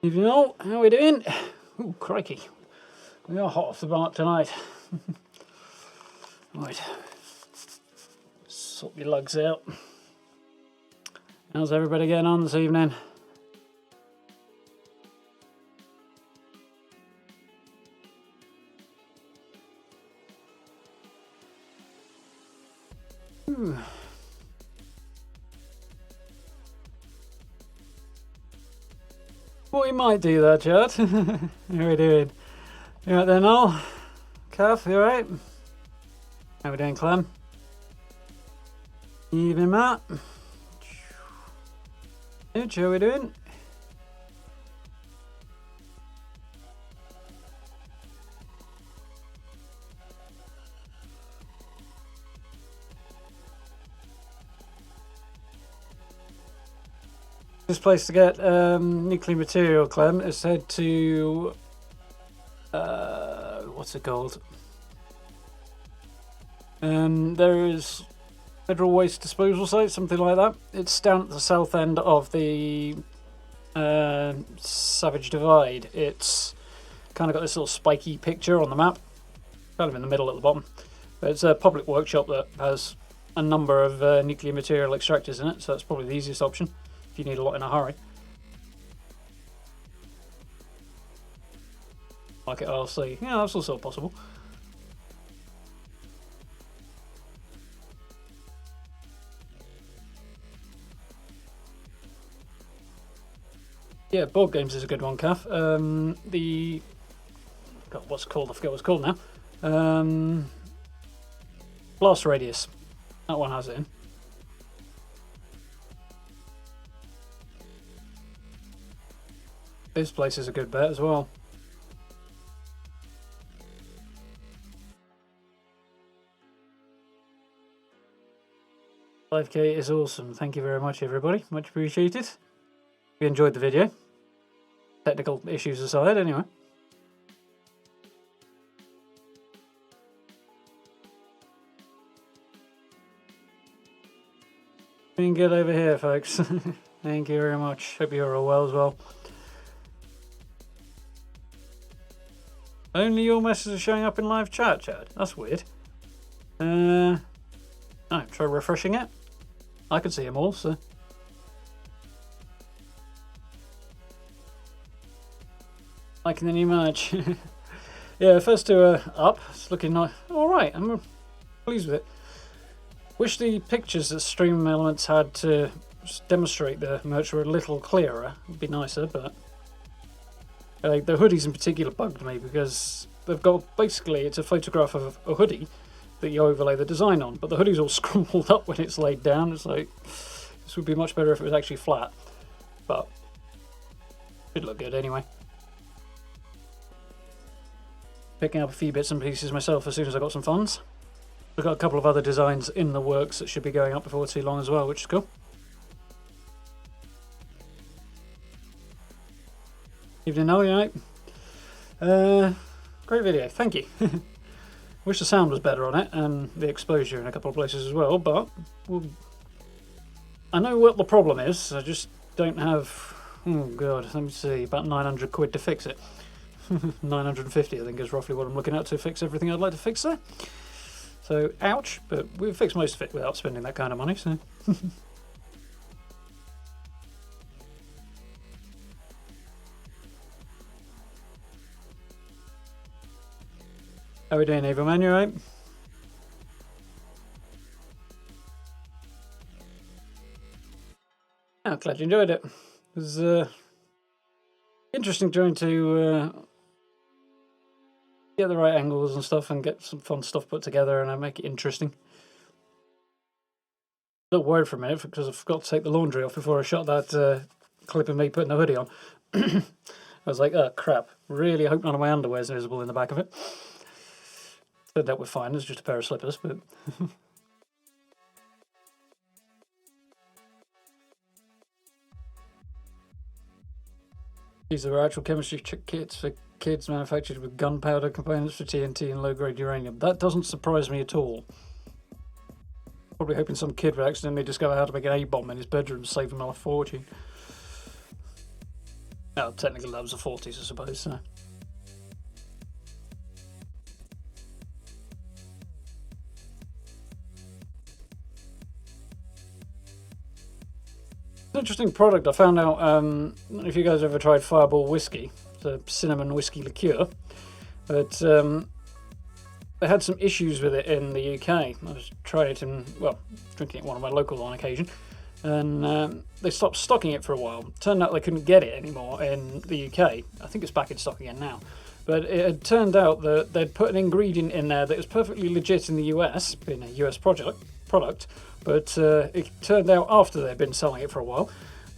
Evening all, how are we doing? Ooh, crikey. We are hot off the mark tonight. Right. Sort your lugs out. How's everybody getting on this evening? Ooh. Well, we might do that, Chad. How are we doing? You right there, Noel? Kath, you alright? How we doing, Clem? Evening, Matt. How are we doing? This place to get nuclear material, Clem, is said to what's it called? There is Federal Waste Disposal Site, something like that. It's down at the south end of the Savage Divide. It's kind of got this little spiky picture on the map, kind of in the middle at the bottom. But it's a public workshop that has a number of nuclear material extractors in it, so that's probably the easiest option if you need a lot in a hurry. Like it, I'll see. Yeah, that's also possible. Yeah, board games is a good one, Kath. The God, what's it called? I forget what it's called now. Blast Radius. That one has it in. This place is a good bet as well. $5K is awesome. Thank you very much, everybody. Much appreciated. We enjoyed the video. Technical issues aside, anyway. Doing good over here, folks. Thank you very much. Hope you're all well as well. Only your messages are showing up in live chat, Chad. That's weird. Oh, try refreshing it. I can see them all, so. Liking the new merch. Yeah, the first two are up. It's looking nice. Alright, I'm pleased with it. Wish the pictures that Stream Elements had to demonstrate the merch were a little clearer. It'd be nicer, but the hoodies in particular bugged me because they've got basically it's a photograph of a hoodie that you overlay the design on, but the hoodie's all scrumpled up when it's laid down. It's like, this would be much better if it was actually flat, but it'd look good anyway. Picking up a few bits and pieces myself as soon as I got some funds. I've got a couple of other designs in the works that should be going up before too long as well, which is cool. Evening, Noel, you alright? Great video, thank you. Wish the sound was better on it and the exposure in a couple of places as well, but I know what the problem is. I just don't have, oh god, let me see, about 900 quid to fix it. 950 I think is roughly what I'm looking at to fix everything I'd like to fix there. So ouch, but we've fixed most of it without spending that kind of money, so. How are we doing, Eva Man? You alright? Oh, glad you enjoyed it. It was interesting trying to get the right angles and stuff and get some fun stuff put together and make it interesting. A little worried for a minute because I forgot to take the laundry off before I shot that clip of me putting the hoodie on. I was like, oh crap, really hope none of my underwear is visible in the back of it. Turned out we're fine, it's just a pair of slippers, but these are actual chemistry kits for kids manufactured with gunpowder components for TNT and low-grade uranium. That doesn't surprise me at all. Probably hoping some kid would accidentally discover how to make an A-bomb in his bedroom and save him a fortune. Well, technically that was the 40s, I suppose, so. Interesting product. I found out, I don't know if you guys ever tried Fireball whiskey. It's a cinnamon whiskey liqueur. But they had some issues with it in the UK. I was trying it in, well, drinking it one of my locals on occasion. And they stopped stocking it for a while. Turned out they couldn't get it anymore in the UK. I think it's back in stock again now. But it had turned out that they'd put an ingredient in there that was perfectly legit in the US, being a US product, but it turned out after they'd been selling it for a while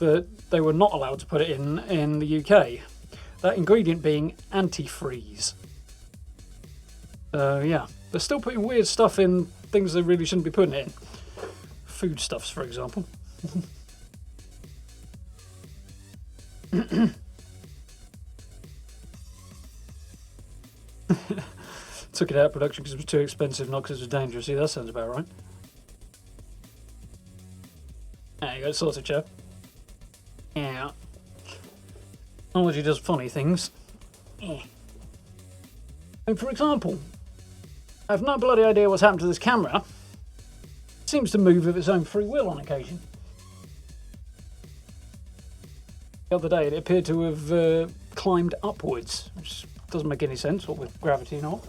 that they were not allowed to put it in the UK. That ingredient being antifreeze. Yeah, they're still putting weird stuff in things they really shouldn't be putting it in. Foodstuffs, for example. Took it out of production because it was too expensive, not because it was dangerous. See, that sounds about right. There you go, sorted, chap. Yeah. Technology does funny things. Yeah. And for example, I have no bloody idea what's happened to this camera. It seems to move of its own free will on occasion. The other day it appeared to have climbed upwards, which doesn't make any sense, what with gravity and all.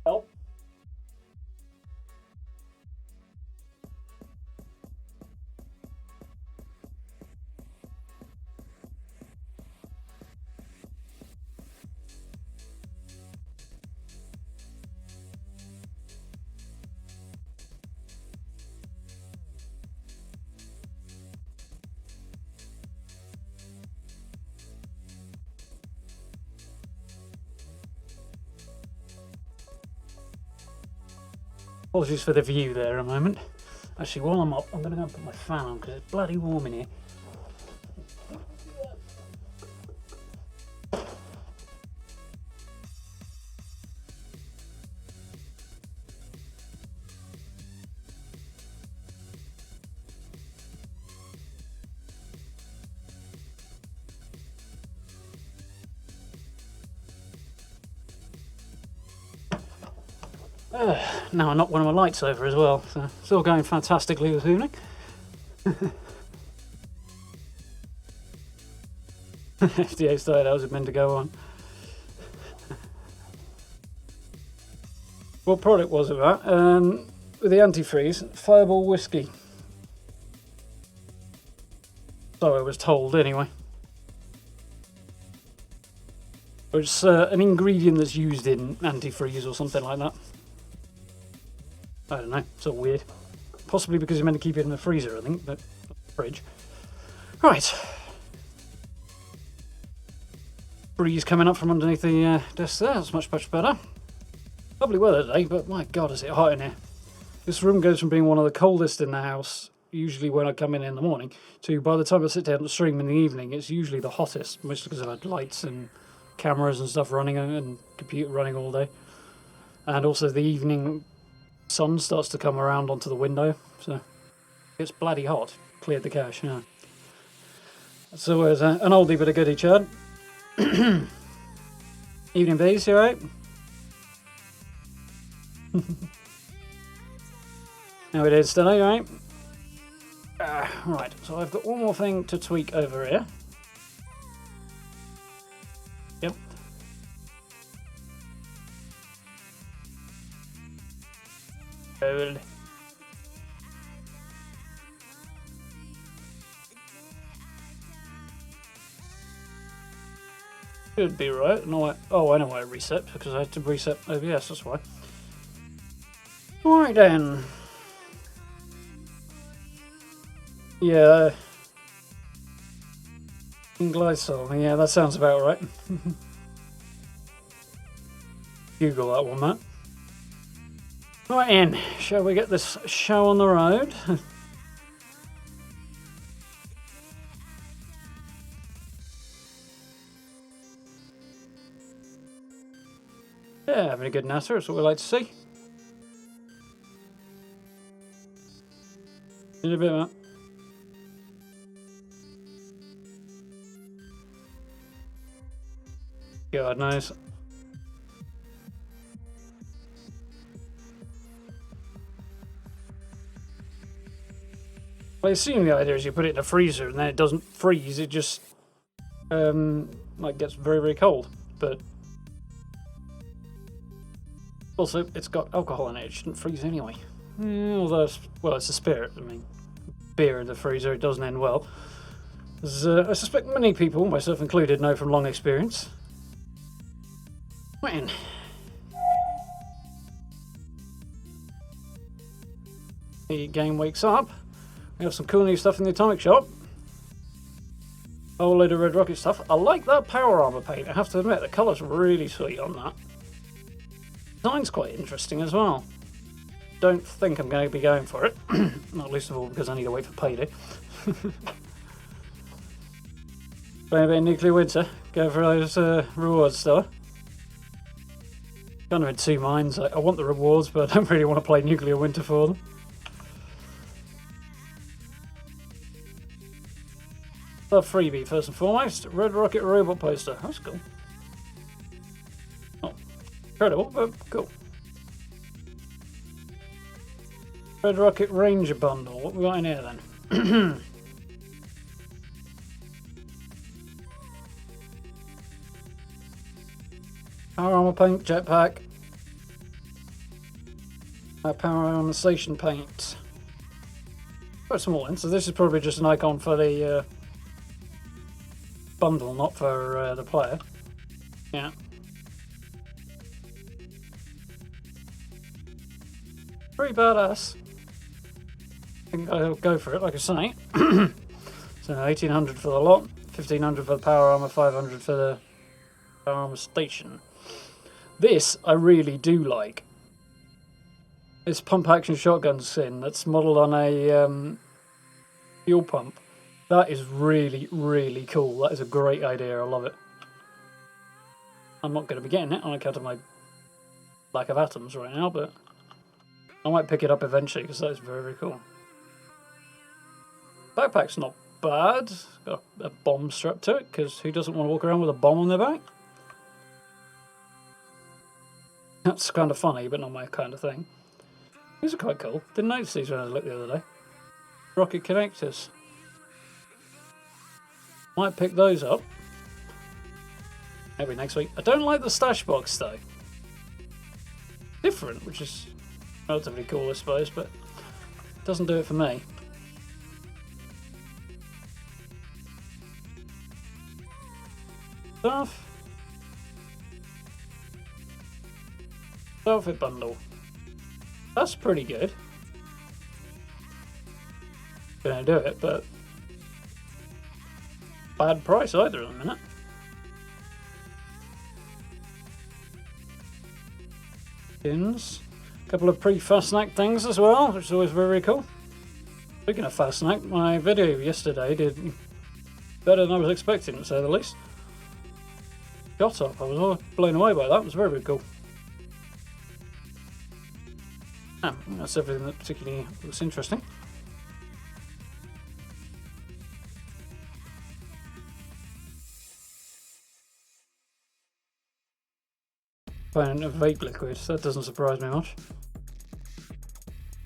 Help. Apologies for the view there a moment. Actually, while I'm up, I'm going to go and put my fan on because it's bloody warm in here. Now I knocked one of my lights over as well, so it's all going fantastically this evening. FDA started, how's it meant to go on? What product was it that? With the antifreeze, Fireball whiskey. So I was told anyway. It's an ingredient that's used in antifreeze or something like that. I don't know, it's all weird. Possibly because you're meant to keep it in the freezer, I think, but fridge. Right. Breeze coming up from underneath the desk there, that's much better. Lovely weather today, but my god is it hot in here. This room goes from being one of the coldest in the house, usually when I come in the morning, to by the time I sit down to stream in the evening, it's usually the hottest, mostly because I've had lights and cameras and stuff running and computer running all day. And also the evening sun starts to come around onto the window, so it's bloody hot. Cleared the cache, yeah. So there's an oldie but a goodie, Chad. Evening bees, you alright? How it is today, right? Right, so I've got one more thing to tweak over here. Yep. Hold. Should be right. No, oh, I know why I reset, because I had to reset OBS, that's why. Alright then. Yeah. Glycol, yeah, that sounds about right. Google that one, Matt. Right in, shall we get this show on the road? Yeah, having a good natter, that's what we like to see. In a bit, Matt. God knows. I assume the idea is you put it in a freezer and then it doesn't freeze, it just like gets very, very cold. But also, it's got alcohol in it, it shouldn't freeze anyway. Although, well, it's a spirit. I mean, beer in the freezer, it doesn't end well. As I suspect many people, myself included, know from long experience. Man. The game wakes up. We have some cool new stuff in the atomic shop. A whole load of red rocket stuff. I like that power armor paint, I have to admit, the colour's really sweet on that. Design's quite interesting as well. Don't think I'm going to be going for it. Not least of all because I need to wait for payday. Playing a bit of nuclear winter. Go for those rewards still. Kind of in two minds. I want the rewards, but I don't really want to play nuclear winter for them. The freebie, first and foremost. Red Rocket robot poster. That's cool. Not incredible, but cool. Red Rocket Ranger bundle. What we got in here then? Power armor paint, jetpack. Power armor station paint. Got some more in, so this is probably just an icon for the bundle, not for the player. Yeah. Pretty badass. I think I'll go for it, like I say. So 1800 for the lot, 1500 for the power armor, 500 for the power armor station. This I really do like. This pump action shotgun skin that's modelled on a fuel pump. That is really, really cool. That is a great idea. I love it. I'm not going to be getting it on account of my lack of atoms right now, but I might pick it up eventually because that is very, very cool. Backpack's not bad. Got a bomb strapped to it because who doesn't want to walk around with a bomb on their back? That's kind of funny, but not my kind of thing. These are quite cool. Didn't notice these when I looked the other day. Rocket connectors. Might pick those up. Maybe next week. I don't like the stash box though. Different, which is relatively cool I suppose, but it doesn't do it for me. Stuff. Outfit bundle. That's pretty good. Gonna do it, but bad price either at the minute. Pins. A couple of pre-fast snack things as well, which is always very cool. Speaking of fast snack, my video yesterday did better than I was expecting, to say the least. Got up. I was all blown away by that. It was very, very cool. That's everything that particularly looks interesting. Finding a vape liquid, that doesn't surprise me much.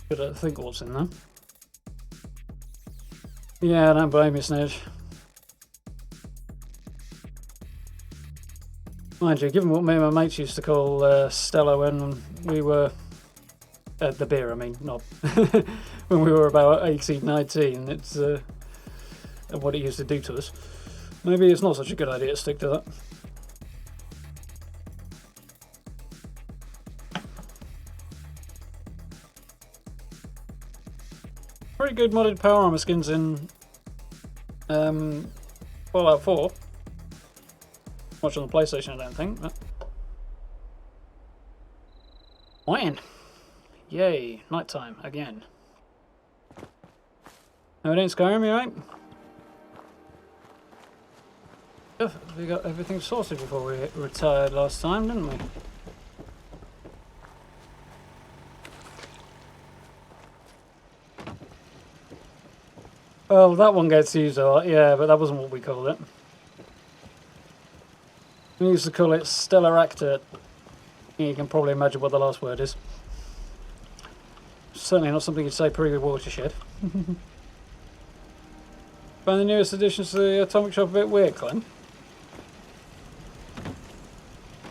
Gotta think what's in there. Yeah, don't blame me, Snedge. Mind you, given what me and my mates used to call Stella when we were the beer, I mean, not when we were about 18, 19, it's what it used to do to us. Maybe it's not such a good idea to stick to that. Pretty good modded power armor skins in Fallout 4. Much on the PlayStation, I don't think. But... When? Yay, nighttime again. No, it ain't Skyrim, you right? We got everything sorted before we retired last time, didn't we? Well, that one gets used a lot, yeah, but that wasn't what we called it. We used to call it stellar actor. You can probably imagine what the last word is. Certainly not something you'd say pre-watershed. Find the newest additions to the Atomic Shop a bit weird, Clem?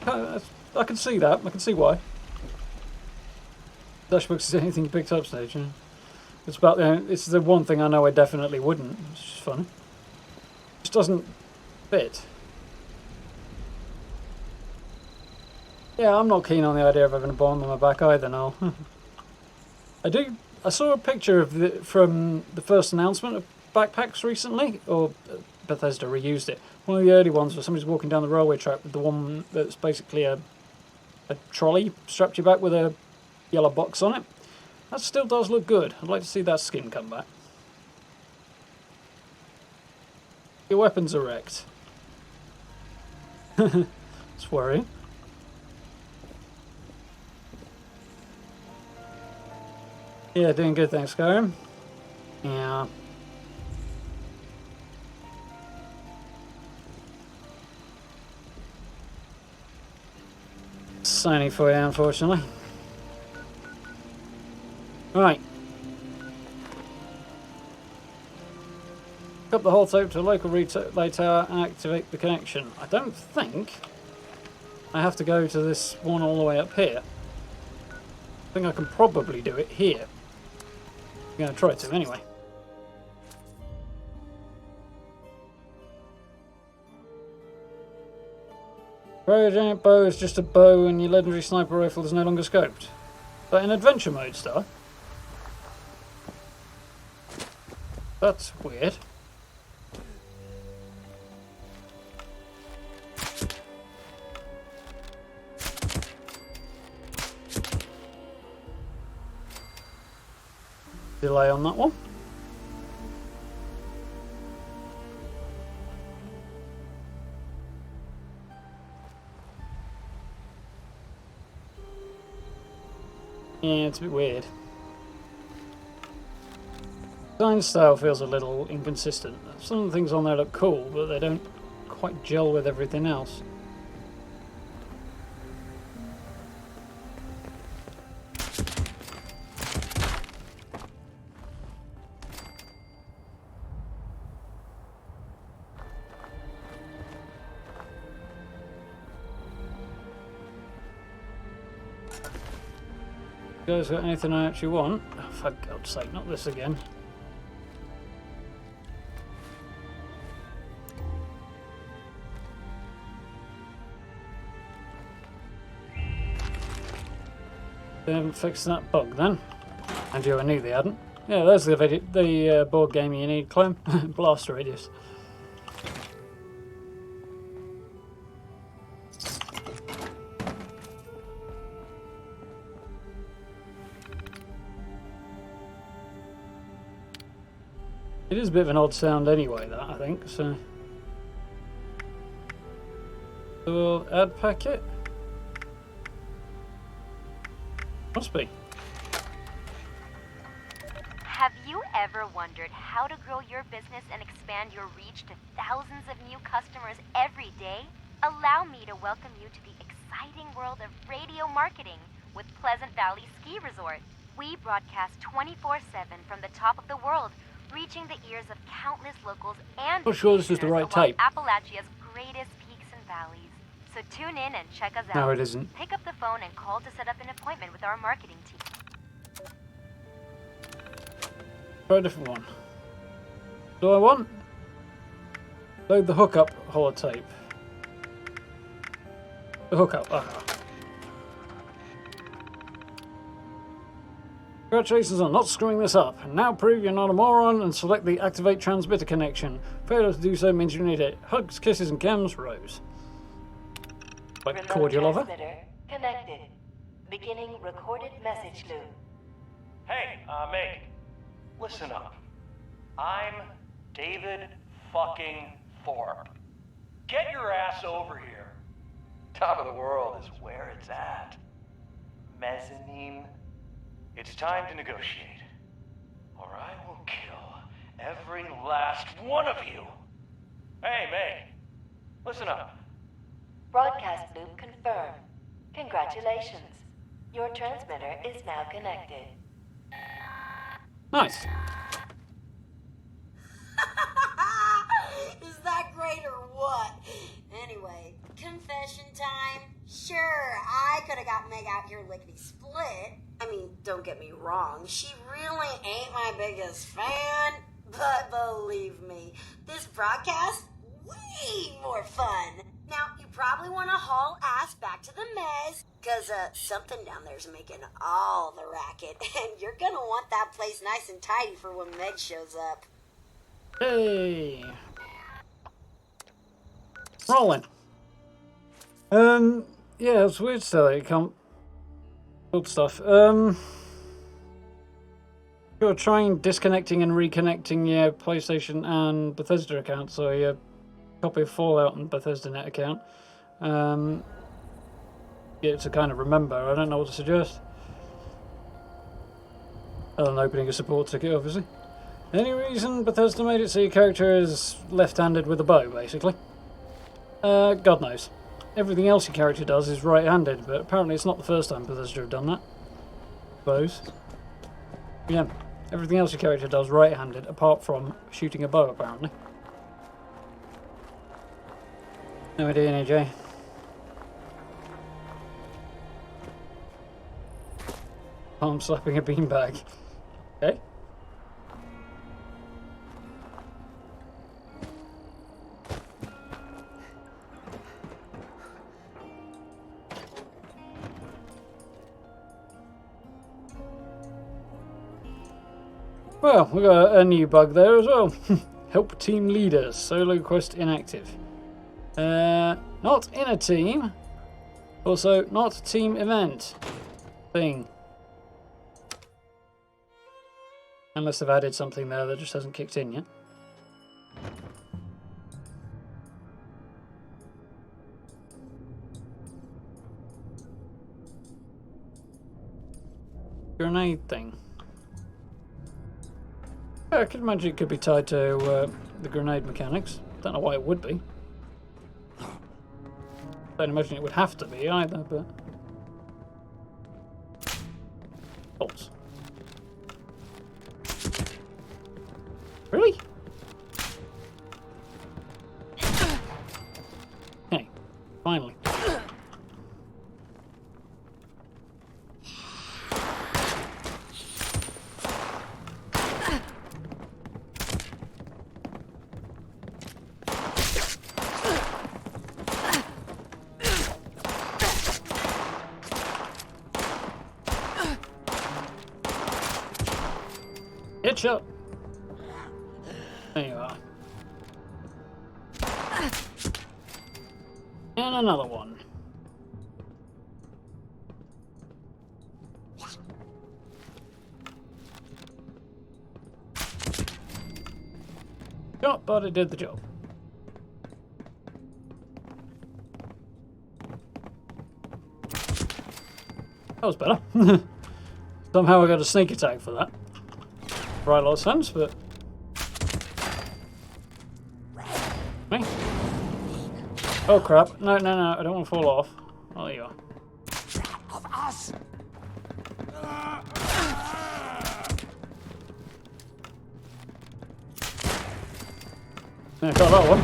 I can see that. I can see why. Dashbooks is anything you picked up stage. Yeah. It's about it's the one thing I know I definitely wouldn't. It's just funny. It just doesn't fit. Yeah, I'm not keen on the idea of having a bomb on my back either now. I saw a picture of from the first announcement of backpacks recently, or Bethesda reused it. One of the early ones where somebody's walking down the railway track with the one that's basically a trolley strapped to your back with a yellow box on it. That still does look good. I'd like to see that skin come back. Your weapons are wrecked. It's worrying. Yeah, doing good, thanks, Skyrim. Yeah. Sony for you, unfortunately. Right. Pick up the holotape to a local relay tower and activate the connection. I don't think I have to go to this one all the way up here. I think I can probably do it here. I'm going to try to anyway. Cryogenic bow is just a bow and your legendary sniper rifle is no longer scoped. But in adventure mode, Star. That's weird. Delay on that one. Yeah, it's a bit weird. Design style feels a little inconsistent. Some of the things on there look cool, but they don't quite gel with everything else. You guys got anything I actually want? Oh, for God's sake, not this again. They haven't fixed that bug then. And you, I knew they hadn't. Yeah, there's the board game you need, Clem. Blast Radius. It is a bit of an odd sound anyway, that, I think, so we'll add packet. Must be. Have you ever wondered how to grow your business and expand your reach to thousands of new customers every day? Allow me to welcome you to the exciting world of radio marketing with Pleasant Valley Ski Resort. We broadcast 24/7 from the top of the world, reaching the ears of countless locals and I'm sure this is the right tape. Appalachia's greatest peaks and valleys. So tune in and check us out. No, it isn't. Pick up the phone and call to set up an appointment with our marketing team. Try a different one. Do I want? Load the hookup holotape. The hookup. Congratulations on not screwing this up. And now prove you're not a moron and select the activate transmitter connection. Failure to do so means you need it. Hugs, kisses, and chems, Rose. Like cordial lover. Connected. Beginning recorded message loop. Hey, Meg. Listen up. I'm David fucking Thorpe. Get your ass over here. Top of the world is where it's at. Mezzanine. It's time to negotiate, or I will kill Every last one of you. Hey, Meg. Listen up. Broadcast loop confirmed. Congratulations. Your transmitter is now connected. Nice. Is that great or what? Anyway, confession time. Sure, I could have got Meg out here lickety split. I mean, don't get me wrong, she really ain't my biggest fan. But believe me, this broadcast, way more fun. Now, you probably want to haul ass back to the mez, because something down there's making all the racket, and you're going to want that place nice and tidy for when Meg shows up. Hey. Rolling. Yeah, it's weird still. You can't build stuff. You're trying disconnecting and reconnecting your PlayStation and Bethesda account, so your copy of Fallout and Bethesda net account. Yeah, to kind of remember. I don't know what to suggest. Other than opening a support ticket, obviously. Any reason Bethesda made it so your character is left-handed with a bow, basically? God knows. Everything else your character does is right-handed, but apparently it's not the first time Bethesda have done that. Bows. Yeah, everything else your character does right-handed, apart from shooting a bow, apparently. No idea, AJ. Palm slapping a beanbag. Okay. Well, we got a new bug there as well. Help team leaders. Solo quest inactive. Not in a team. Also, not team event. Thing. Unless they've added something there that just hasn't kicked in yet. Grenade thing. Yeah, I could imagine it could be tied to the grenade mechanics. Don't know why it would be. Don't imagine it would have to be either, but... Bolts. Really? Hey, finally. Headshot. There you are. And another one. Shot, but it did the job. That was better. Somehow I got a sneak attack for that. Right, a lot of sense, but... Me? Oh crap. No, no, no, I don't want to fall off. Oh, there you are. Of us. Yeah, got that one.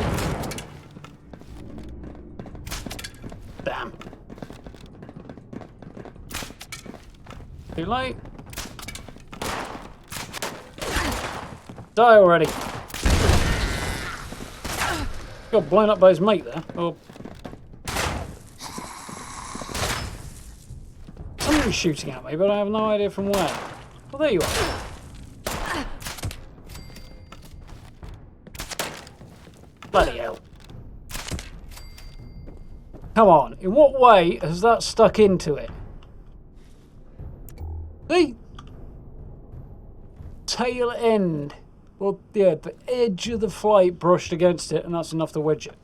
Damn. Too late. Die already. Got blown up by his mate there. Oh. Somebody's shooting at me, but I have no idea from where. Well, there you are. Bloody hell. Come on, in what way has that stuck into it? See? Tail end. Well, yeah, the edge of the flight brushed against it, and that's enough to wedge it.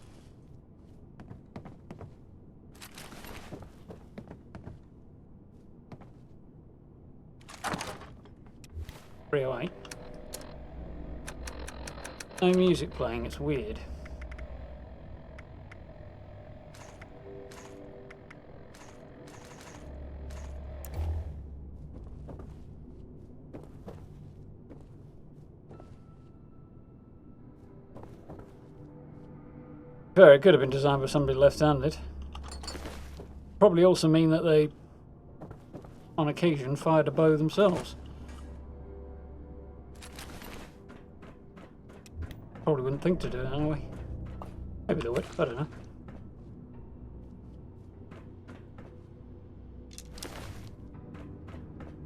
Free away. No music playing, it's weird. Fair, it could have been designed by somebody left-handed. Probably also mean that they, on occasion, fired a bow themselves. Probably wouldn't think to do it anyway. Maybe they would, I don't know.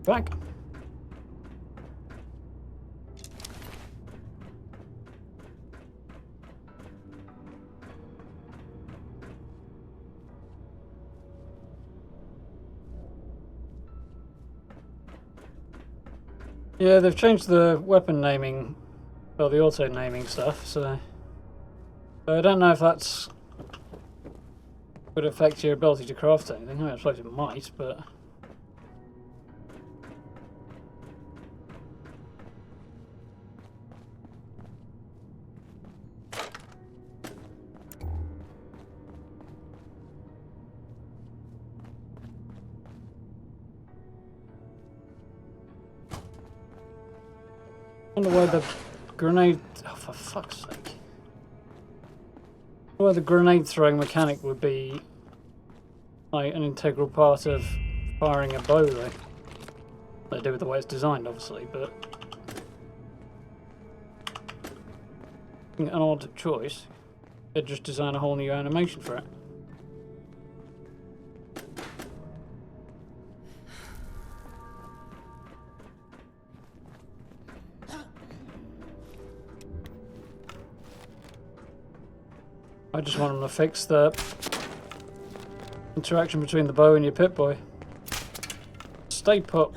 Back. Yeah, they've changed the weapon naming, well, the auto naming stuff, so I don't know if that's would affect your ability to craft anything. I suppose it might, but I wonder why the grenade... Oh, for fuck's sake. Why the grenade throwing mechanic would be like an integral part of firing a bow, though. They do with the way it's designed, obviously, but an odd choice. They'd just design a whole new animation for it. I just want them to fix the interaction between the bow and your Pip-Boy. Stay put.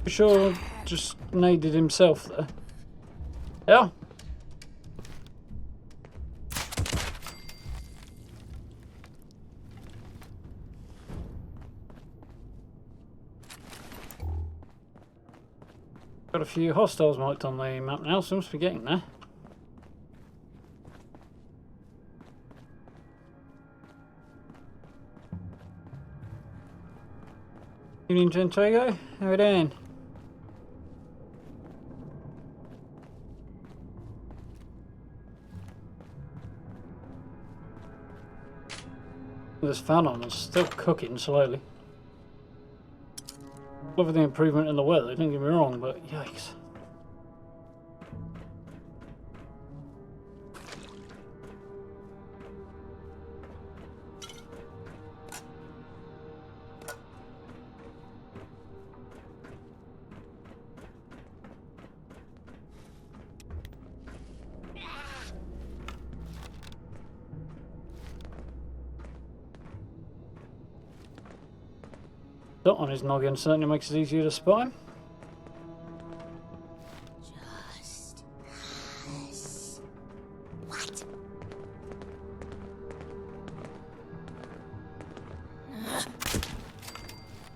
For sure, just naded himself there. Yeah. Got a few hostiles marked on the map now, so I must be getting there. Evening, Gentago. How are we doing? This fan is still cooking slowly. Love the improvement in the weather, don't get me wrong, but yikes. Dot on his noggin certainly makes it easier to spot him. Just us. What?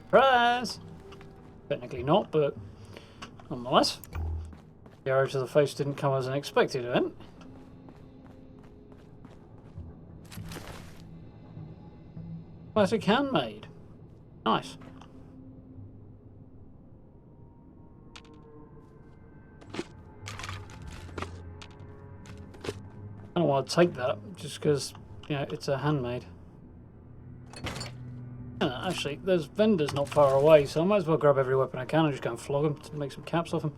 Surprise! Technically not, but nonetheless. The arrow to the face didn't come as an expected event. Classic handmade. Nice. I don't want to take that just because, you know, it's a handmade. Yeah, actually, there's vendors not far away, so I might as well grab every weapon I can and just go and flog them to make some caps off them.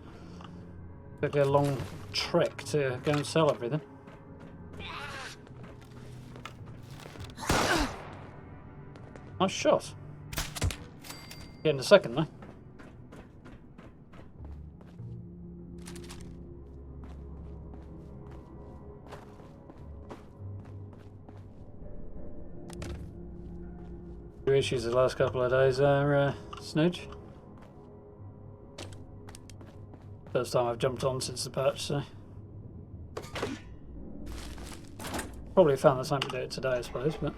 It'll be a long trek to go and sell everything. Nice shot. Get in a second, though. Two issues the last couple of days are Snooge. First time I've jumped on since the patch, so probably found the time to do it today, I suppose, but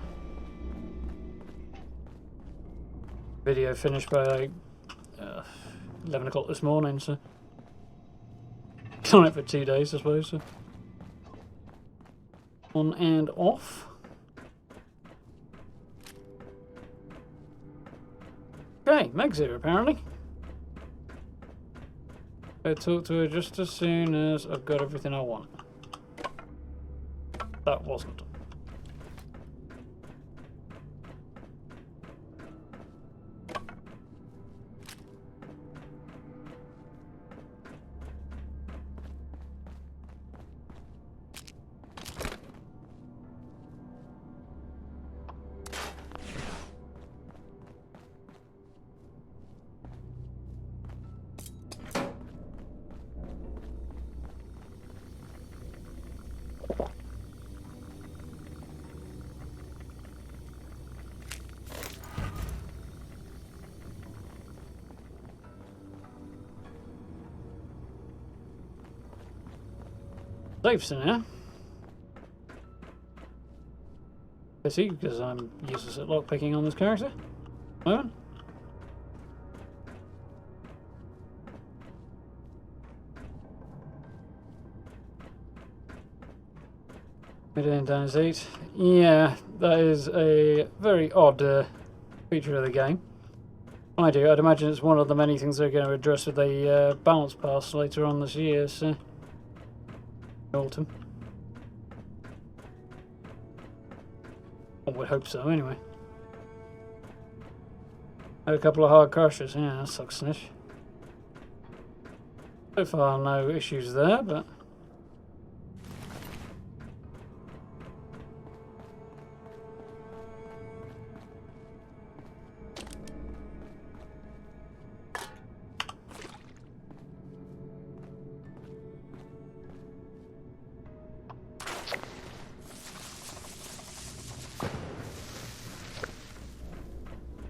Video finished by like 11 o'clock this morning, so on it for 2 days, I suppose. So. On and off. Okay, Meg's here apparently. I'll talk to her just as soon as I've got everything I want. That wasn't. Safes in here. I see, because I'm useless at lockpicking on this character. Moment. Mid-end times 8. Yeah, that is a very odd feature of the game. I'd imagine it's one of the many things they're going to address with the balance pass later on this year, so... Autumn. I would hope so, anyway. Had a couple of hard crashes, yeah, that sucks, Snitch. So far, no issues there, but...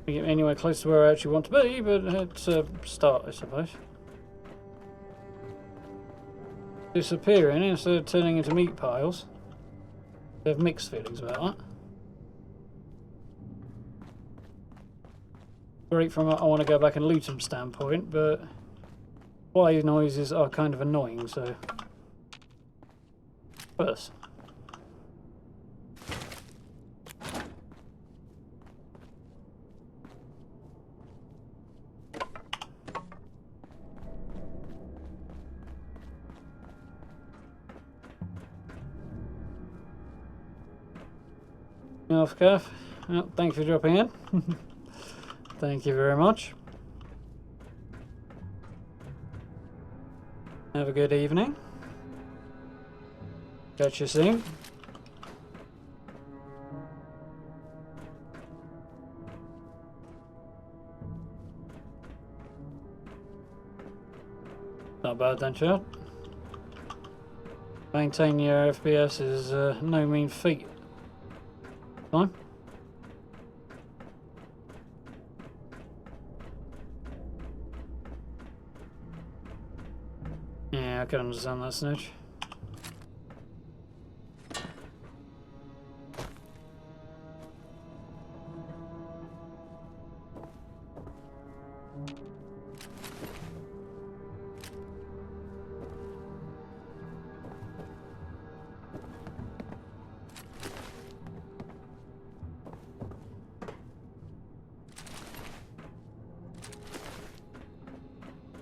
Get anywhere close to where I actually want to be, but it's a start, I suppose. Disappearing instead of turning into meat piles. I have mixed feelings about that. Great from a I want to go back and loot them standpoint, but fly noises are kind of annoying, so... First. Off, Cuff. Oh, thank you for dropping in. Thank you very much. Have a good evening. Catch you soon. Not bad then, chat. Maintain your FPS is no mean feat. Fine. Yeah, I can understand that, Snitch.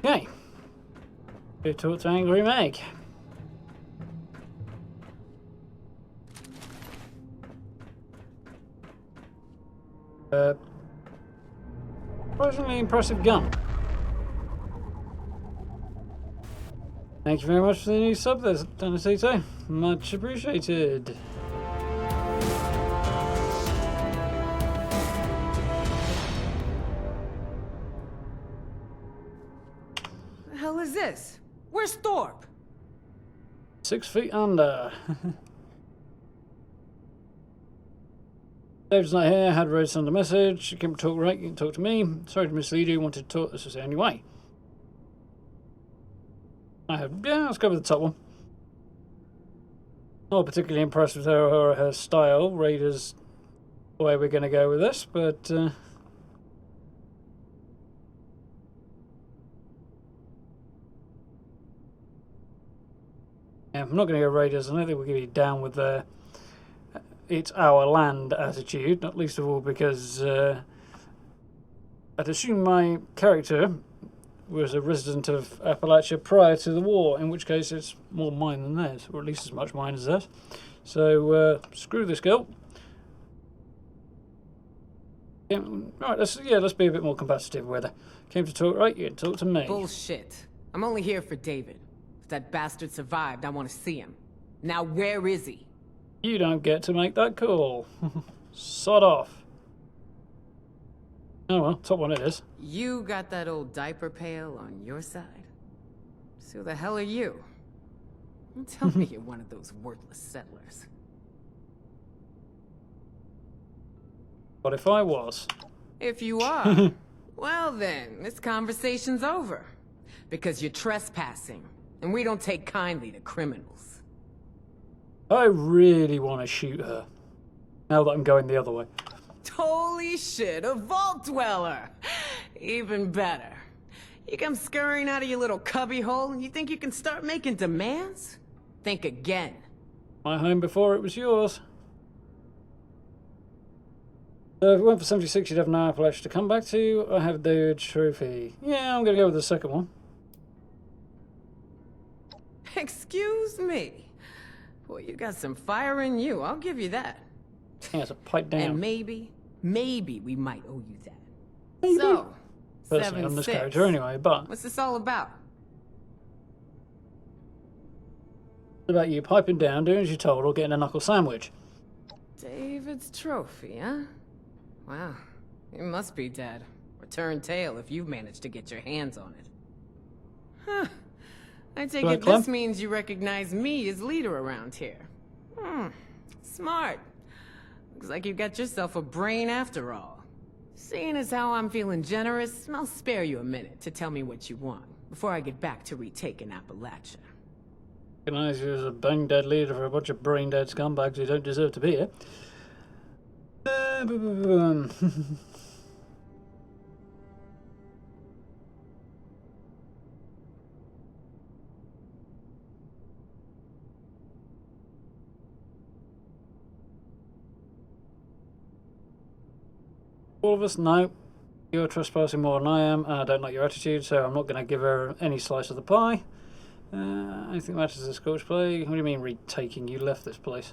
Okay. Go talk to Angry Meg. Surprisingly impressive gun. Thank you very much for the new sub there, Donatito. Much appreciated. The hell is this? Where's Thorpe? 6 feet under. Dave's not here, had Red send a message. You can talk right, you can talk to me. Sorry to mislead you, wanted to talk, this was the only way. Let's go with the top one. Not particularly impressed with her or her style. Raiders the way we're going to go with this, but Yeah, I'm not going to go raiders. I don't think we're going to be down with the it's our land attitude, not least of all because I'd assume my character was a resident of Appalachia prior to the war, in which case it's more mine than theirs, or at least as much mine as theirs. So screw this girl. Yeah, right, let's be a bit more competitive with her. Came to talk, right? You talk to me. Bullshit. I'm only here for David. If that bastard survived, I want to see him. Now where is he? You don't get to make that call. Sod off. Oh well, top one it is. You got that old diaper pail on your side? So who the hell are you? Don't tell me you're one of those worthless settlers. What if I was? If you are, well then, this conversation's over. Because you're trespassing, and we don't take kindly to criminals. I really want to shoot her. Now that I'm going the other way. Holy shit, a vault dweller! Even better. You come scurrying out of your little cubby hole, and you think you can start making demands? Think again. My home before it was yours. If it went for 76, you'd have an Appalachia to come back to. I have the trophy. Yeah, I'm going to go with the second one. Excuse me. Boy, you got some fire in you, I'll give you that. Yeah, it's a pipe down. And maybe we might owe you that. Maybe. So, Personally, I'm this 7-6. character anyway, but... What's this all about? What about you piping down, doing as you're told, or getting a knuckle sandwich? David's trophy, huh? Wow, you must be dead. Or turn tail if you've managed to get your hands on it. Huh. I take Right, it Clem? this means you recognize me as leader around here. Smart. Looks like you got yourself a brain after all. Seeing as how I'm feeling generous, I'll spare you a minute to tell me what you want before I get back to retaking Appalachia. Recognize you as a bang-dead leader for a bunch of brain-dead scumbags who don't deserve to be here. All of us? No. You're trespassing more than I am, and I don't like your attitude, so I'm not going to give her any slice of the pie. I think that is a Scorched Plague. What do you mean retaking? You left this place.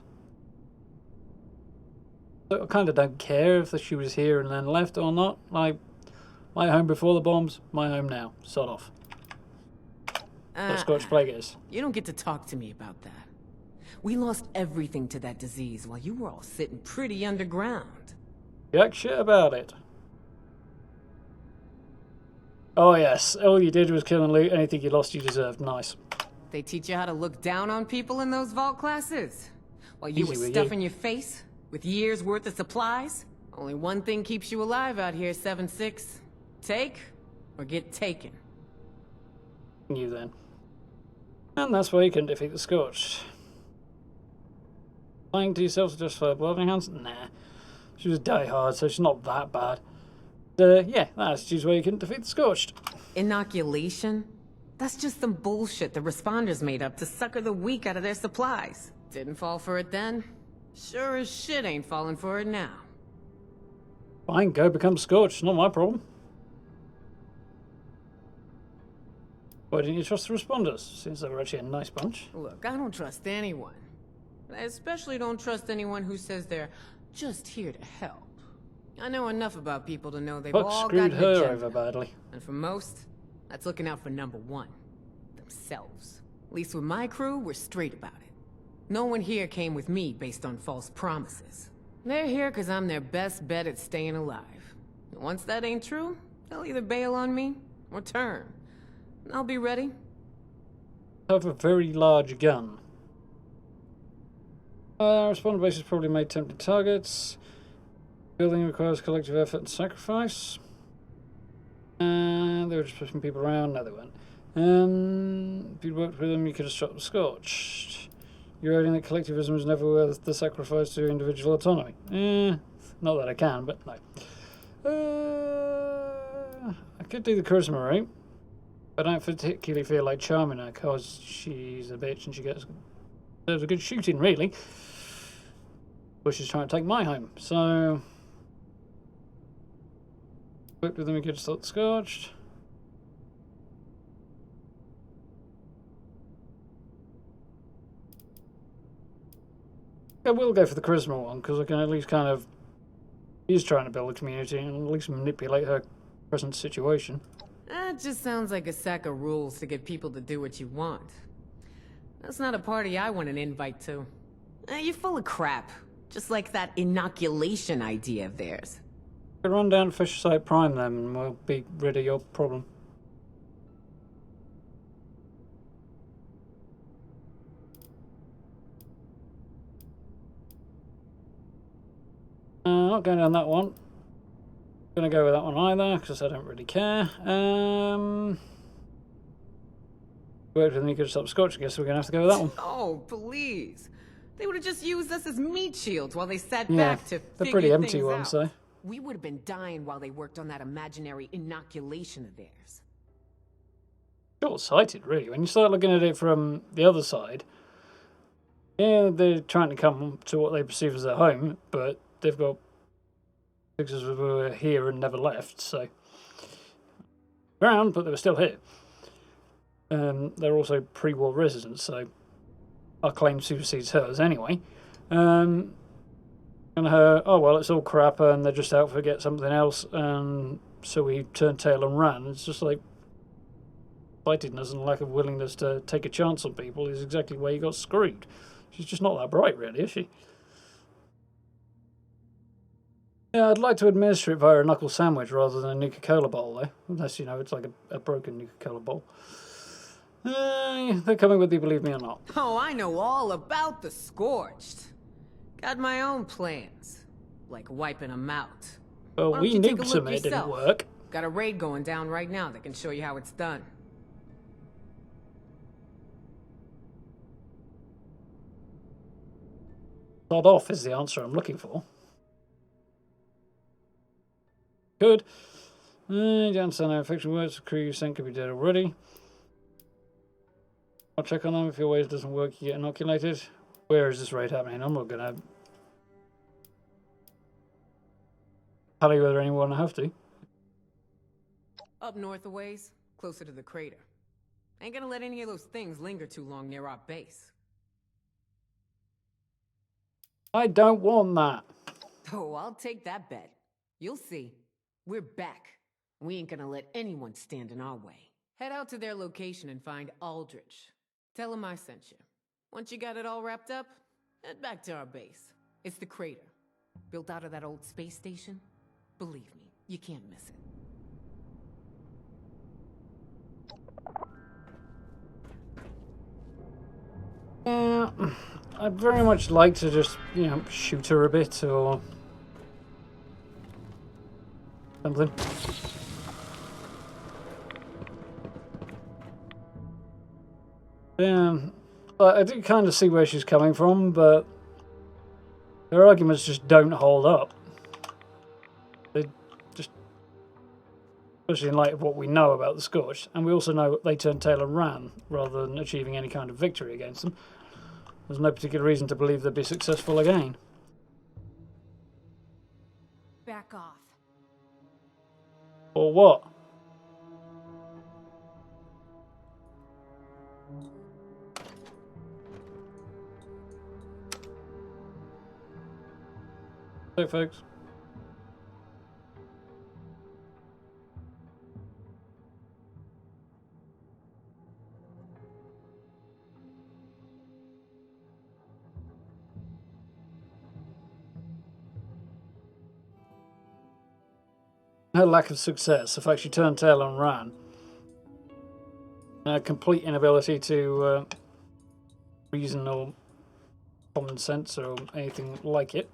So I kind of don't care if she was here and then left or not. Like, my home before the bombs, my home now. Sod off. What Scorched Plague is. You don't get to talk to me about that. We lost everything to that disease while you were all sitting pretty underground. Jack shit about it. Oh yes, all you did was kill and loot. Anything you lost you deserved. Nice. They teach you how to look down on people in those vault classes? While you Easy were with stuffing your face with years worth of supplies? Only one thing keeps you alive out here, 7-6. Take or get taken. You then. And that's why you can defeat the Scorched. Lying to yourself to justify blooding hands? Nah. She was die-hard, so she's not that bad. Yeah, that's why you couldn't defeat the Scorched. Inoculation? That's just some bullshit the responders made up to sucker the weak out of their supplies. Didn't fall for it then. Sure as shit ain't falling for it now. Fine, go become Scorched. Not my problem. Why didn't you trust the responders? Seems they were actually a nice bunch. Look, I don't trust anyone. But I especially don't trust anyone who says they're just here to help. I know enough about people to know they've Buck all screwed got an her agenda. over badly. And for most, that's looking out for number one. Themselves. At least with my crew, we're straight about it. No one here came with me based on false promises. They're here because I'm their best bet at staying alive. And once that ain't true, they'll either bail on me or turn. And I'll be ready. Have a very large gun. Responder bases probably made tempting targets. Building requires collective effort and sacrifice. They were just pushing people around. No, they weren't. If you'd worked with them, you could have stopped the Scorched. You're adding that collectivism is never worth the sacrifice to individual autonomy. Not that I can, but no. I could do the charisma route. I don't particularly feel like charming her because she's a bitch and she deserves a good shooting, really. But she's trying to take my home, so... Worked with them, we could start Scorched. I will go for the charisma one because I can at least kind of... He's trying to build a community and at least manipulate her present situation. That just sounds like a sack of rules to get people to do what you want. That's not a party I want an invite to. You're full of crap. Just like that inoculation idea of theirs. We'll run down to Fisher Prime then and we'll be rid of your problem. Not going down that one. Gonna go with that one either because I don't really care. Worked with Nuka to stop Scorch. I guess we're gonna have to go with that one. Oh, please. They would have just used us as meat shields while they sat Yeah, back to they're pretty figure empty things ones, out. though. We would have been dying while they worked on that imaginary inoculation of theirs. Short-sighted, really. When you start looking at it from the other side, yeah, they're trying to come to what they perceive as their home, but they've got fixers who were here and never left, so around, but they were still here. They're also pre-war residents, so our claim supersedes hers anyway. And her, oh well, it's all crap, and they're just out to get something else, and so we turned tail and ran. It's just like sightedness and lack of willingness to take a chance on people is exactly where you got screwed. She's just not that bright, really, is she? Yeah, I'd like to administer it via a knuckle sandwich rather than a Nuka-Cola bowl, though. Unless, you know, it's like a broken Nuka-Cola bowl. They're coming whether you believe me or not. Oh, I know all about the Scorched. Got my own plans. Like wiping them out. Well, Why don't we you take a nuked look some, it didn't yourself? work. Got a raid going down right now that can show you how it's done. Sod off is the answer I'm looking for. Good. You don't understand how infection works. The crew you sent could be dead already. I'll check on them. If your ways doesn't work, you get inoculated. Where is this raid happening? I'm not gonna tell you whether anyone I have to. Up north a ways, closer to the crater. Ain't gonna let any of those things linger too long near our base. I don't want that. Oh, I'll take that bet. You'll see. We're back. We ain't gonna let anyone stand in our way. Head out to their location and find Aldrich. Tell him I sent you. Once you got it all wrapped up, head back to our base. It's the crater. Built out of that old space station. Believe me, you can't miss it. Yeah, I'd very much like to just, you know, shoot her a bit or something. Yeah, I do kind of see where she's coming from, but her arguments just don't hold up. They just, especially in light of what we know about the Scorched, and we also know they turned tail and ran rather than achieving any kind of victory against them. There's no particular reason to believe they'd be successful again. Back off. Or what? So, folks. Her lack of success, the fact she turned tail and ran, and her complete inability to reason or common sense or anything like it.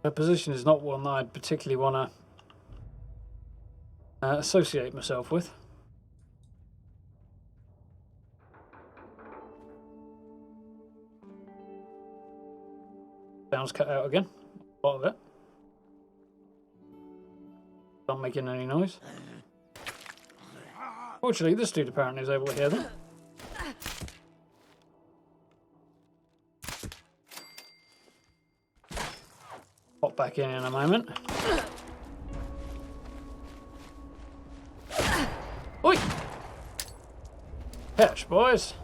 Her position is not one that I'd particularly want to associate myself with. Sounds cut out again. A lot of it. Not making any noise. Fortunately, this dude apparently is able to hear them. Pop back in a moment. Oi! Catch, boys.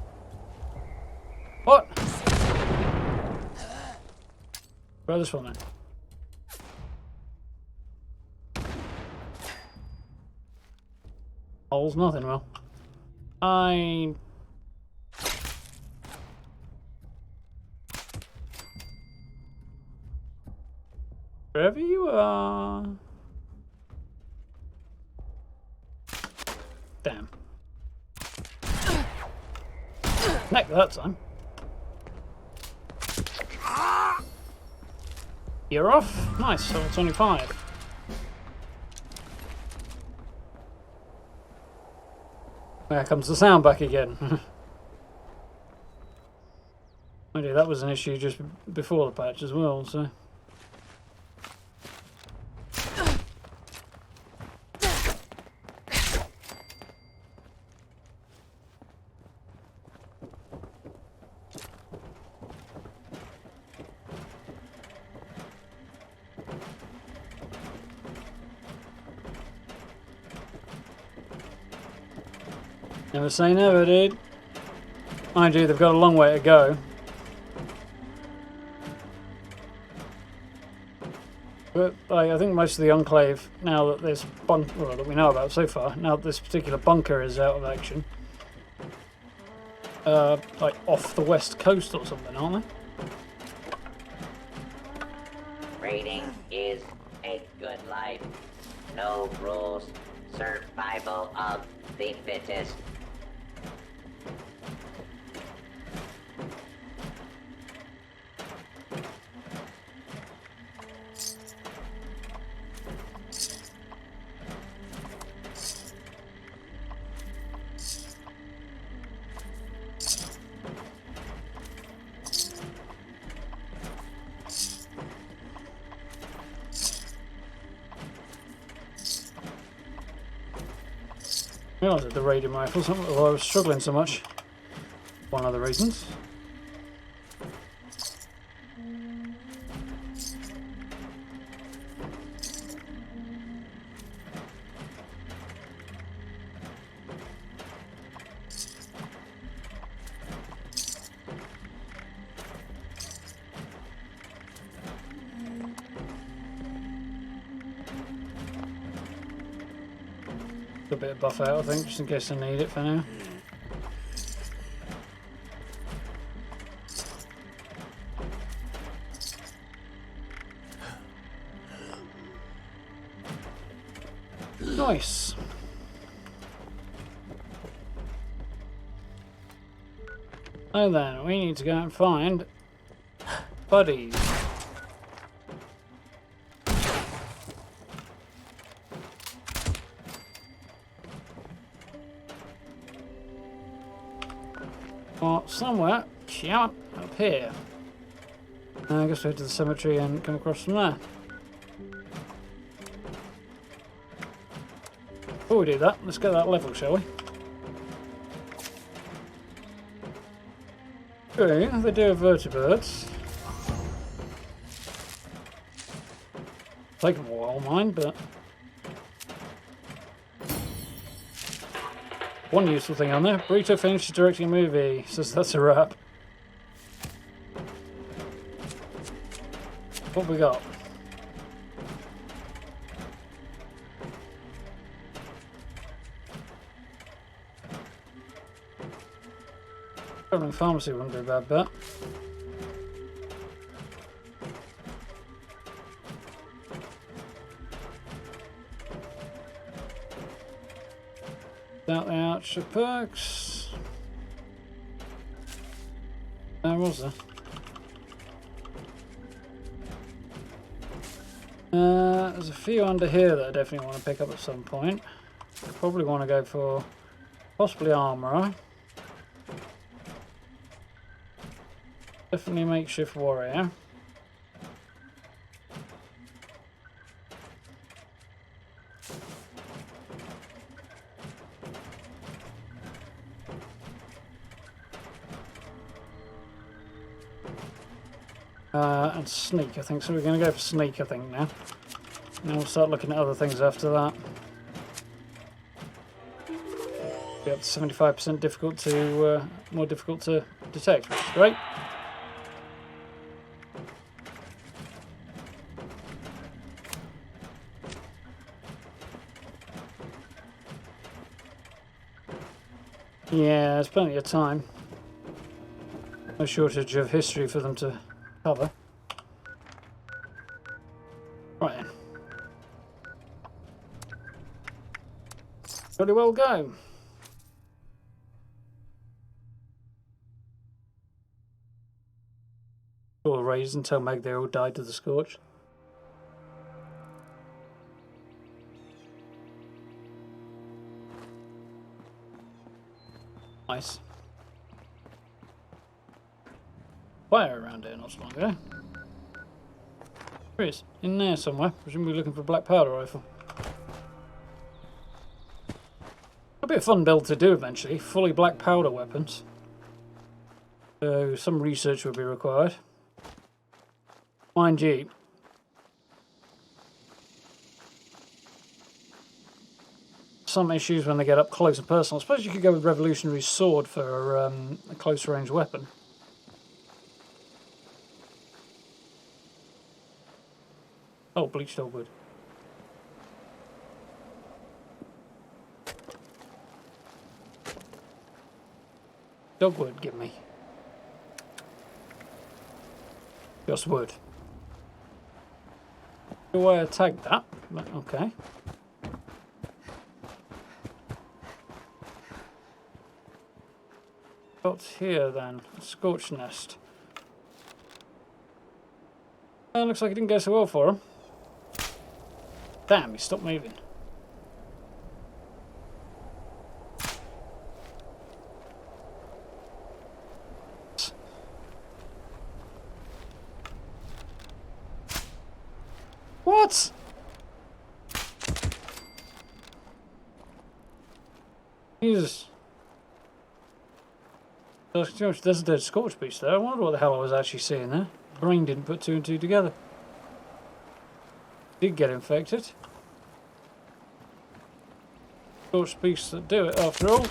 What? Try this one then. Holes, nothing, well. Wherever you are. Damn. Neck that time. You're off. Nice, so it's only 5. There comes the sound back again. Mind you, that was an issue just before the patch as well, so. Never say never, dude. Mind you, they've got a long way to go. But I think most of the Enclave, now that this bunker, well, that we know about so far, now that this particular bunker is out of action, like off the west coast or something, aren't they? Raiding is a good life. No rules. Survival of the fittest. I realised that the raiding rifles, although I was struggling so much. One of the reasons. A bit of buff out, I think, just in case I need it for now. Nice. So then, we need to go and find buddies. Or somewhere, Xion, up here. I guess we head to the cemetery and come across from there. Before we do that, let's get that level, shall we? Okay, they do have vertebrates. Take them a while, mind, but one useful thing on there. Burrito finished directing a movie. Says that's a wrap. What we got? Traveling pharmacy wouldn't be a bad bet. Without the Archer perks. There was there. There's a few under here that I definitely want to pick up at some point. I probably want to go for possibly armourer. Definitely makeshift warrior. And sneak, I think. So we're going to go for sneak, I think, now. And we'll start looking at other things after that. Be up to 75% difficult to, more difficult to detect, which is great. Yeah, there's plenty of time. No shortage of history for them to cover. Right then. Pretty well go. All raised and tell Meg they all died to the Scorch. Nice. Fire around here not so long ago. There is. In there somewhere. Presumably looking for a black powder rifle. It'll be a fun build to do eventually. Fully black powder weapons. So some research will be required. Mind you. Some issues when they get up close and personal. I suppose you could go with Revolutionary Sword for a close range weapon. Oh, bleached old wood. Dogwood, give me. Just wood. Do I tag that? Okay. Got here then, a Scorched Nest. Looks like it didn't go so well for him. Damn, he stopped moving. What? Jesus. There's a dead Scorch beast there. I wonder what the hell I was actually seeing there. Brain didn't put two and two together. Did get infected. Scorch beasts that do it after all.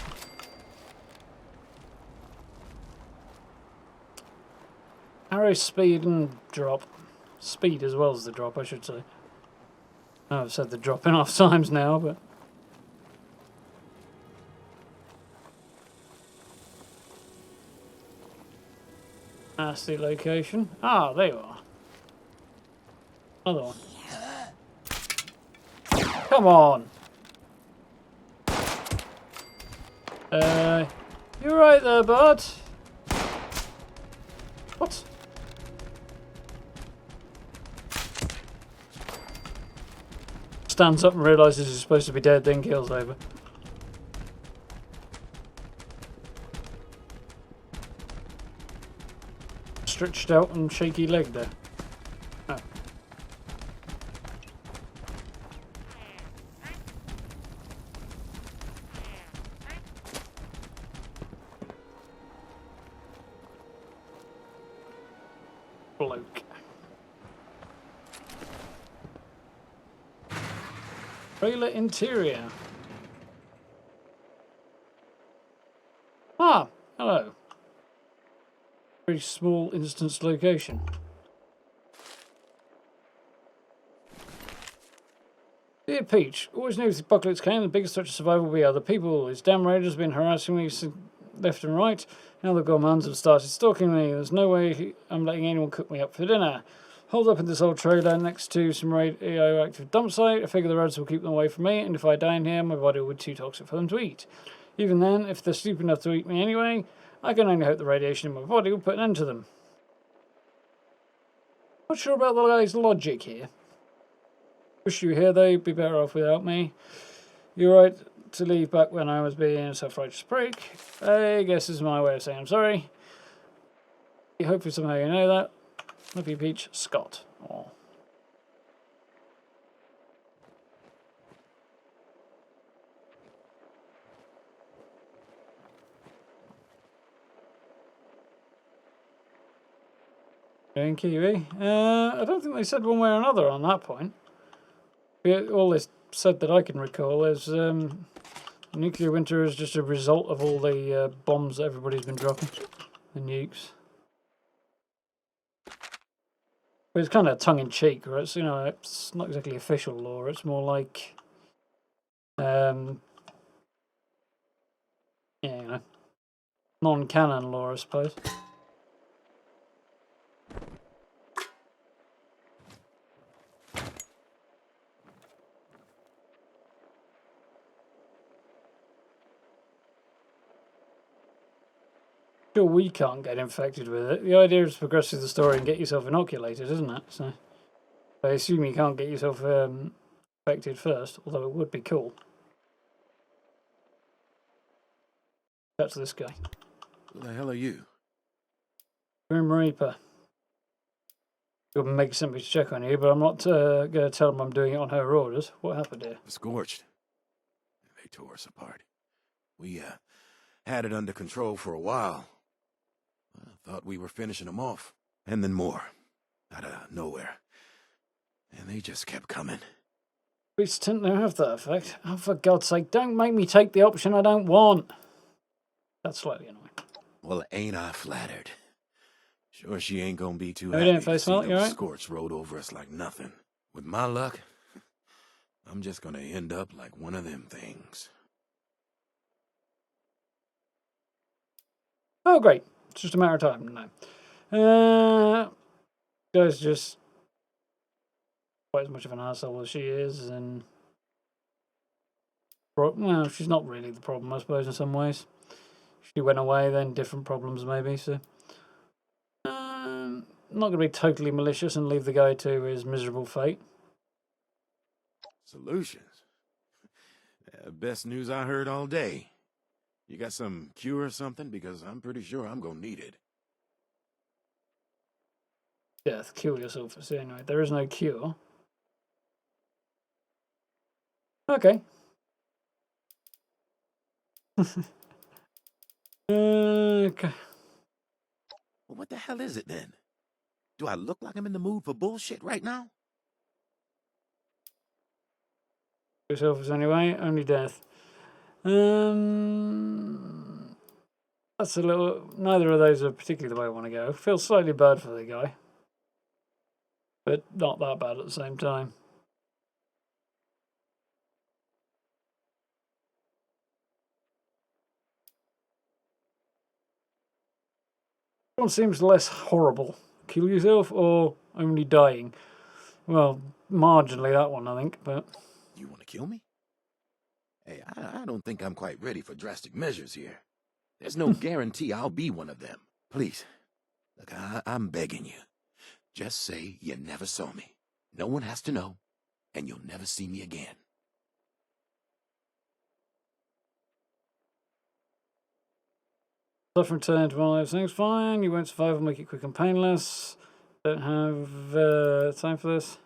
Arrow speed and drop. Speed as well as the drop, I should say. I've said the drop enough times now, but... Nasty location. Ah, there you are. Another one. Come on! You right there, bud? What? Stands up and realises he's supposed to be dead, then kills over. Stretched out and shaky leg there. Oh. Bloke. Trailer interior. Ah, hello. Very small instance location. Dear Peach, always knew if the apocalypse came, the biggest threat to survival would be other people. These damn raiders have been harassing me left and right. Now the gourmands have started stalking me. There's no way I'm letting anyone cook me up for dinner. Hold up in this old trailer next to some radioactive dump site. I figure the roads will keep them away from me, and if I die in here, my body will be too toxic for them to eat. Even then, if they're stupid enough to eat me anyway, I can only hope the radiation in my body will put an end to them. Not sure about the guy's logic here. Wish you were here, though. You'd be better off without me. You're right to leave back when I was being a self-righteous prick. I guess this is my way of saying I'm sorry. Hopefully somehow you know that. Love you, Peach. Scott. Aww. In Kiwi. I don't think they said one way or another on that point. All they said that I can recall is nuclear winter is just a result of all the bombs that everybody's been dropping. The nukes. But it's kind of tongue-in-cheek, right? It's, it's not exactly official lore. It's more like, non-canon lore, I suppose. Sure, we can't get infected with it. The idea is to progress through the story and get yourself inoculated, isn't it? So I assume you can't get yourself infected first, although it would be cool. That's this guy. Who the hell are you? Grim Reaper. Your Meg sent me to check on you, but I'm not going to tell them I'm doing it on her orders. What happened here? Scorched. They tore us apart. We, had it under control for a while. I thought we were finishing them off. And then more. Out of nowhere. And they just kept coming. Beasts tend to have that effect. Oh, for God's sake, don't make me take the option I don't want. That's slightly annoying. Well, ain't I flattered. Sure she ain't gonna be too How you happy doing, to Face see Melt? You those alright? Scorched rode over us like nothing. With my luck, I'm just gonna end up like one of them things. Oh, great. It's just a matter of time. No. Guy's just quite as much of an asshole as she is, and well, she's not really the problem, I suppose, in some ways. If she went away, then different problems maybe. So, not going to be totally malicious and leave the guy to his miserable fate. Solutions? Best news I heard all day. You got some cure or something? Because I'm pretty sure I'm gonna need it. Death, kill yourself. So anyway, there is no cure. Okay. Okay. Well, what the hell is it then? Do I look like I'm in the mood for bullshit right now? Yourself anyway, only death. That's a little. Neither of those are particularly the way I want to go. I feel slightly bad for the guy, but not that bad at the same time. One seems less horrible. Kill yourself or only dying? Well, marginally that one, I think, but... You want to kill me? Hey, I don't think I'm quite ready for drastic measures here. There's no guarantee I'll be one of them. Please, look, I'm begging you. Just say you never saw me. No one has to know, and you'll never see me again. Suffering turned to one of those things. Fine, you won't survive and make it quick and painless. Don't have time for this.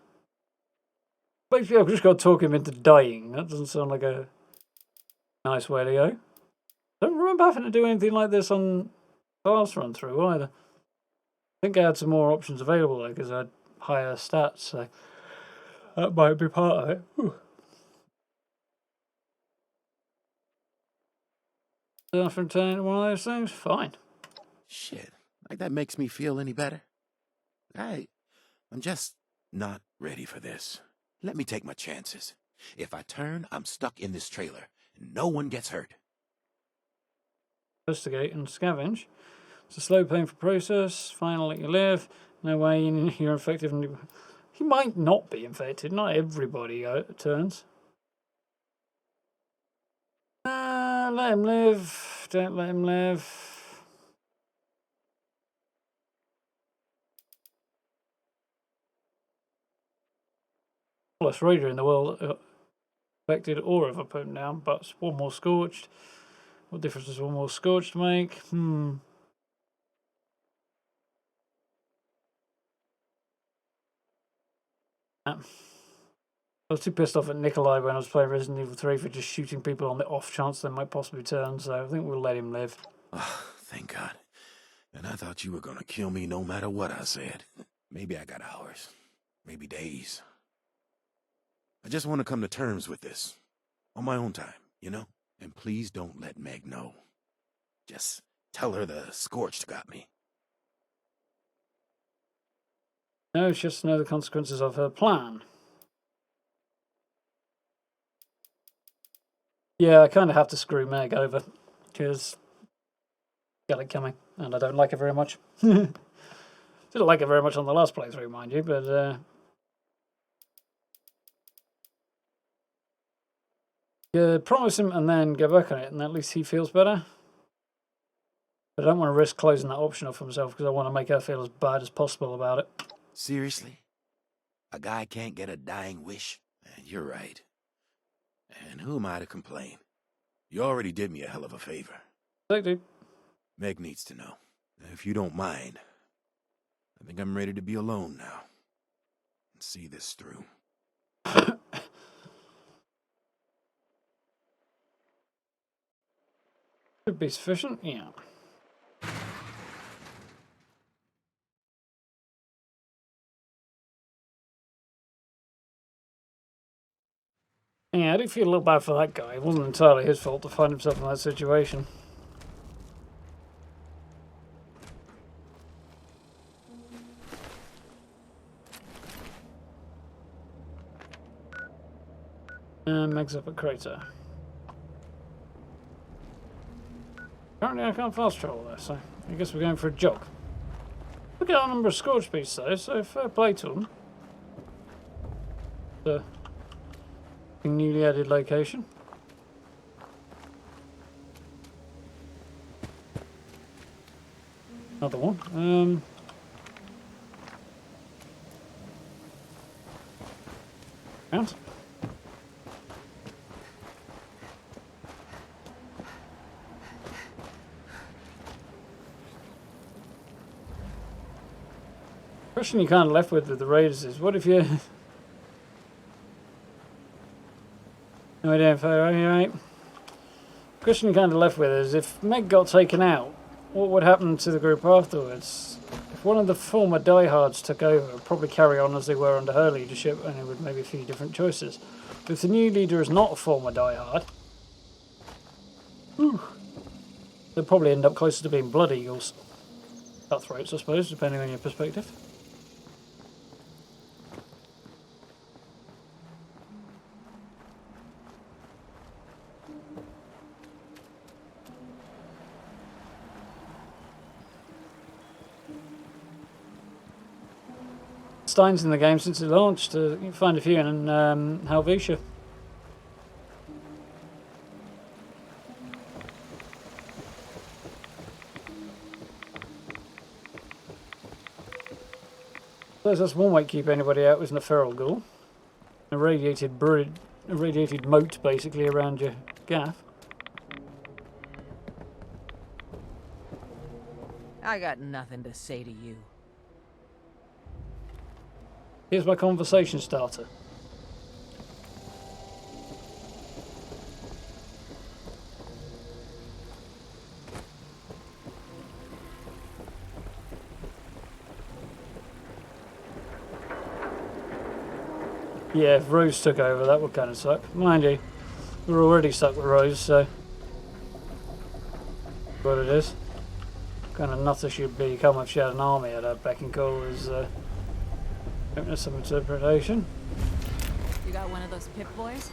Basically, I've just got to talk him into dying. That doesn't sound like a nice way to go. I don't remember having to do anything like this on the last run through either. I think I had some more options available though because I had higher stats, so that might be part of it. Whew. From turning one of those things? Fine. Shit, like that makes me feel any better. I'm just not ready for this. Let me take my chances. If I turn, I'm stuck in this trailer. No one gets hurt. Investigate and scavenge. It's a slow, painful process. Final, let you live. No way you're infected. He might not be infected. Not everybody turns. Let him live. Don't let him live. Smallest raider in the world affected or ever put him down, but one more scorched. What difference does one more scorched make? I was too pissed off at Nikolai when I was playing Resident Evil 3 for just shooting people on the off chance they might possibly turn, so I think we'll let him live. Oh, thank God. And I thought you were gonna kill me no matter what I said. Maybe I got hours. Maybe days. I just want to come to terms with this. On my own time, you know? And please don't let Meg know. Just tell her the Scorched got me. No, it's just to know the consequences of her plan. Yeah, I kind of have to screw Meg over, because got it coming, and I don't like her very much. Didn't like her very much on the last playthrough, mind you, but promise him and then go back on it, and at least he feels better. But I don't want to risk closing that option off for himself, because I want to make her feel as bad as possible about it. Seriously? A guy can't get a dying wish? You're right. And who am I to complain? You already did me a hell of a favor. Thank you. Meg needs to know. If you don't mind, I think I'm ready to be alone now. And see this through. Could be sufficient, yeah. Yeah, I do feel a little bad for that guy. It wasn't entirely his fault to find himself in that situation. And Meg's up a crater. Apparently I can't fast travel there, so I guess we're going for a jog. Look at our number of Scorched pieces though, so fair play to them. The newly added location. Another one. And question you kind of left with the Raiders is, what if you... No idea if you're right. The question you kind of left with is, if Meg got taken out, what would happen to the group afterwards? If one of the former diehards took over, it'd probably carry on as they were under her leadership, and it would maybe a few different choices. But if the new leader is not a former diehard, they'll probably end up closer to being Blood Eagles. Cutthroats, I suppose, depending on your perspective. Stein's in the game since it launched. You can find a few in Helvetia. So that's one way to keep anybody out, isn't a feral ghoul. A radiated moat basically around your gaff. I got nothing to say to you. Here's my conversation starter. Yeah, if Rose took over, that would kind of suck. Mind you, we're already stuck with Rose, so... what it is. Kind of nutter she'd become if she had an army at her beck and call is... There's some interpretation. You got one of those Pip boys?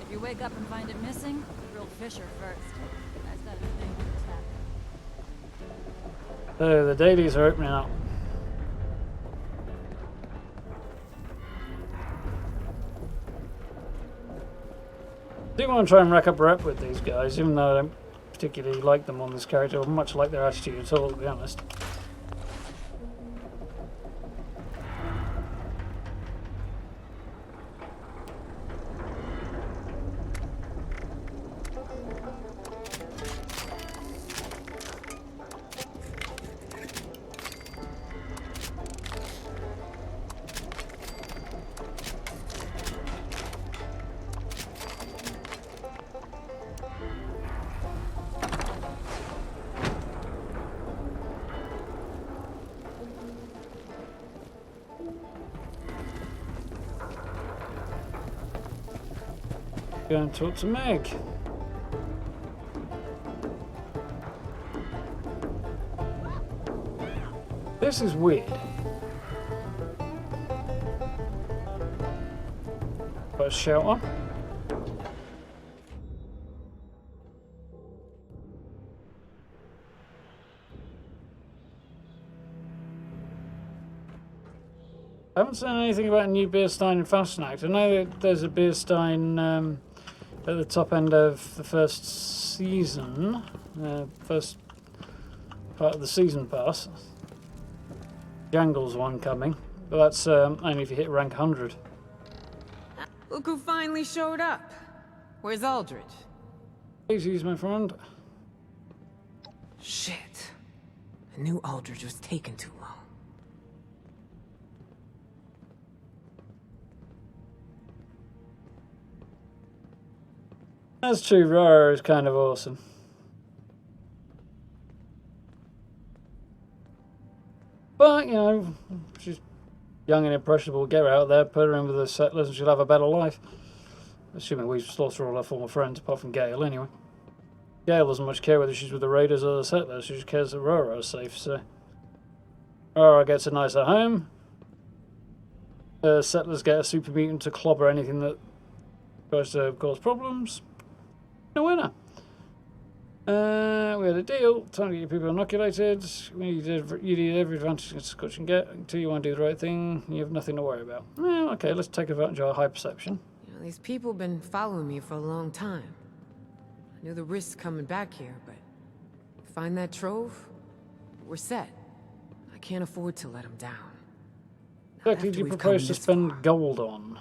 If you wake up and find it missing, grill Fisher first. That's that thing that's happening. So the dailies are opening up. I do want to try and rack up a rep with these guys, even though I don't particularly like them on this character, or much like their attitude at all, to be honest. go and talk to Meg. This is weird. Got a shelter. I haven't seen anything about a new beer stein in Fastnacht. I know that there's a beer stein at the top end of the first season, first part of the season pass. Jangle's one coming, but that's only if you hit rank 100. Look who finally showed up. Where's Aldrich? Easy, my friend. Shit. I knew Aldrich was taking too long. That's true, Rara is kind of awesome. But, you know, she's young and impressionable. Get her out there, put her in with the settlers, and she'll have a better life. Assuming we slaughter all her former friends, apart from Gale, anyway. Gale doesn't much care whether she's with the raiders or the settlers. She just cares that Rara is safe, so... Rara gets a nicer home. Settlers get a super mutant to clobber anything that tries to cause problems. No winner. We had a deal. Time to get your people inoculated. You need every advantage against Scorch can get until you want to do the right thing. You have nothing to worry about. Well, okay, let's take advantage of our high perception. You know, these people have been following me for a long time. I knew the risks coming back here, but find that trove, we're set. I can't afford to let them down. Exactly, do you propose to spend gold on?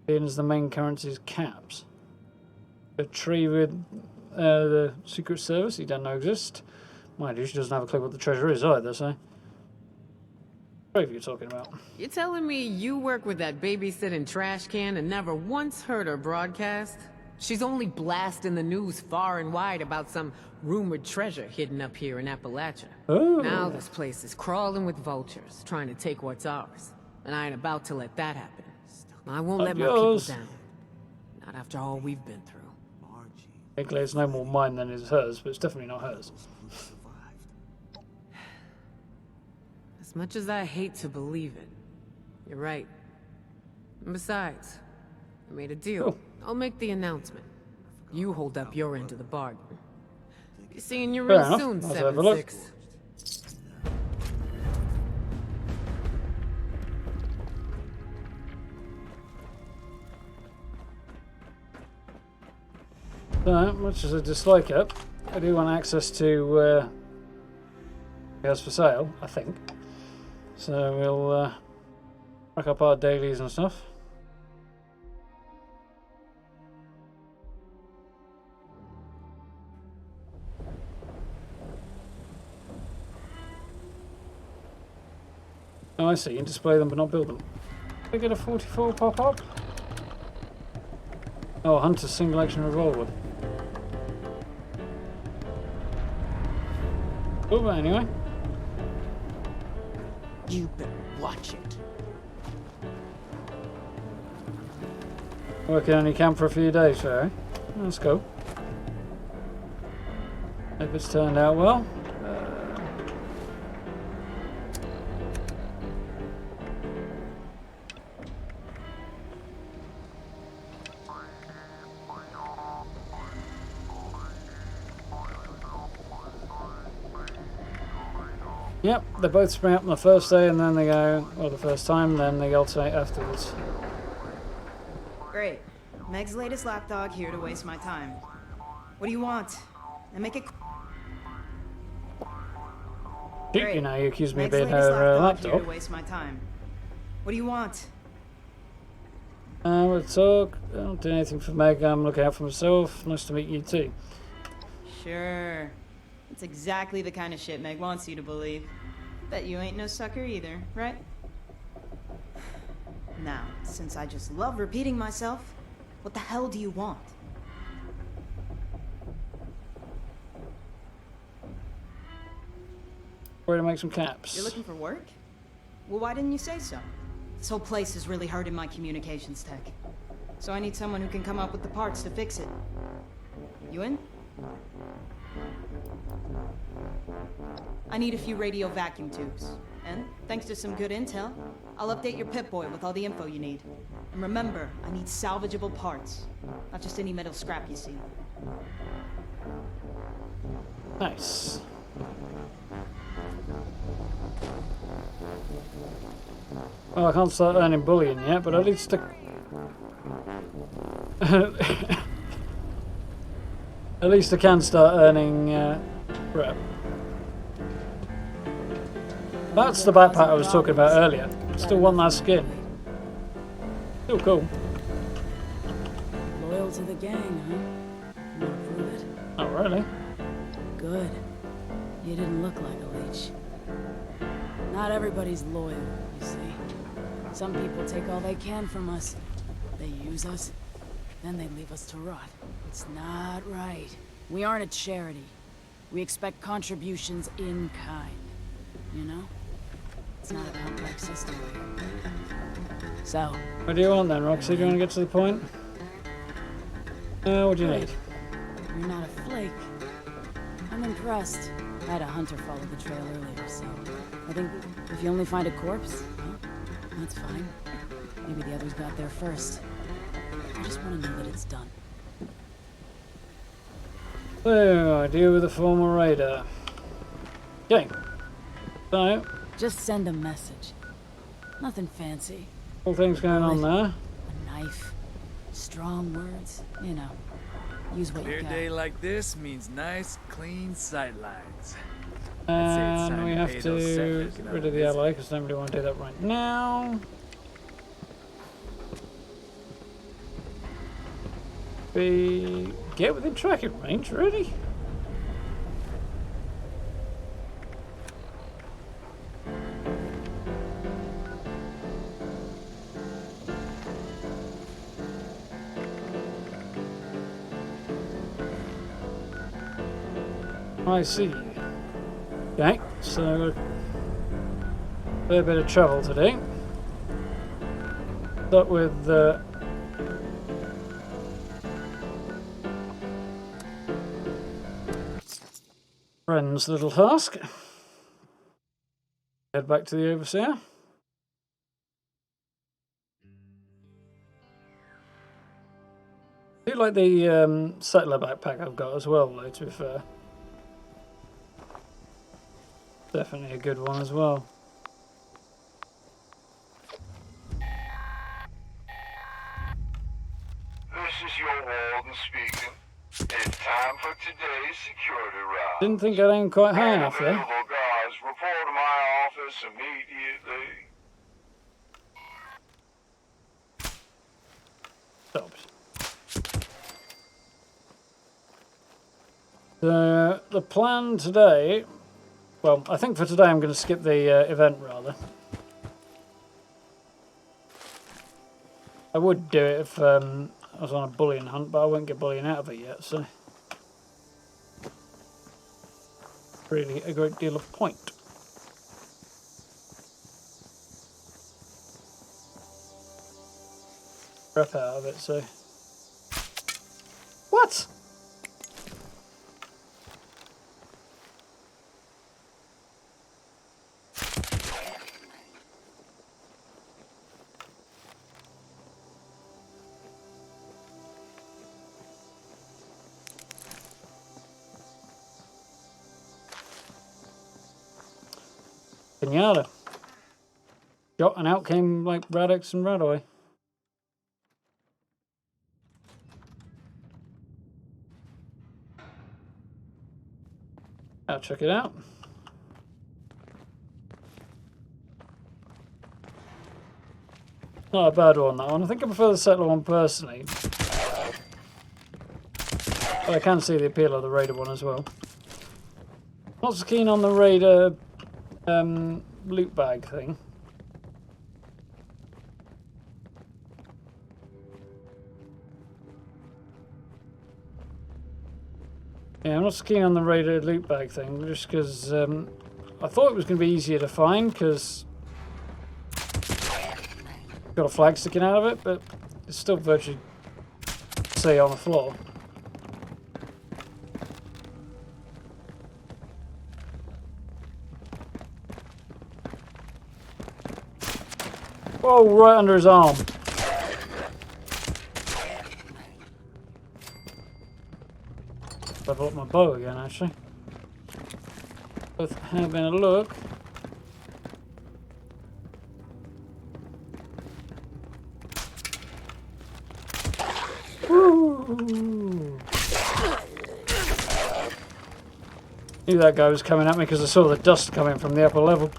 Being as the main currency is caps. A tree with the Secret Service he doesn't know exists. Mind you, she doesn't have a clue what the treasure is either, so... What are you talking about? You're telling me you work with that babysitting trash can and never once heard her broadcast? She's only blasting the news far and wide about some rumored treasure hidden up here in Appalachia. Oh. Now this place is crawling with vultures, trying to take what's ours. And I ain't about to let that happen. I won't let my people down. Not after all we've been through. Technically, it's no more mine than it's hers, but it's definitely not hers. As much as I hate to believe it, you're right. And besides, I made a deal. Oh. I'll make the announcement. You hold up your end of the bargain. Be seeing you Fair real enough. soon, Let's have a look. 7-6. So, much as I dislike it, I do want access to gas for sale, I think. So we'll rack up our dailies and stuff. Oh, I see. You can display them but not build them. Did I get a 44 pop-up? Oh, Hunter's single action revolver. Oh, but anyway. You better watch it. Working on your camp for a few days, eh? Let's go. Hope it's turned out well. Yep, they both spring up on the first day and then they go, well, the first time, then they alternate afterwards. Great. Meg's latest lapdog here to waste my time. What do you want? And make it... Shoot, you know, you accuse me of Meg's being latest her lapdog here to laptop. waste my time. What do you want? We'll talk. I don't do anything for Meg, I'm looking out for myself. Nice to meet you too. Sure. It's exactly the kind of shit Meg wants you to believe. Bet you ain't no sucker either, right? Now, since I just love repeating myself, what the hell do you want? Where to make some caps. You're looking for work? Well, why didn't you say so? This whole place is really hurting my communications tech. So I need someone who can come up with the parts to fix it. You in? I need a few radio vacuum tubes. And, thanks to some good intel, I'll update your Pip-Boy with all the info you need. And remember, I need salvageable parts. Not just any metal scrap you see. Nice. Well, I can't start earning bullion yet, but at least at least I can start earning rep. That's the backpack I was talking about earlier. Still want that skin. Still cool. Loyal to the gang, huh? Wanna prove it? Not really. Good. You didn't look like a leech. Not everybody's loyal, you see. Some people take all they can from us. They use us, then they leave us to rot. It's not right. We aren't a charity. We expect contributions in kind. You know? It's not a complex system. So... What do you want then, Roxy? Do you want to get to the point? What do you need? You're not a flake. I'm impressed. I had a hunter follow the trail earlier, so... I think if you only find a corpse, well, that's fine. Maybe the others got there first. I just want to know that it's done. So, I deal with the former raider. Okay. So, just send a message. Nothing fancy. all things going on there. A knife. Strong words. You know. Use what Clear you got. day like this means nice, clean sightlines. And we have to get rid of the ally because nobody want to do that right now. Get within tracking range, really? I see. Okay, so a fair bit of travel today. Start with friend's little task. Head back to the Overseer. I do like the settler backpack I've got as well, though, to be fair. Definitely a good one as well. This is your warden speaking. It's time for today's security round. Didn't think I'd aim quite high enough there. Available guards, report to my office immediately. Stopped. The plan today... Well, I think for today I'm going to skip the event, rather. I would do it if I was on a bullion hunt, but I won't get bullion out of it yet, so... Really a great deal of point. Rep out of it, so... What?! Pinata. Shot and out came like Radix and Radoy. I'll check it out. Not a bad one, that one. I think I prefer the settler one personally. But I can see the appeal of the raider one as well. Not so keen on the raider loot bag thing. Yeah, I'm not so keen on the raider loot bag thing, just because I thought it was going to be easier to find, because got a flag sticking out of it, but it's still virtually see on the floor. Whoa, right under his arm. Level up my bow again, actually. Both having a look. Woo! Knew that guy was coming at me because I saw the dust coming from the upper level.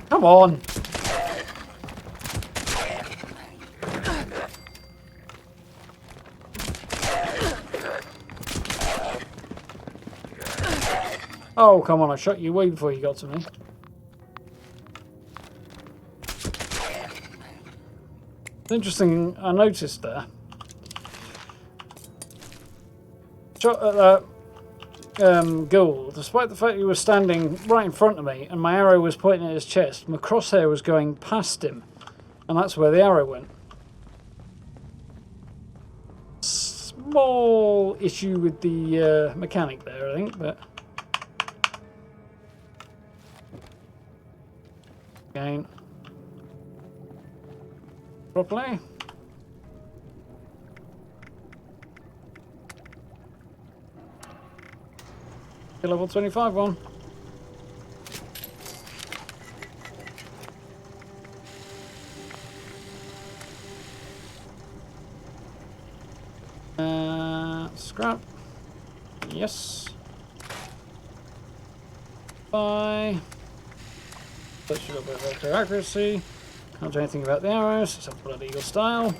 Come on! Oh, come on, I shot you way before you got to me. Interesting, I noticed there. Shot at that ghoul, despite the fact he was standing right in front of me and my arrow was pointing at his chest, my crosshair was going past him, and that's where the arrow went. Small issue with the mechanic there, I think, but... Again. Properly. The level 25 one. Scrap. Yes. Bye. That should have a bit of extra accuracy. Can't do anything about the arrows, except Blood Eagle style.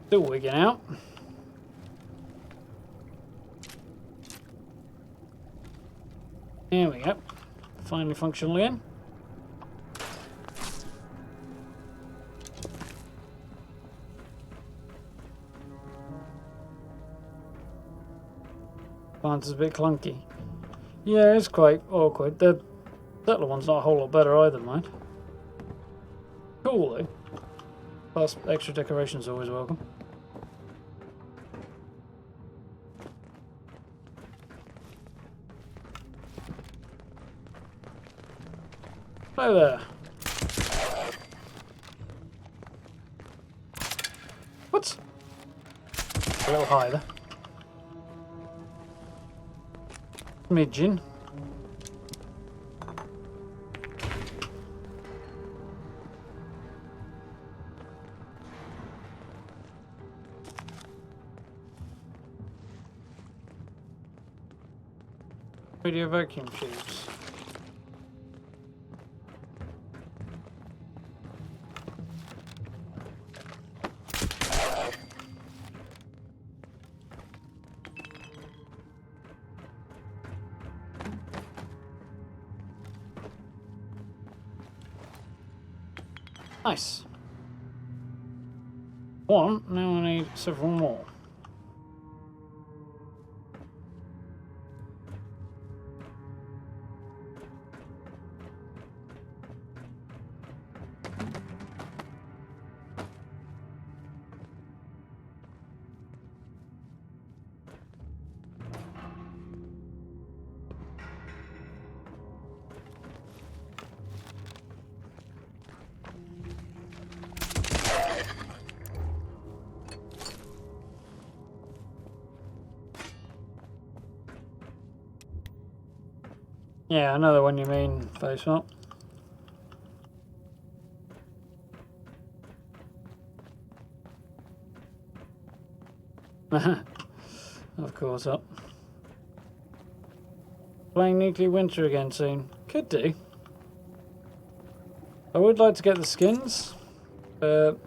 Still wigging out. There we go. Finally functional again. Plants is a bit clunky. Yeah, it's quite awkward. The settler one's not a whole lot better either, mind. Cool though. Plus, extra decoration's always welcome. Hello there. What? A little high there. Midgin. Radio vacuum tubes. Nice. One, now I need several more. Yeah, I know the one you mean, face up. Of course up. Playing Nuclear Winter again soon. Could do. I would like to get the skins, but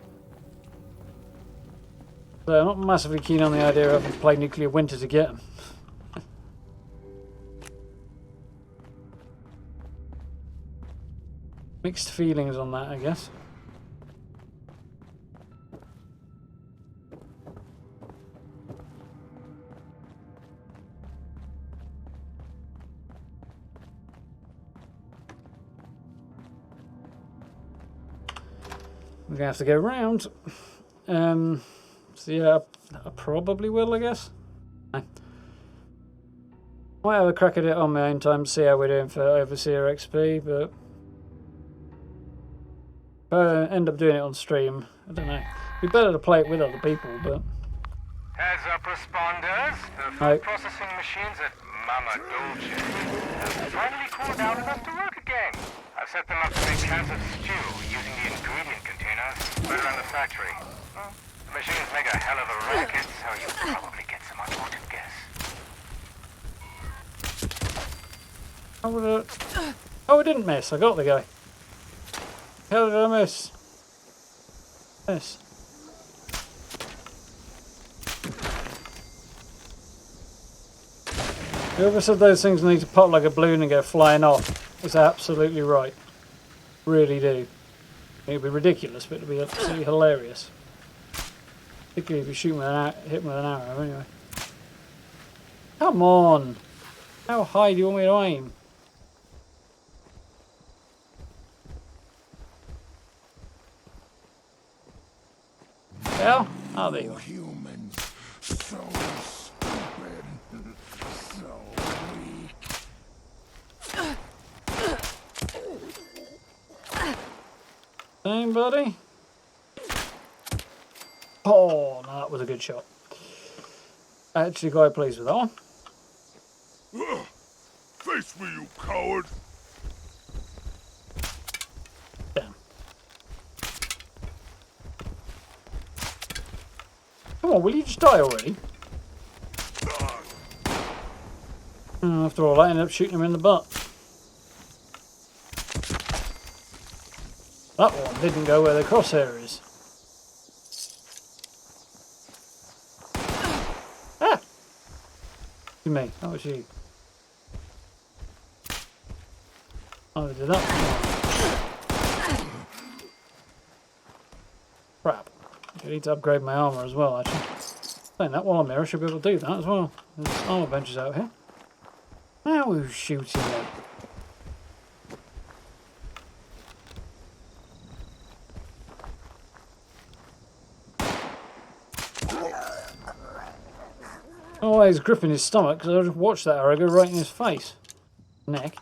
I'm not massively keen on the idea of having to play Nuclear Winter to get them. Mixed feelings on that, I guess. We're gonna have to go round. So yeah, I probably will, I guess. No. Might have a crack at it on my own time to see how we're doing for Overseer XP, but if I end up doing it on stream, I don't know. It'd be better to play it with other people, but... Heads up, responders. The food processing machines at Mama Dolce have finally cooled down enough to work again. I've set them up to make cans of stew using the ingredient containers right around the factory. The machines make a hell of a racket, so you'll probably get some unwanted guests. Oh, I didn't miss. I got the guy. How did I miss? Yes. Whoever said those things need to pop like a balloon and go flying off is absolutely right. Really do. It'd be ridiculous, but it'd be absolutely hilarious. Particularly if you shoot with hit them with an arrow, anyway. Come on! How high do you want me to aim? Hell? Oh, there you are. Humans, so stupid, so weak. Same, buddy. Oh, no, that was a good shot. Actually quite pleased with that one. Face me, you coward! Damn. Come on, will you just die already? After all, I ended up shooting him in the butt. That one didn't go where the crosshair is. Ah! You me, that was you. Oh, I did that. Crap. I need to upgrade my armour as well, actually. Saying that while I'm here, I should be able to do that as well. There's armour benches out here. Now who's shooting me? Oh, he's gripping his stomach because I just watched that arrow go right in his face. Neck.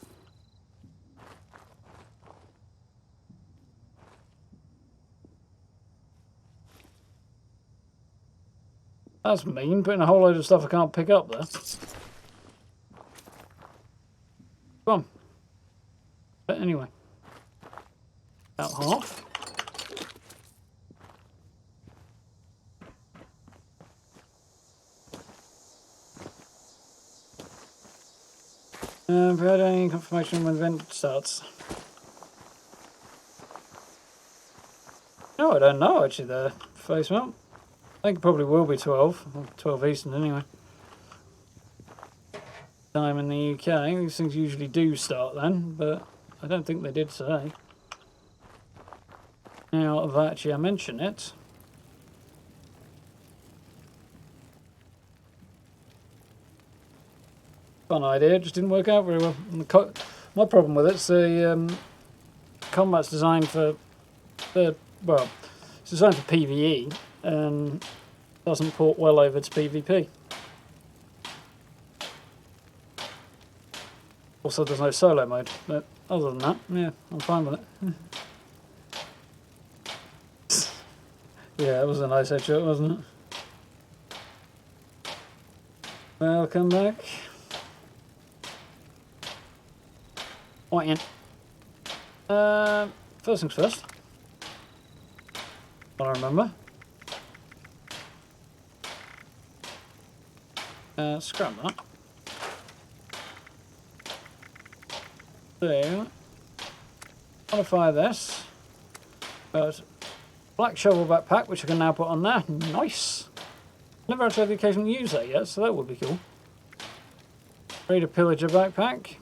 That's mean, putting a whole load of stuff I can't pick up there. Come on. But anyway. About half. Have you had any confirmation when the event starts? No, I don't know actually the face mount. I think it probably will be 12. 12 Eastern anyway. Time in the UK. These things usually do start then, but I don't think they did today. Now that actually I mention it. Fun idea, just didn't work out very well. And my problem with it's the combat's designed for well, it's designed for PvE and doesn't port well over to PvP. Also, there's no solo mode, but other than that, yeah, I'm fine with it. Yeah, it was a nice headshot, wasn't it? Welcome back. Right in. First things first. What I remember. Scrap that. So, modify this. Black shovel backpack, which I can now put on there. Nice. Never actually had the occasion to use that yet, so that would be cool. Raider pillager backpack.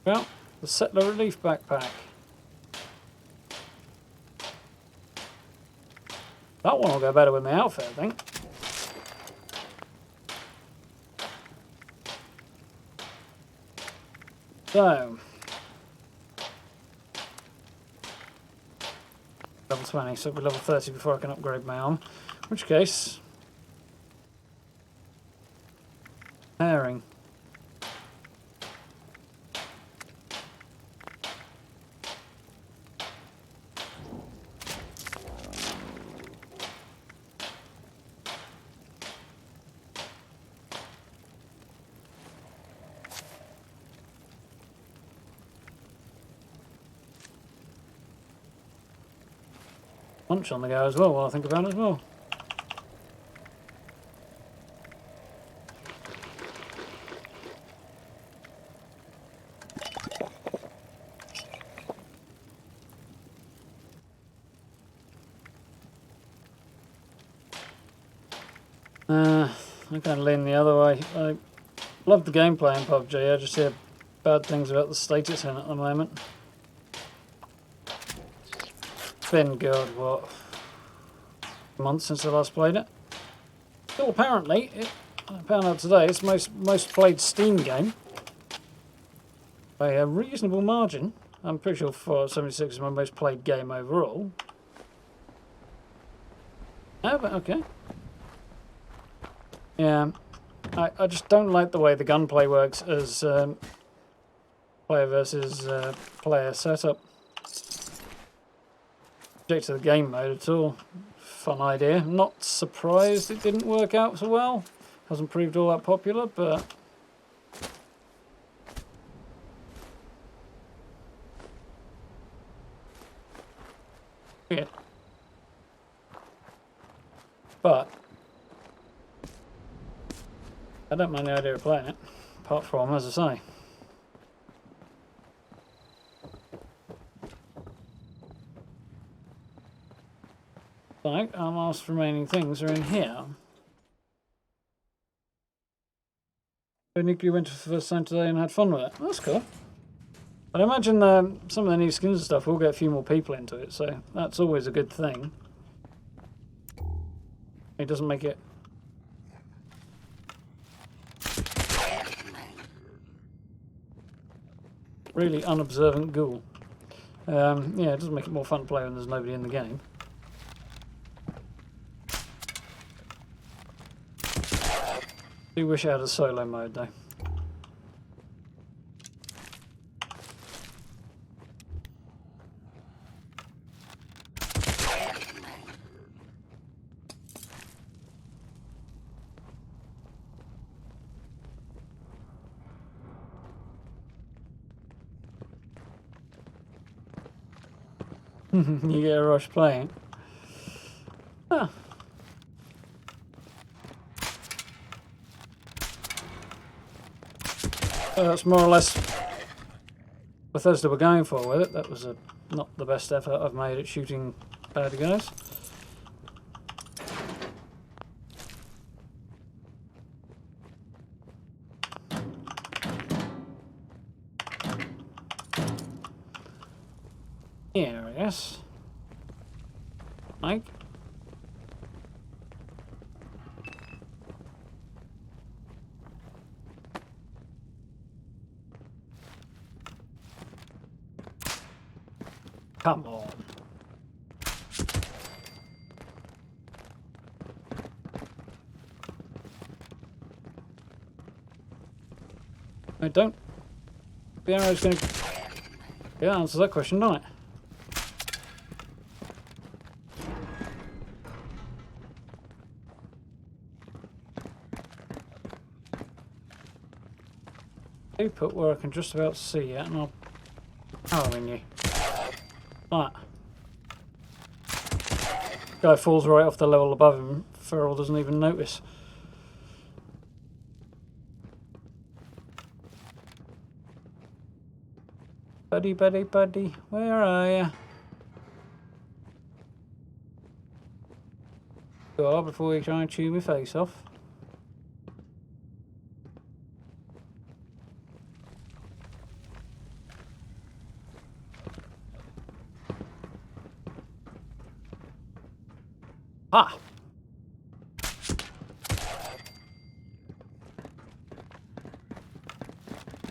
Well, the settler relief backpack. That one will go better with my outfit, I think. So, level 20, so it'll be level 30 before I can upgrade my arm. In which case, pairing. Lunch on the go as well, while I think about it as well. I'm kind of leaning the other way. I love the gameplay in PUBG, I just hear bad things about the state it's in at the moment. It's been good, what, a month since I last played it? Still apparently, I found out today, it's most played Steam game by a reasonable margin. I'm pretty sure 476 is my most played game overall. Oh, but okay. Yeah, I just don't like the way the gunplay works as player versus player setup. Object to the game mode at all. Fun idea. Not surprised it didn't work out so well. Hasn't proved all that popular, but yeah. But I don't mind the idea of playing it, apart from, as I say, like our last remaining things are in here. Nuka went for the first time today and had fun with it. That's cool. But I imagine some of the new skins and stuff will get a few more people into it, so that's always a good thing. It doesn't make it really unobservant ghoul. Yeah, it doesn't make it more fun to play when there's nobody in the game. I do wish I had a solo mode though. You get a rush playing. Ah. That's more or less Bethesda were going for with it. That was not the best effort I've made at shooting bad guys. Here, I guess. Mike. Come on. I don't. The arrow's going to. Yeah, answers that question, don't it? Do put where I can just about see it, and I'll power in you. Like that. Guy falls right off the level above him. Feral doesn't even notice. Buddy, buddy, buddy, where are you? Go on before you try and chew my face off. Ah!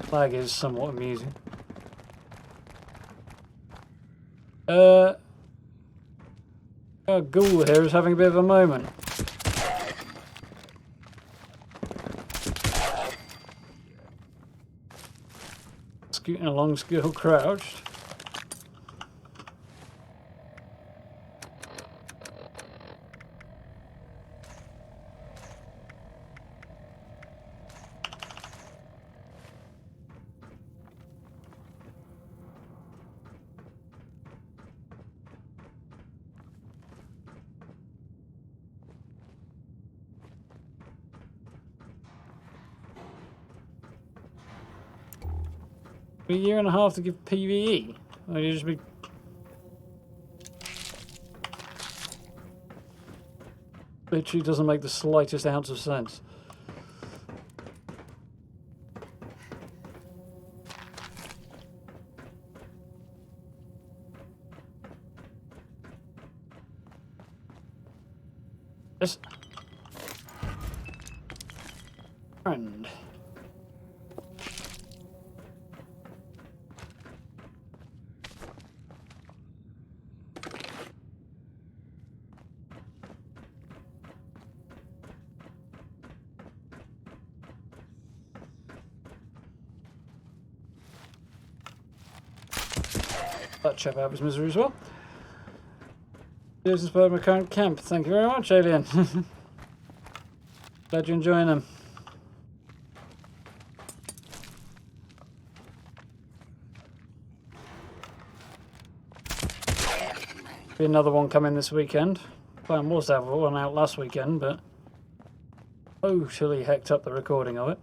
Flag is somewhat amusing. Our ghoul here is having a bit of a moment. Scooting along, still crouched. A year and a half to give PvE. Or you just be... Literally doesn't make the slightest ounce of sense. Yes. Friend. That chap out of his misery as well. Here's inspired my current camp. Thank you very much, Alien. Glad you're enjoying them. Be another one coming this weekend. Plan was to have one out last weekend, but totally hecked up the recording of it.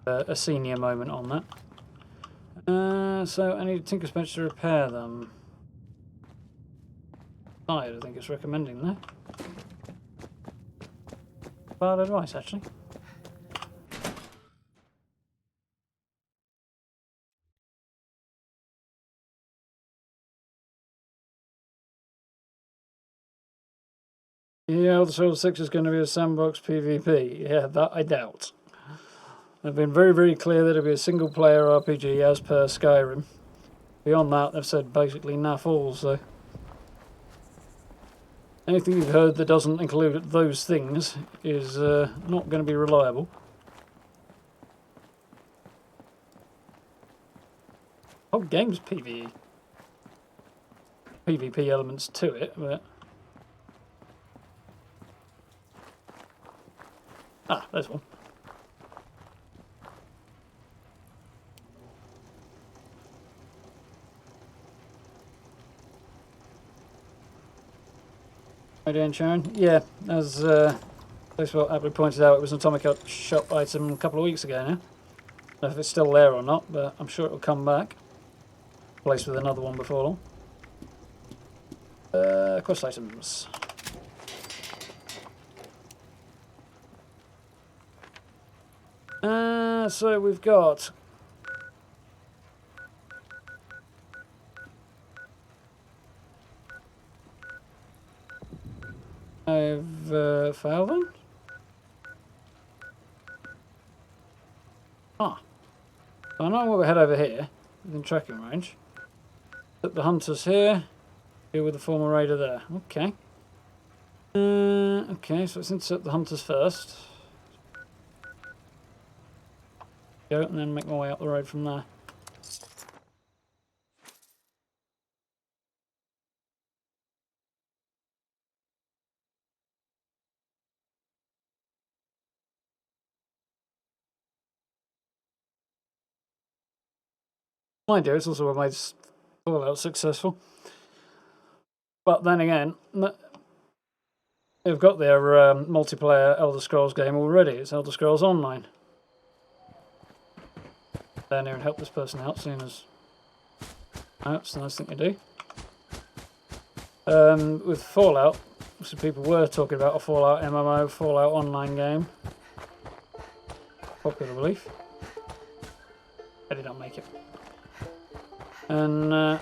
A senior moment on that. So I need Tinker's Bench to repair them. I think it's recommending that. Bad advice, actually. Yeah, Elder Scrolls 6 is going to be a sandbox PvP. Yeah, that I doubt. They've been very, very clear that it'll be a single-player RPG as per Skyrim. Beyond that, they've said basically naff all, so... Anything you've heard that doesn't include those things is not going to be reliable. Oh, game's PvE. PvP elements to it, but... Ah, there's one. How you doing, Sharon? Yeah, as Baseball aptly pointed out, it was an Atomic Shop item a couple of weeks ago now. I don't know if it's still there or not, but I'm sure it'll come back. Replaced with another one before long. Quest items. So we've got... I've failed them? Ah. I know we'll head over here, within tracking range. Put the hunters here. Here with the former raider there. Okay. Okay, so let's insert the hunters first. Go, and then make my way up the road from there. Mind you, it's also what made Fallout successful. But then again, they've got their multiplayer Elder Scrolls game already. It's Elder Scrolls Online. Down here and help this person out, seeing as that's a nice thing to do. With Fallout, some people were talking about a Fallout MMO, Fallout Online game. Popular belief. I did not make it. And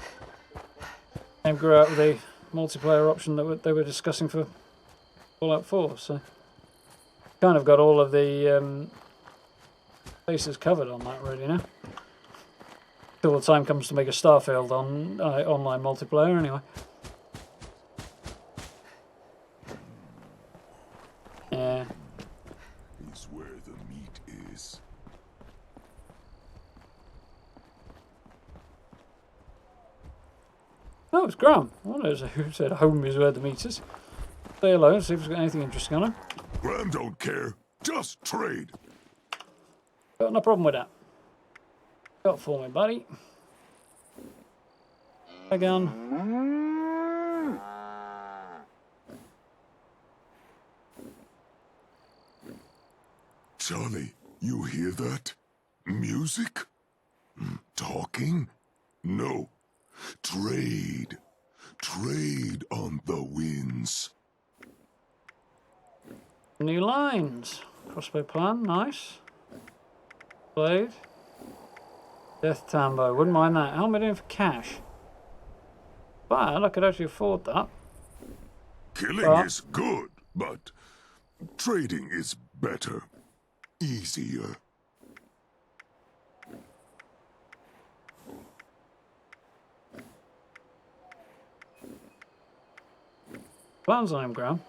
game grew out with the multiplayer option that they were discussing for Fallout 4. So kind of got all of the bases covered on that already now. Till the time comes to make a Starfield on online multiplayer, anyway. Yeah. Is where the meat is. Oh, it's Graham. I wonder who said home is where the meat is. Say hello and see if he's got anything interesting on him. Graham don't care. Just trade. Got no problem with that. Got for me, buddy. Again. Charlie, you hear that? Music? Talking? No. Trade. Trade on the winds. New lines. Crossbow plan, nice. Blade. Death Tambo, wouldn't mind that. How am I doing for cash? But I could actually afford that. Killing is good, but trading is better. Easier. Plans on him, Graham.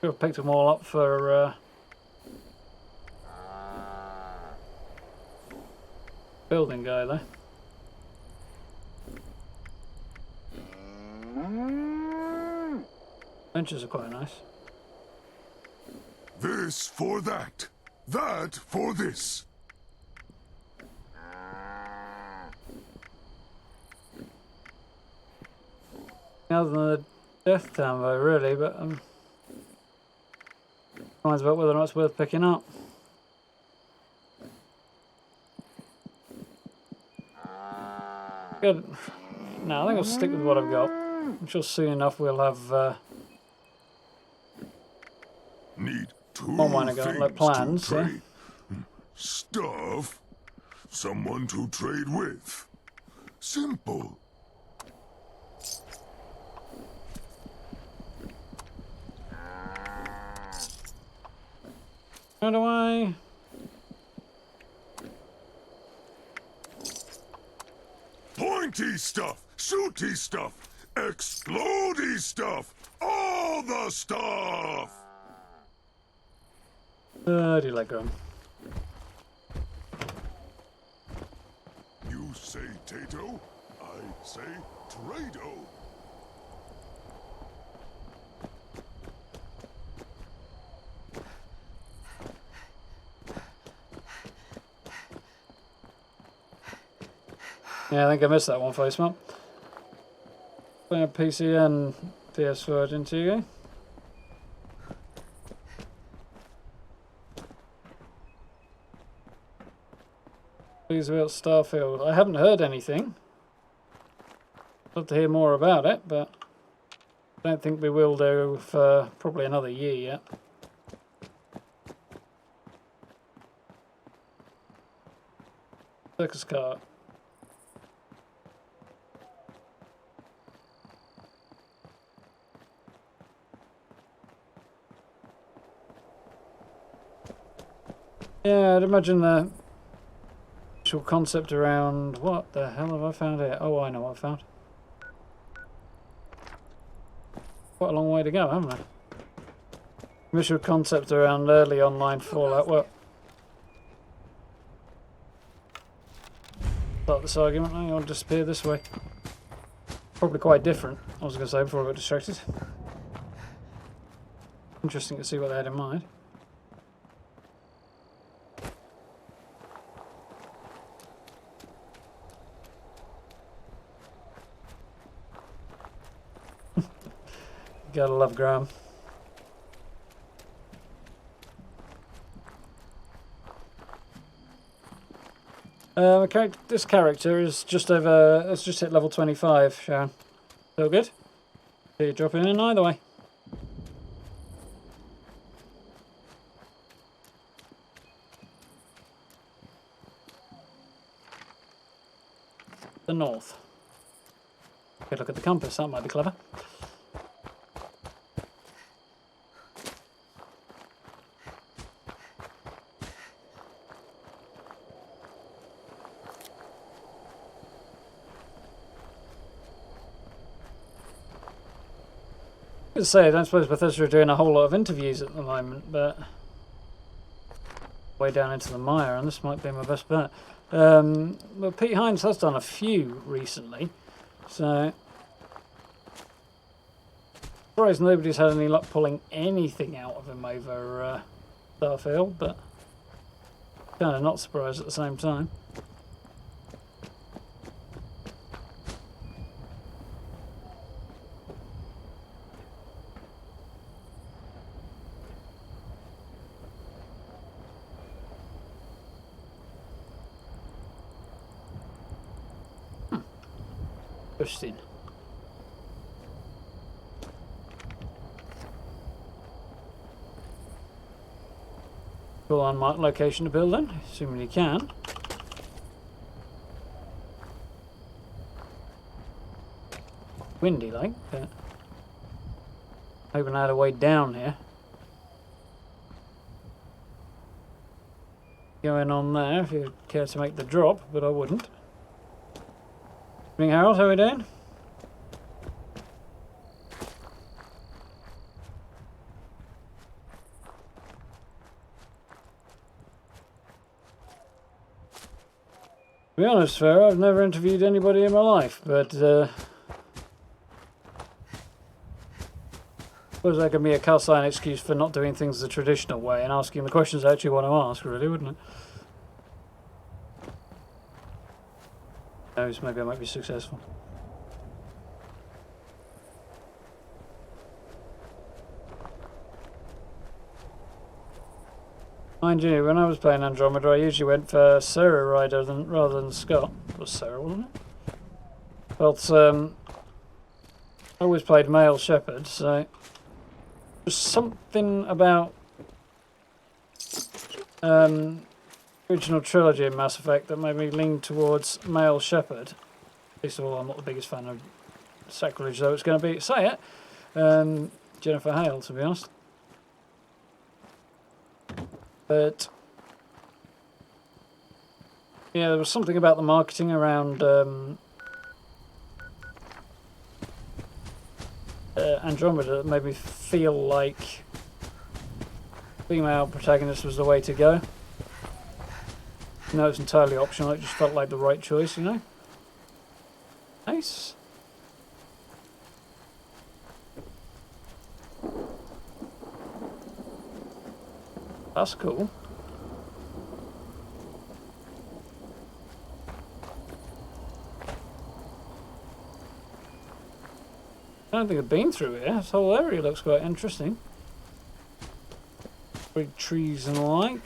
Could have picked them all up for building guy there. Benches are quite nice. This for that. That for this. Other than the death tambo, really, but minds about whether or not it's worth picking up. Good. No, I think I'll stick with what I've got. I'm sure soon enough we'll have Need two mine got like plans, to yeah. trade. Stuff. Someone to trade with. Simple. How do I? Pointy stuff, shooty stuff, explodey stuff, all the stuff. Do you like them? You say Tato, I say Trado. Yeah, I think I missed that one, face map. Playing PC and PS4, didn't you? Please about Starfield. I haven't heard anything. I'd love to hear more about it, but I don't think we will do for probably another year yet. Circus cart. Yeah, I'd imagine the actual concept around... What the hell have I found here? Oh, I know what I found. Quite a long way to go, haven't I? Initial concept around early online Fallout. Well, start this argument. I'll disappear this way. Probably quite different, I was going to say, before I got distracted. Interesting to see what they had in mind. Gotta love Graham. This character is just over. It's just hit level 25. Xion. Still good. So you're dropping in either way. The north. Good look at the compass, that might be clever. I was gonna say, I don't suppose Bethesda are doing a whole lot of interviews at the moment, but way down into the mire, and this might be my best bet. But Pete Hines has done a few recently, so surprised nobody's had any luck pulling anything out of him over Starfield, but kind of not surprised at the same time. Interesting. Cool unmarked location to build in, assuming you can. Windy like, but hoping I had a way down here. Going on there if you care to make the drop, but I wouldn't. Morning, Harold, how are we doing? To be honest, Farah, I've never interviewed anybody in my life, but suppose that can be a cast iron excuse for not doing things the traditional way and asking the questions I actually want to ask, really, wouldn't it? Knows, maybe I might be successful. Mind you, when I was playing Andromeda, I usually went for Sarah Ryder rather than Scott. It was Sarah, wasn't it? But I always played male shepherd, so there's something about original trilogy in Mass Effect that made me lean towards male shepherd. At least of all, I'm not the biggest fan of sacrilege, though it's going to be. Say it, Jennifer Hale, to be honest. But yeah, there was something about the marketing around Andromeda that made me feel like female protagonist was the way to go. No, it's entirely optional, it just felt like the right choice, you know? Nice. That's cool. I don't think I've been through here. This whole area looks quite interesting. Big trees and the like.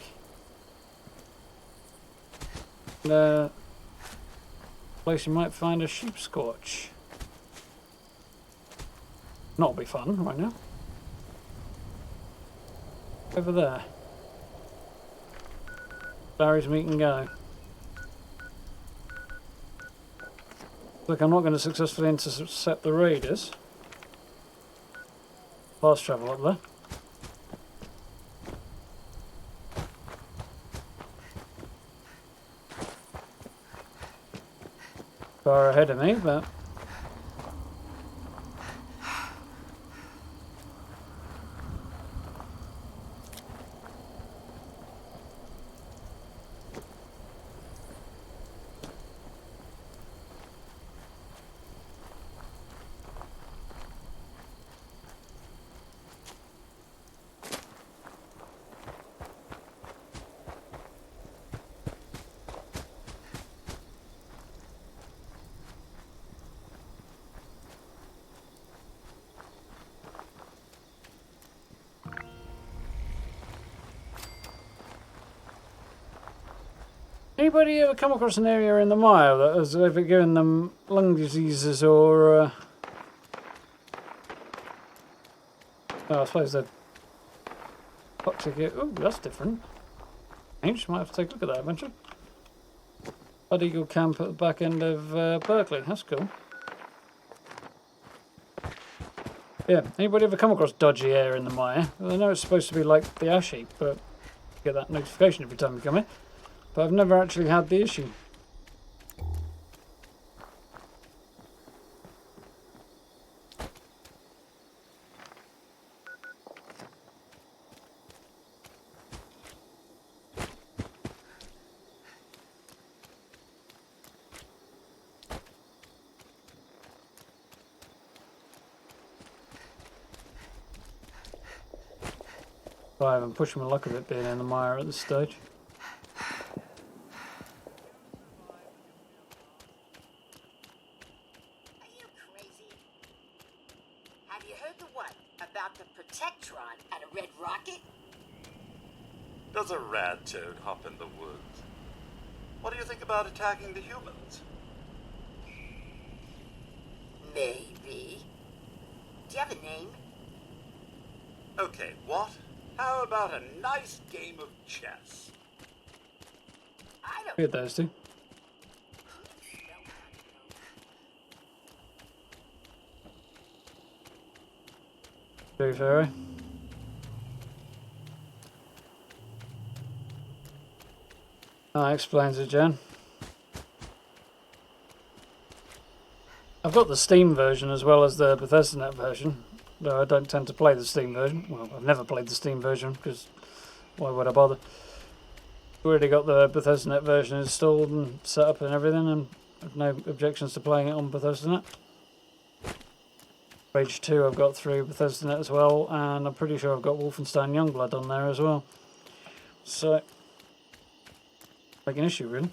Place you might find a sheep scorch. That'll be fun right now. Over there. Barry's meet and go. Look, I'm not going to successfully intercept the raiders. Fast travel up there. Far ahead of me, but anybody ever come across an area in the mire that has ever given them lung diseases or well, I suppose they're toxic. Ooh, that's different. Might have to take a look at that eventually. Blood Eagle camp at the back end of Berkeley. That's cool. Yeah, anybody ever come across dodgy air in the mire? Well, I know it's supposed to be like the ash heap, but you get that notification every time you come in. But I've never actually had the issue. I'm pushing my luck a bit being in the mire at this stage. Are you crazy? Have you heard the what about the Protectron and a red rocket? Does a rad toad hop in the woods? What do you think about attacking the humans? Maybe. Do you have a name? Okay, what? How about a nice game of chess? I don't Get those two. Very fair. That explains it, Jen. I've got the Steam version as well as the Bethesda.net version, though I don't tend to play the Steam version. Well, I've never played the Steam version, because why would I bother? I've already got the Bethesda.net version installed and set up and everything, and I've no objections to playing it on Bethesda.net. Rage 2 I've got through Bethesda.net as well, and I'm pretty sure I've got Wolfenstein Youngblood on there as well. So, like an issue really.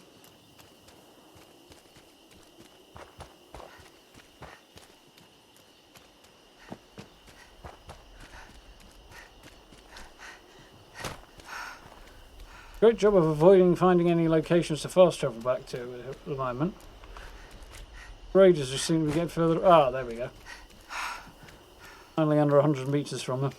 Great job of avoiding finding any locations to fast travel back to at the moment. Rages just seem to be getting further. Ah, there we go. Only under 100 meters from them.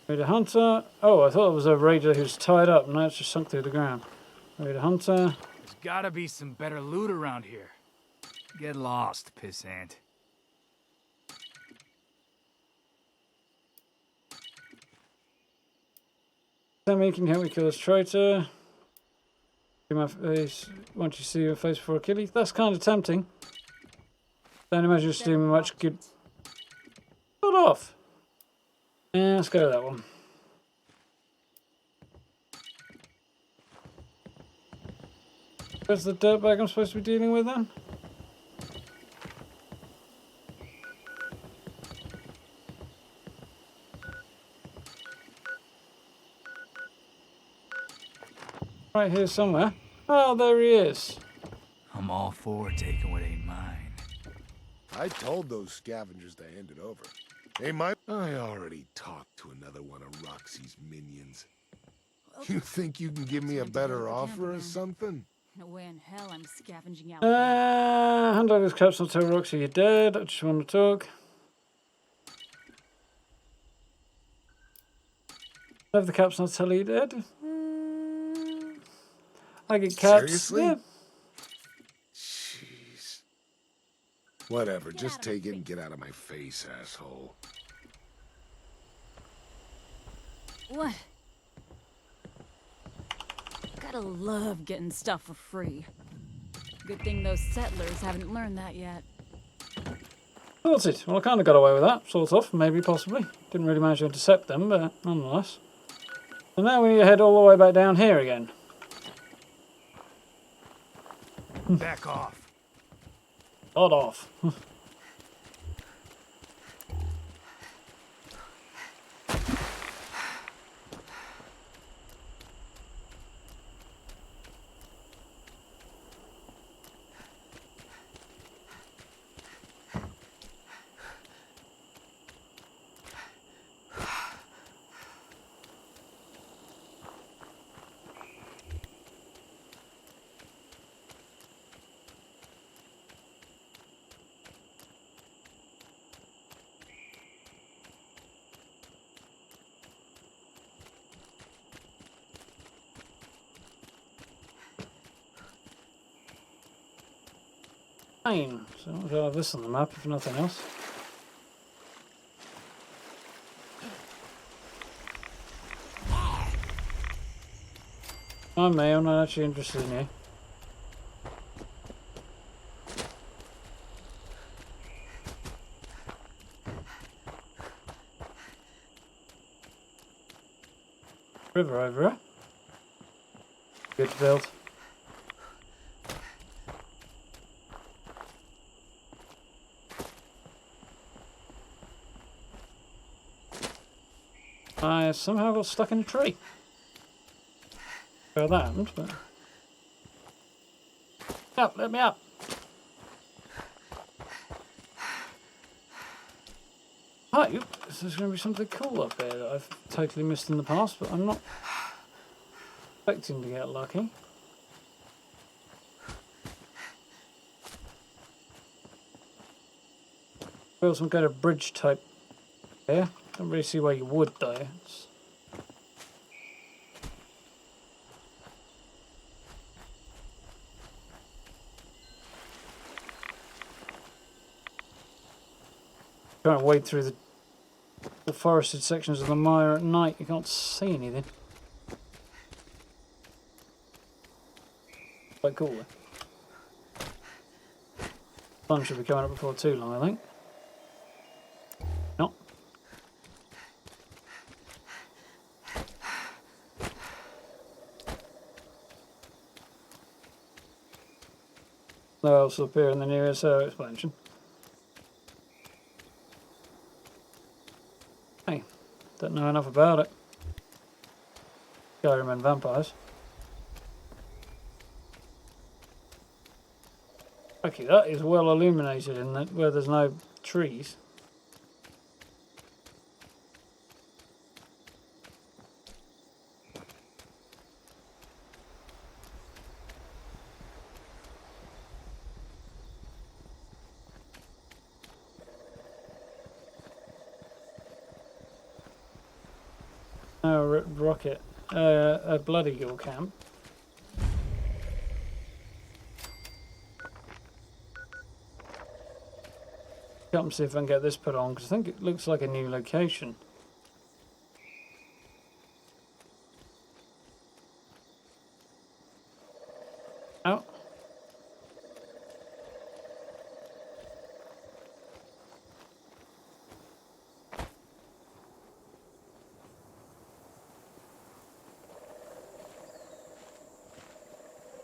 Raider Hunter. Oh, I thought it was a raider who's tied up. Now it's just sunk through the ground. Raider Hunter. There's gotta be some better loot around here. Get lost, pissant. Sammy, can you help me kill this traitor? See my face. Once you see your face before I kill you. That's kind of tempting. Don't imagine it's doing me much good. Hold off. Yeah, let's go with that one. Where's the dirtbag I'm supposed to be dealing with then? Right here somewhere. Oh, there he is. I'm all for taking what ain't mine. I told those scavengers to hand it over. They might. I already talked to another one of Roxy's minions. You think you can give me a better offer or something? No way in hell I'm scavenging out. Hand over his caps, I'll tell Roxy you're dead. I just want to talk. Have the caps, I'll tell you you're dead. I get caps. Seriously? Yeah. Jeez. Whatever, just take it and get out of my face, asshole. What? Gotta love getting stuff for free. Good thing those settlers haven't learned that yet. Sorted. Well, I kind of got away with that, sort of, maybe, possibly. Didn't really manage to intercept them, but nonetheless. So now we need to head all the way back down here again. Back off. Odd off. Fine. So I'll have this on the map if nothing else. I'm not actually interested in you. River over it. Good to build. I somehow got stuck in a tree. Well, that happened, but... Up, let me up! I hope there's going to be something cool up here that I've totally missed in the past, but I'm not expecting to get lucky. Well, some kind of bridge type here. Don't really see why you would though. Trying to wade through the forested sections of the mire at night, you can't see anything. Quite cool though. Sun should be coming up before too long, I think. No. No else up here in the nearest expansion. Hey, don't know enough about it. Skyrim and vampires. Okay, that is well illuminated in that where there's no trees. Oh, rocket. A Blood Eagle camp. Come see if I can get this put on, because I think it looks like a new location. Oh.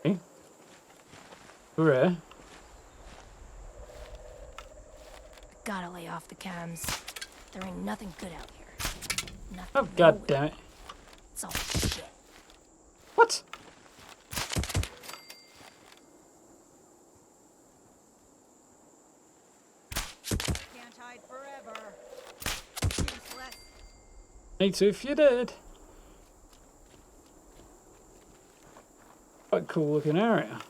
Okay. We're here. Gotta lay off the cams. There ain't nothing good out here. Nothing. Oh, god damn it. It's all shit. What? Can't hide forever. Useless. Me too if you did. Quite cool looking area.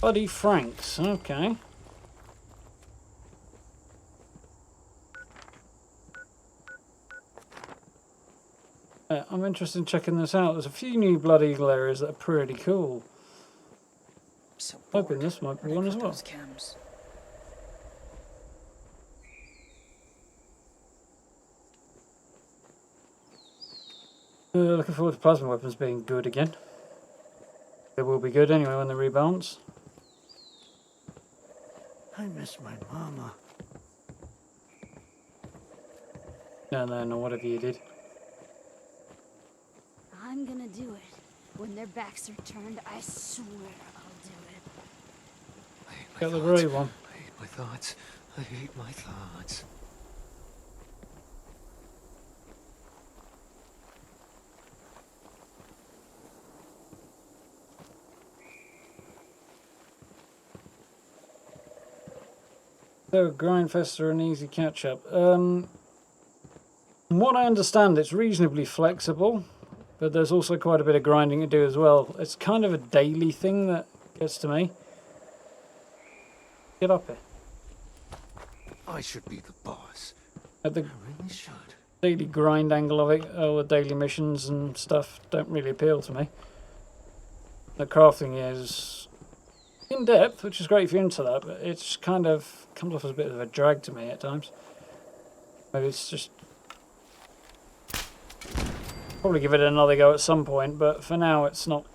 Buddy Franks, okay. Yeah, I'm interested in checking this out. There's a few new Blood Eagle areas that are pretty cool. Hoping this might be one as well. Looking forward to plasma weapons being good again. They will be good anyway when they rebalance. I miss my mama. No, whatever you did. I'm gonna do it. When their backs are turned, I swear I'll do it. Got the right one. I hate my thoughts. I hate my thoughts. So, Grindfests are an easy catch-up. From what I understand, it's reasonably flexible, but there's also quite a bit of grinding to do as well. It's kind of a daily thing that gets to me. Get up here. I should be the boss. At the I really should. daily grind angle of it, all the daily missions and stuff don't really appeal to me. the crafting is in depth, which is great if you're into that, but it's kind of comes off as a bit of a drag to me at times. Maybe it's just probably give it another go at some point, but for now it's not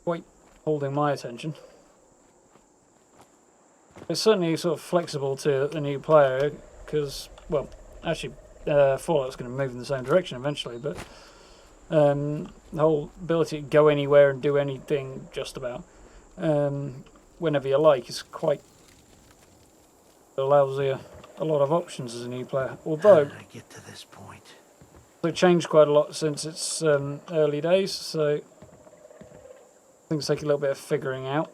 quite holding my attention. It's certainly sort of flexible to the new player because, well, actually Fallout's going to move in the same direction eventually, but the whole ability to go anywhere and do anything just about whenever you like is quite, it allows you a lot of options as a new player. Although, how did I get to this point? They've changed quite a lot since its early days, so things take a little bit of figuring out.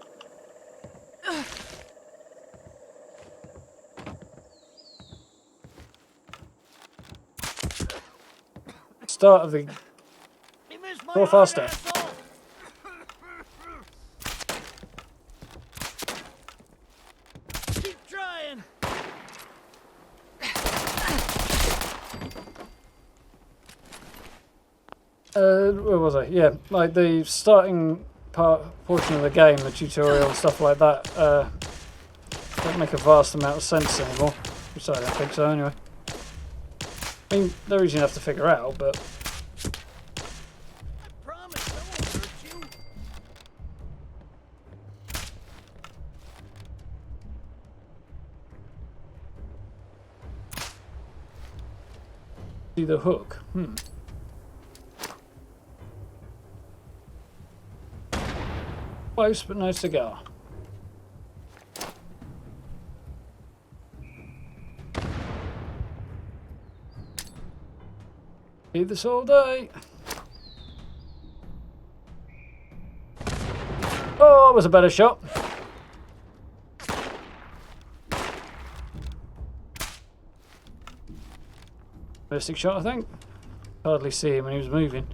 Start of the... Go faster. Keep trying. Where was I? Yeah, like the starting portion of the game, the tutorial and stuff like that, don't make a vast amount of sense anymore. Which I don't think so anyway. I mean, they're easy enough to figure out, but... I promise I won't hurt you. See the hook. Close, but no cigar. Do this all day. Oh, that was a better shot. Realistic shot, I think. Hardly see him when he was moving.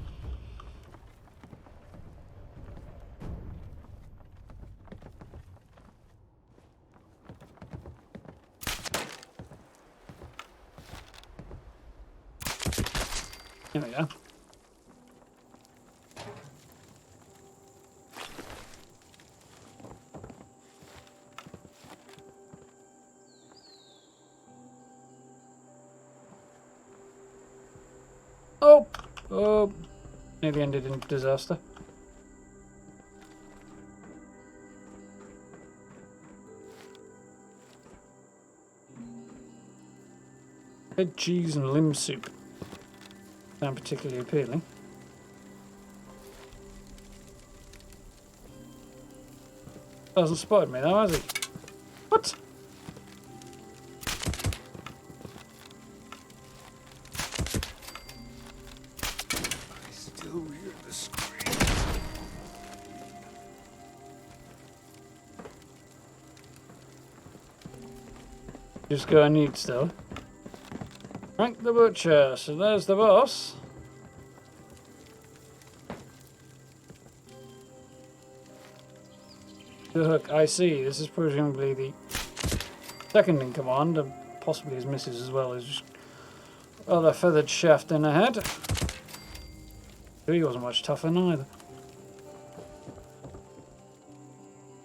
There we go. Oh, nearly ended in disaster. Head cheese and limb soup. Sound particularly appealing. Hasn't spotted me though, has he? What? I still hear the screams. Just go and eat still. Frank the Butcher, so there's the boss. The hook, I see. This is presumably the second in command, and possibly his missus as well. Is just rather feathered shaft in her head. He wasn't much tougher neither.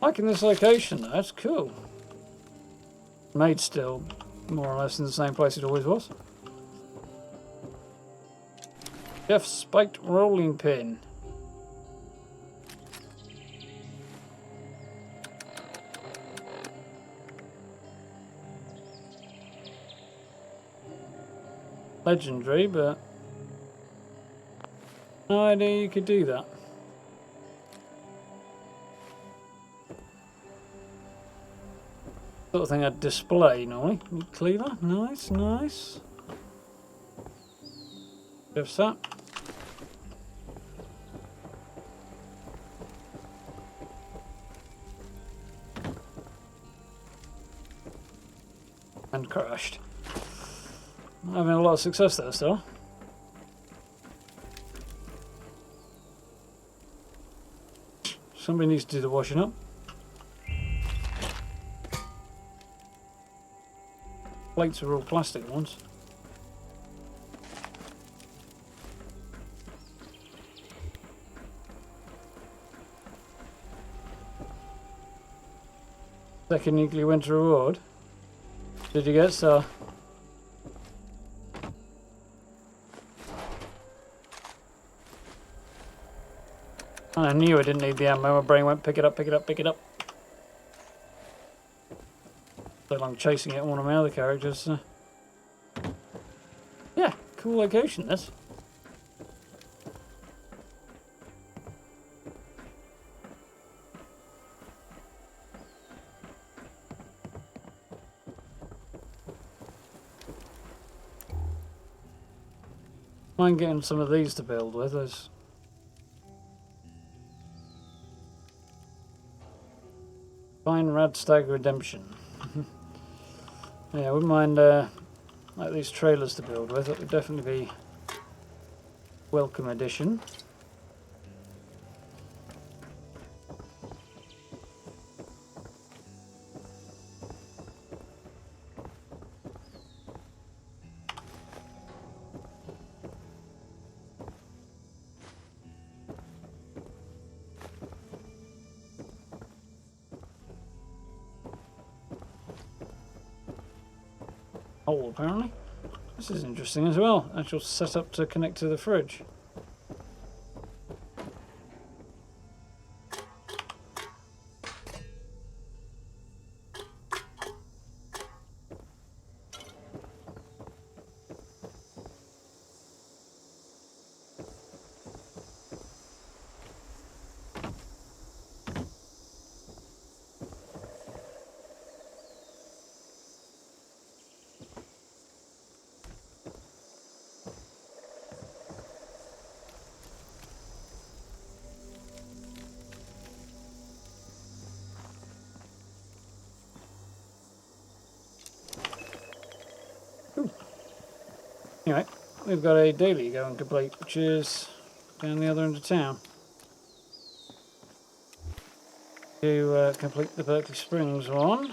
Liking this location though, it's cool. Made still more or less in the same place it always was. Jeff's spiked rolling pin. Legendary, but no idea you could do that. Sort of thing I'd display normally. Cleaver, nice, nice. Jeff's that. And crashed. Having a lot of success there still. Somebody needs to do the washing up. Plates are all plastic ones. Second nuclear winter reward. Did you get star? I knew I didn't need the ammo. My brain went pick it up, pick it up, pick it up. So long chasing it on one of my other characters. Yeah, cool location this. Mind getting some of these to build with us. Fine Radstag Redemption. Yeah, I wouldn't mind like these trailers to build with. That would definitely be welcome addition. Hole apparently. This is interesting as well. Actual setup to connect to the fridge. Anyway, we've got a daily going complete, which is down the other end of town. To complete the Berkeley Springs one.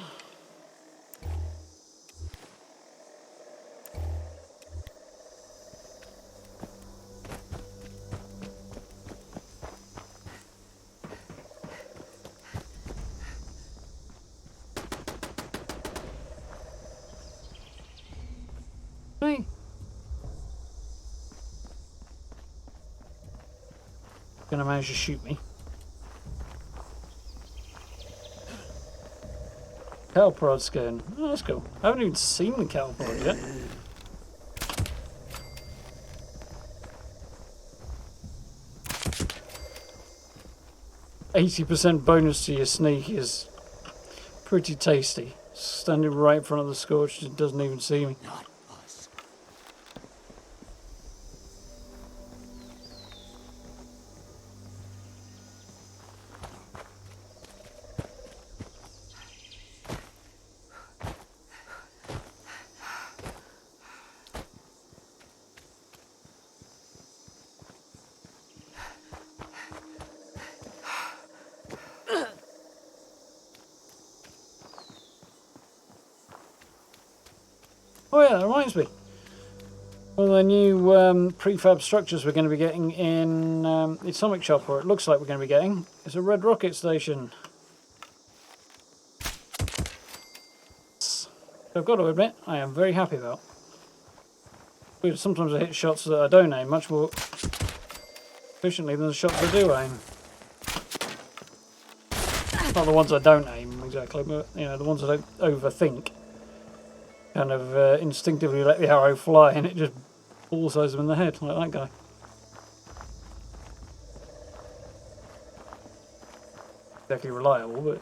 Hey. Gonna manage to shoot me. Cattle prod skin. Oh, that's cool. I haven't even seen the cattle prod yet. %80 bonus to your sneak is pretty tasty. Standing right in front of the Scorched, it doesn't even see me. Oh yeah, that reminds me. One of the new prefab structures we're going to be getting in the Atomic Shop, or it looks like we're going to be getting, is a red rocket station. I've got to admit, I am very happy about. Sometimes I hit shots that I don't aim much more efficiently than the shots I do aim. Not the ones I don't aim exactly, but you know, the ones I don't overthink. Kind of instinctively let the arrow fly and it just bullseyes them in the head, like that guy. Exactly reliable, but...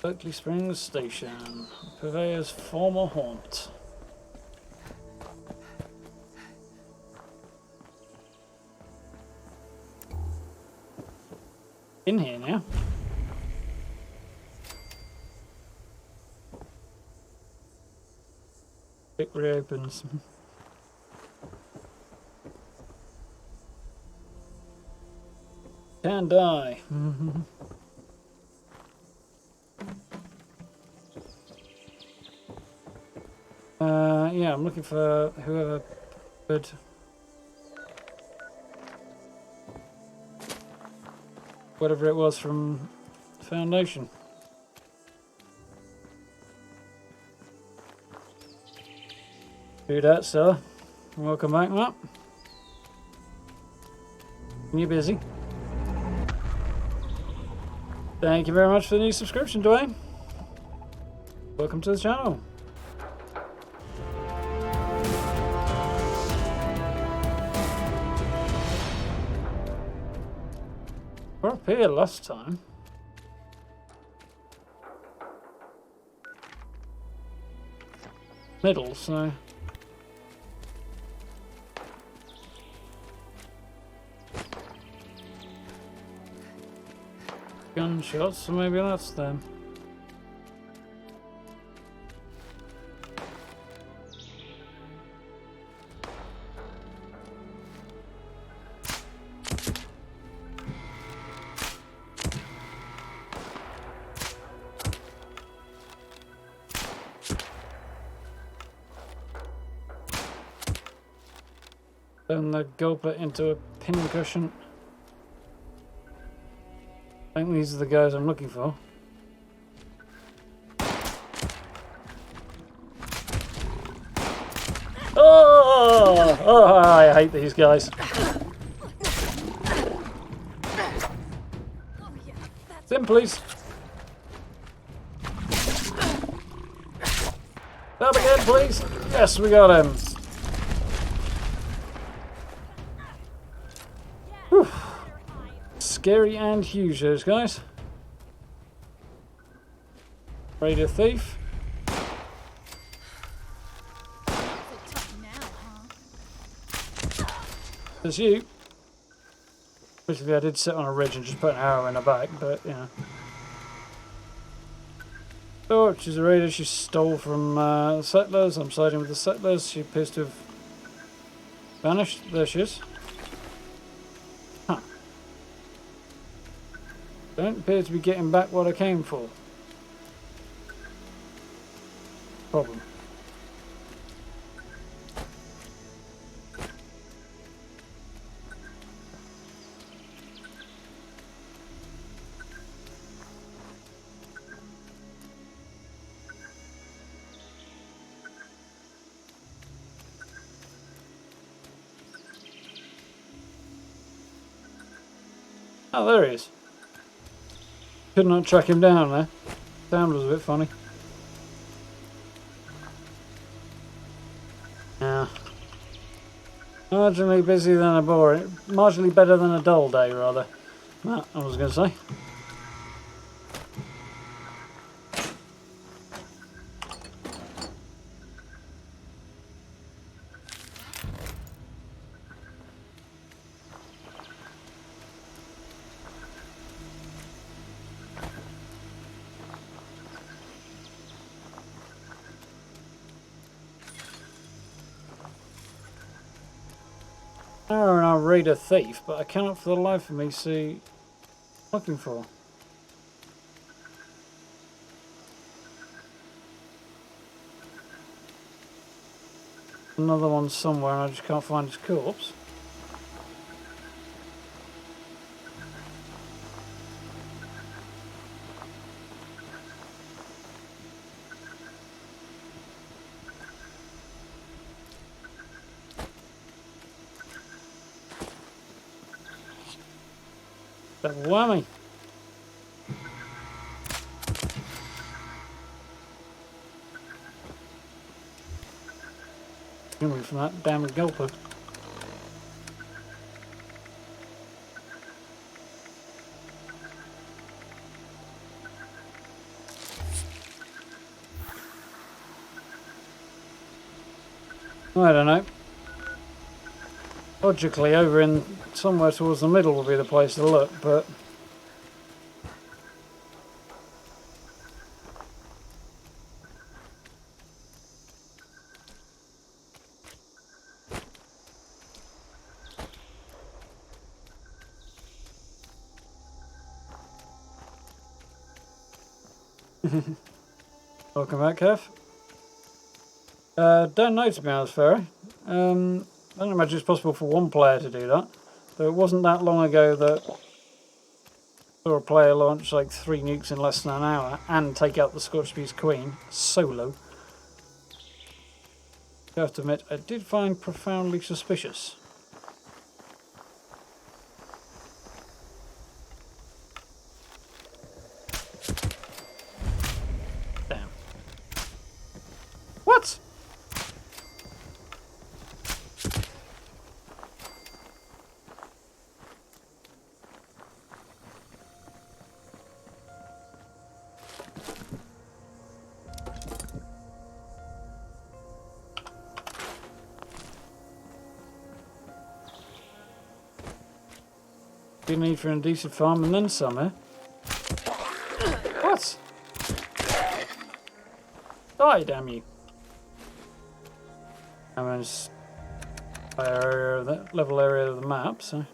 Berkeley Springs Station, Purveyor's former haunt. In here now. It reopens. Can die. Yeah, I'm looking for whoever could. whatever it was from Foundation. Do that, sir. Welcome back, Matt. You busy? Thank you very much for the new subscription, Dwayne. Welcome to the channel. We're up here last time. Middle, so... Gunshots, so maybe that's them. Turn the goblet into a pincushion. I think these are the guys I'm looking for. Oh, I hate these guys. Sim, please. Up again, please. Yes, we got him. Whew. Scary and huge, those guys. Radio thief. There's you. Basically, I did sit on a ridge and just put an arrow in her back, but yeah. Oh, she's a raider. She stole from settlers. I'm siding with the settlers. She appears to have vanished. There she is. Huh. Don't appear to be getting back what I came for. Problem. Oh, there he is. Could not track him down there. Sound was a bit funny. Yeah. Marginally busy than a boring. Marginally better than a dull day, rather. That, I was going to say. Oh, and I'll raid a thief, but I cannot for the life of me see what I'm looking for. Another one somewhere and I just can't find his corpse. Double whammy. Coming from that damn gulper. I don't know. Logically, over in somewhere towards the middle would be the place to look, but welcome back, Kev. Don't know, to be honest, Ferry. I don't imagine it's possible for one player to do that. Though it wasn't that long ago that Saw a player launch like 3 nukes in less than an hour and take out the Scorched Plague Queen solo. I have to admit, I did find profoundly suspicious. Damn. What? Good need for an indecent farm and then some, eh? What? Die, damn you. I'm in a area of the level area of the map, so.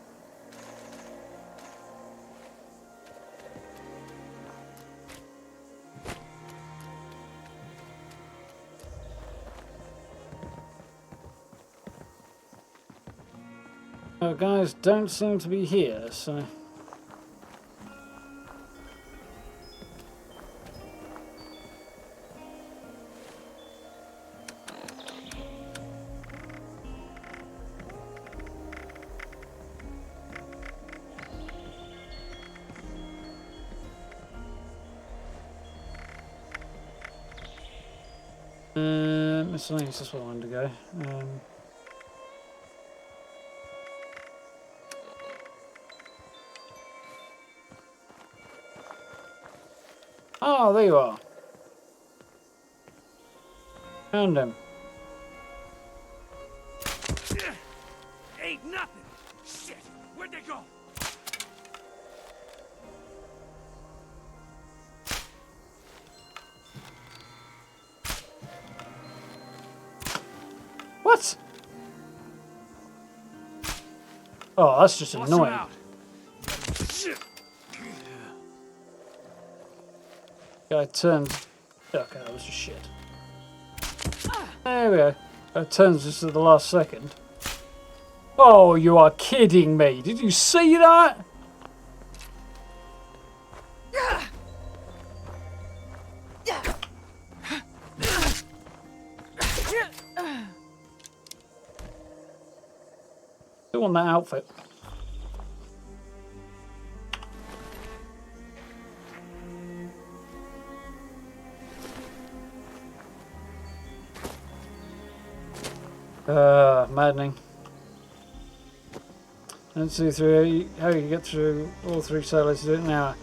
Oh, guys don't seem to be here, so. Miscellaneous, that's what I wanted to go. Oh, there you are. Found him. Ain't nothing. Shit, where'd they go? What? Oh, that's just annoying. Guy turned. Okay, that was just shit. There we go. It turns just at the last second. Oh, you are kidding me. Did you see that? Still on that outfit. Maddening. Let's see through how you get through all 3 silos to do it now.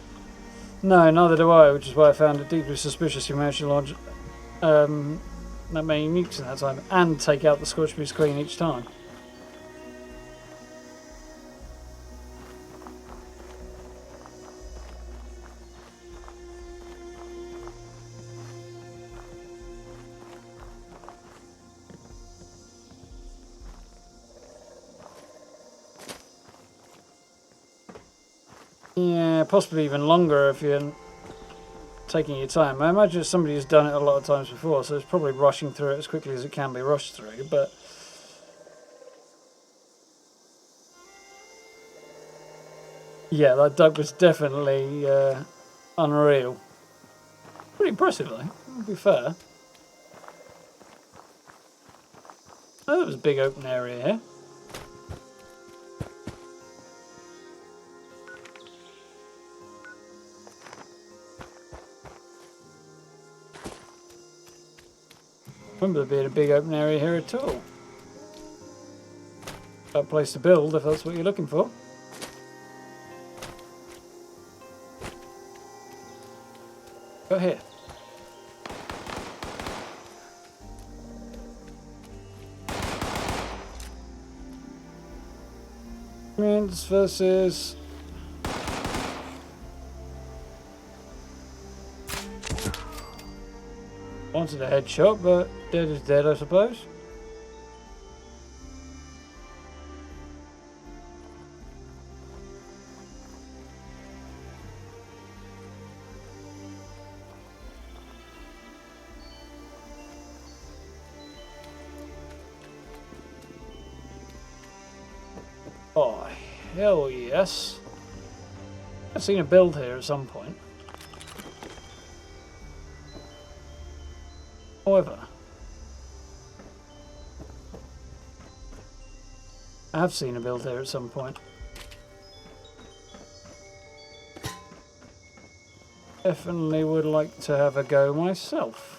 No, neither do I, which is why I found it deeply suspicious you managed to launch that many nukes in that time and take out the Scorched Plague Queen each time. Yeah, possibly even longer if you're taking your time. I imagine somebody has done it a lot of times before, so it's probably rushing through it as quickly as it can be rushed through, but... yeah, that duck was definitely unreal. Pretty impressive, though, to be fair. Oh, there was a big open area here. Remember there being a big open area here at all. A place to build if that's what you're looking for. Go here. Experience versus... wanted a headshot, but dead is dead, I suppose. Oh, hell yes. I've seen a build here at some point. However, I have seen a build here at some point. Definitely would like to have a go myself.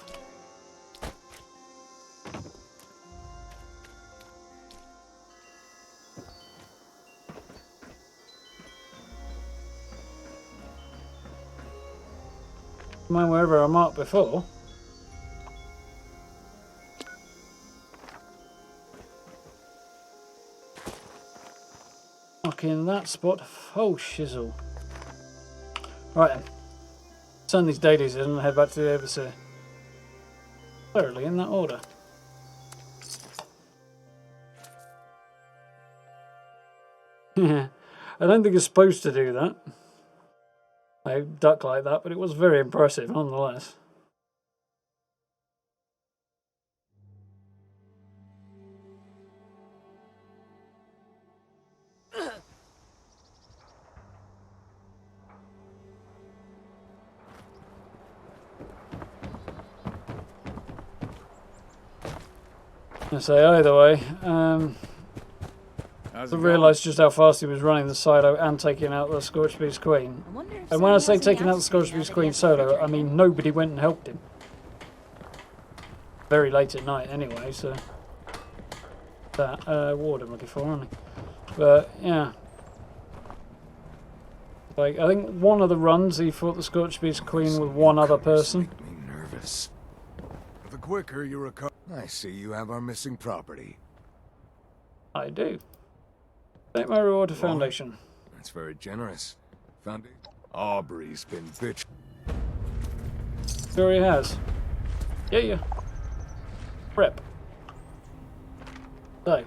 Mind wherever I marked before. In that spot. Oh, shizzle. Right then. Turn these dailies in and head back to the overseer. Thoroughly in that order. Yeah. I don't think it's supposed to do that. I duck like that, but it was very impressive nonetheless. I say either way, I realised just how fast he was running the silo and taking out the Scorched Beast Queen. And when I say taking out the Scorched Beast Queen solo, I mean nobody went and helped him. Very late at night anyway, so... That, ward I'm looking for, aren't I? But, yeah. Like, I think one of the runs he fought the Scorched Beast Queen with one other person. Make me nervous. The quicker you recover... I see you have our missing property. I do. Take my reward to Foundation. That's very generous. Foundation? Aubrey's been bitch. Sure he has. Yeah. Prep. So.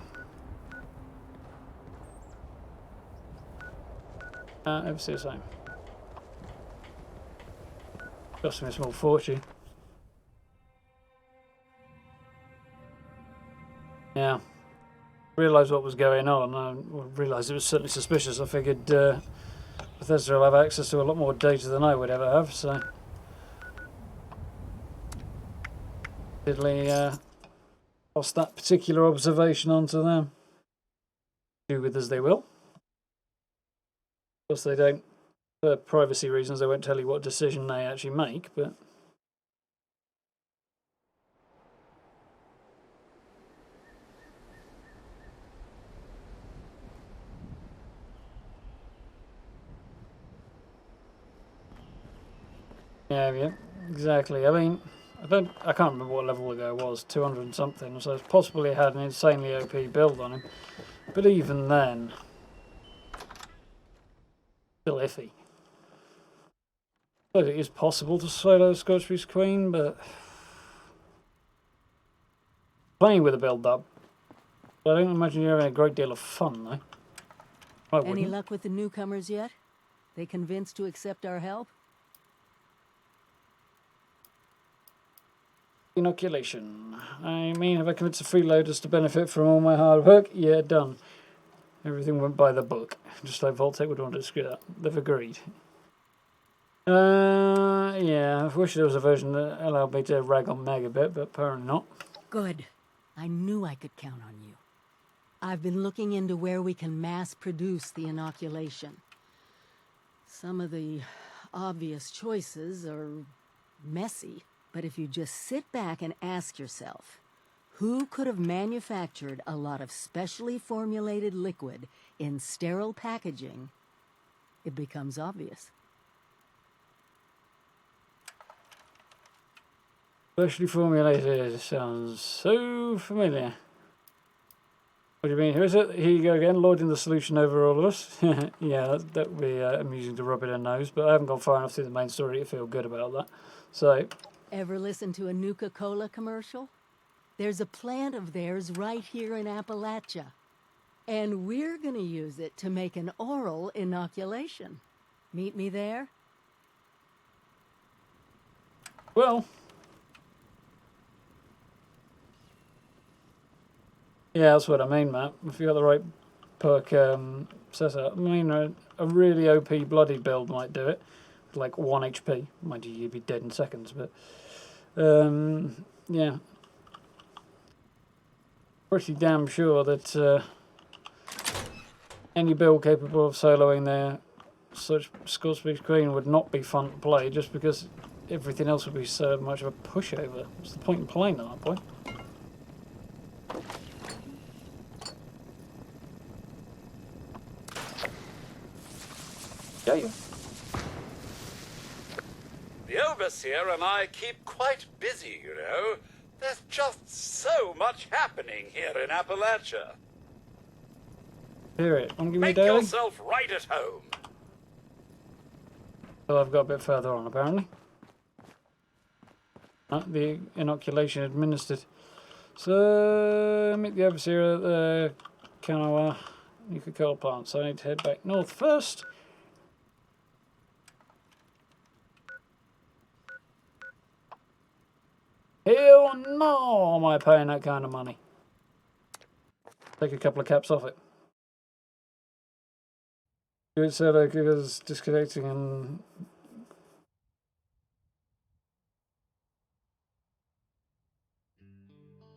Overseer same. Cost me a small fortune. Yeah. Realised what was going on. I realised it was certainly suspicious. I figured Bethesda will have access to a lot more data than I would ever have, so... Diddly pass that particular observation on to them. Do with as they will. Of course they don't, for privacy reasons, they won't tell you what decision they actually make, but... Yeah, exactly. I mean, I can't remember what level the guy was, 200 and something, so it's possibly he had an insanely OP build on him. But even then, still iffy. But it is possible to solo Scorched Beast Queen, but playing with a build up, I don't imagine you're having a great deal of fun, though. Any luck with the newcomers yet? They convinced to accept our help? Inoculation. I mean, have I convinced the freeloaders to benefit from all my hard work? Yeah, done. Everything went by the book. Just like Vault-Tec would want to screw that. They've agreed. Yeah, I wish there was a version that allowed me to rag on Meg a bit, but apparently not. Good. I knew I could count on you. I've been looking into where we can mass produce the inoculation. Some of the obvious choices are messy. But if you just sit back and ask yourself, who could have manufactured a lot of specially formulated liquid in sterile packaging, it becomes obvious. Specially formulated sounds so familiar. What do you mean? Who is it? Here you go again, lording the solution over all of us. Yeah, that would be amusing to rub it in nose, but I haven't gone far enough through the main story to feel good about that. So... Ever listen to a Nuka Cola commercial? There's a plant of theirs right here in Appalachia. And we're gonna use it to make an oral inoculation. Meet me there? Well... Yeah, that's what I mean, Matt. If you got the right perk set up. I mean, a really OP bloody build might do it. Like 1 HP. Mind you, you'd be dead in seconds, but... yeah. Pretty damn sure that any build capable of soloing there, such Scorched Plague would not be fun to play, just because everything else would be so much of a pushover. What's the point in playing at that point? Yeah. The Overseer and I keep quite busy, you know. There's just so much happening here in Appalachia. Hear it. Want to give me a Make daily? yourself right at home. Well, I've got a bit further on, apparently. The inoculation administered. So, meet the Overseer at the Kanawa Nuka coal plant. So I need to head back north first. Hell no, am I paying that kind of money? Take a couple of caps off it. Good, so like it was disconnecting and...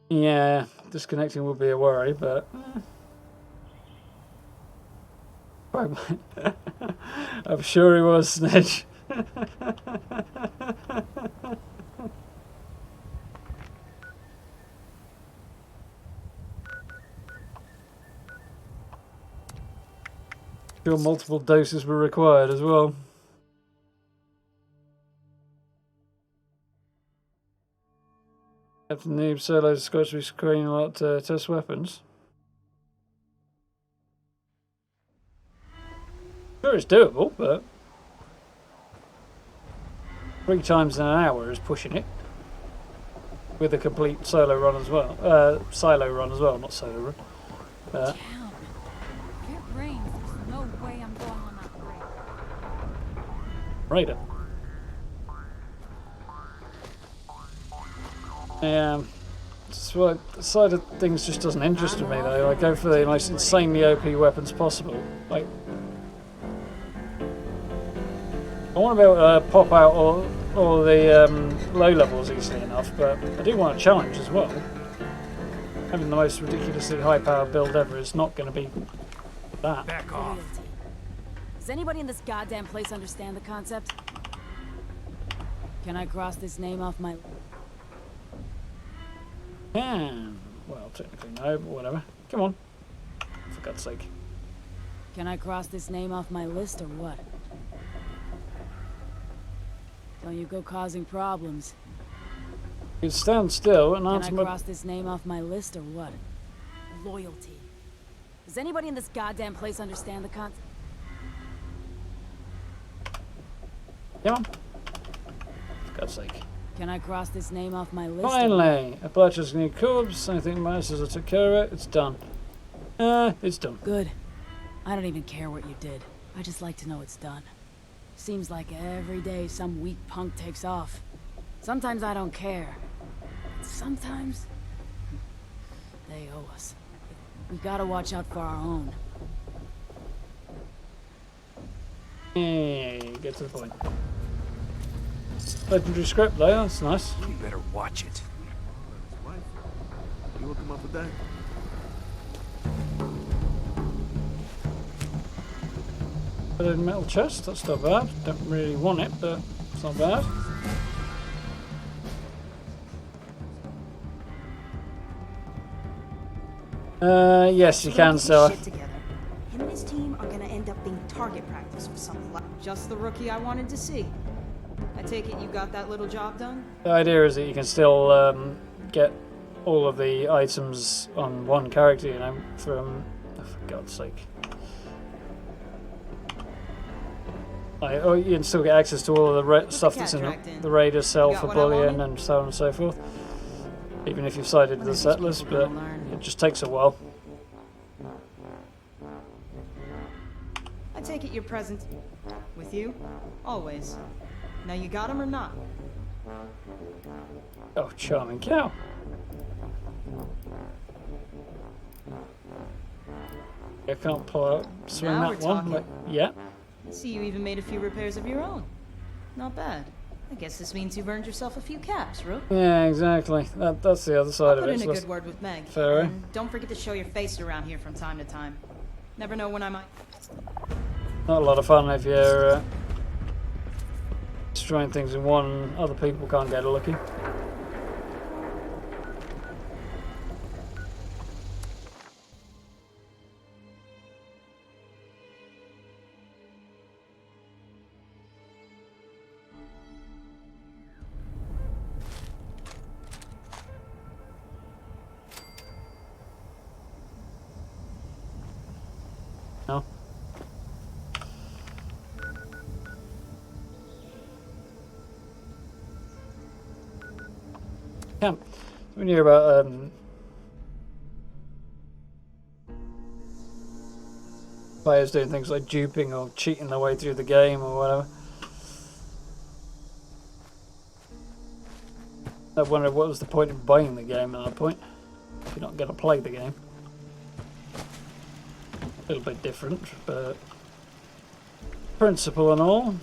Yeah, disconnecting would be a worry, but... I'm sure he was, Snitch. Sure multiple doses were required as well. Captain Neeb soloed Scorched Plague a lot to test weapons. Sure, it's doable, but 3 times in an hour is pushing it. With a complete solo run as well. Silo run as well, not solo run. Damn. If it rains, there's no way I'm going on that raid. Raider. So the side of things just doesn't interest me though. I go for the most insanely OP weapons possible. Like, I want to be able to pop out all the low levels easily enough, but I do want a challenge as well. Having the most ridiculously high power build ever is not going to be that. Back off. Does anybody in this goddamn place understand the concept? Can I cross this name off my... Well, technically no, but whatever. Come on. For God's sake. Can I cross this name off my list or what? Don't you go causing problems. You stand still and Can answer I my... cross this name off my list or what? Loyalty. Does anybody in this goddamn place understand the concept? Come on. For God's sake. Can I cross this name off my list? Finally! Appalachia's new corpse. I think my sisters took care of it. It's done. It's done. Good. I don't even care what you did. I just like to know it's done. Seems like every day some weak punk takes off. Sometimes I don't care. Sometimes they owe us. We gotta watch out for our own. Hey, get to the point. Legendary script though, that's nice. You better watch it. You will come up with that? Got a metal chest, that's not bad. Don't really want it, but it's not bad. Yes, you can, sir. Him and his team are gonna end up being target practice for something like... Just the rookie I wanted to see. I take it you got that little job done? The idea is that you can still get all of the items on one character, you know, from... Oh, for God's sake. Or you can still get access to all of the stuff that's in the Raider cell for bullion and so on and so forth. Even if you've sided with the settlers, but it just takes a while. I take it you're present. With you? Always. Now you got him or not? Oh, charming cow. I can't pull out, swing Now that we're one. talking. Like, yeah. I see you even made a few repairs of your own. Not bad. I guess this means you've earned yourself a few caps, Rook. Yeah, exactly. That's the other side I'll of put it. in a So good word with Meg. fair. And don't forget to show your face around here from time to time. Never know when I might... Not a lot of fun if you're destroying things in one and other people can't get a looky. No. Camp. When you hear about players doing things like duping or cheating their way through the game or whatever, I wonder what was the point of buying the game at that point if you're not going to play the game. A little bit different, but principle and all.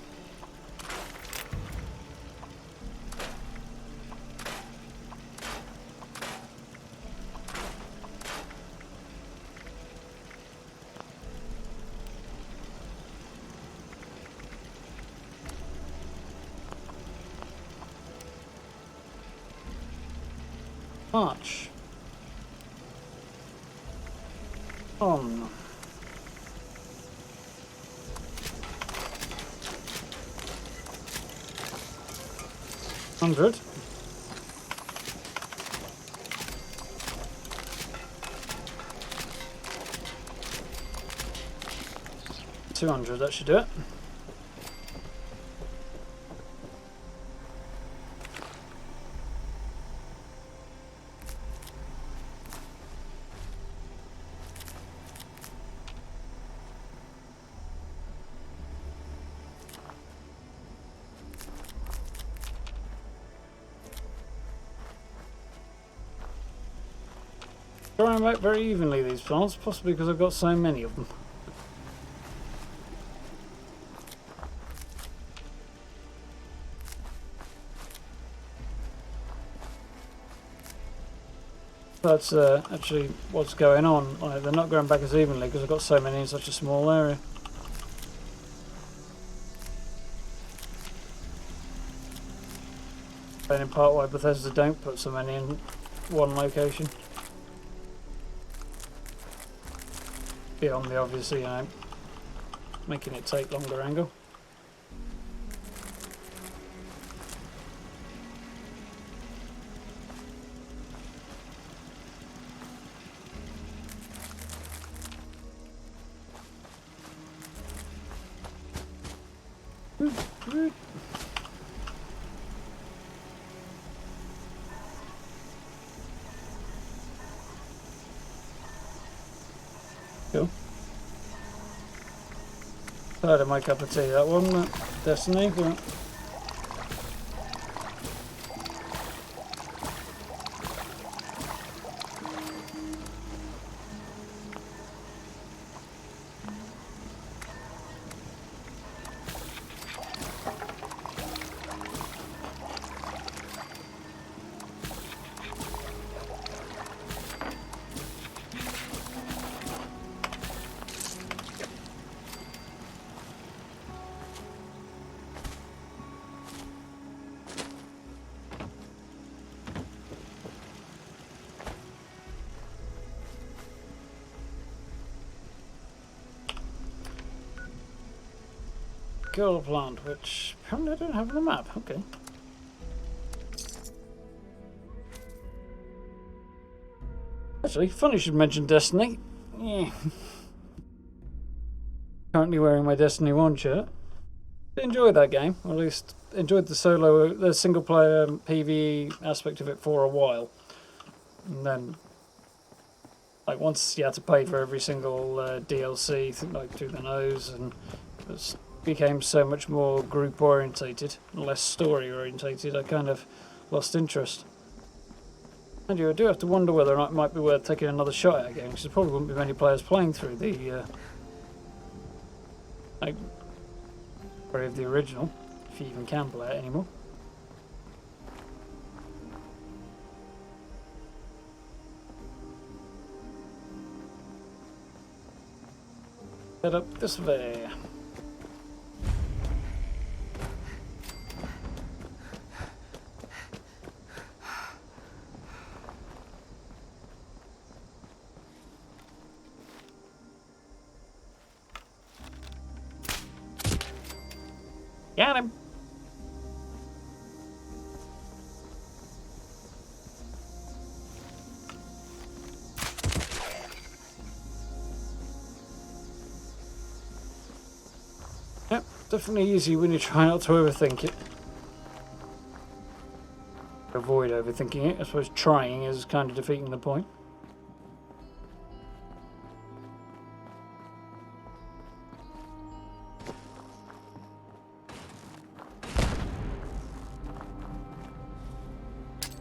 March on. $100. $200, that should do it. Growing out very evenly, these plants, possibly because I've got so many of them. That's actually what's going on. They're not growing back as evenly because I've got so many in such a small area. And in part why Bethesda don't put so many in one location. Beyond the obvious, you know, making it take longer angle. Cool. Third of my cup of tea, that one, Destiny. But Girl plant, which apparently I don't have on the map. Okay. Actually, funny you should mention Destiny. Yeah. Currently wearing my Destiny 1 shirt. Enjoyed that game, or at least enjoyed the single player PvE aspect of it for a while. And then, like, once you had to pay for every single DLC, like through the nose, and it became so much more group orientated and less story orientated, I kind of lost interest. And I do have to wonder whether or not it might be worth taking another shot at again, because there probably wouldn't be many players playing through the of the original, if you even can play it anymore. Head up this way. Got him. Yep, definitely easy when you try not to overthink it. Avoid overthinking it. I suppose trying is kind of defeating the point.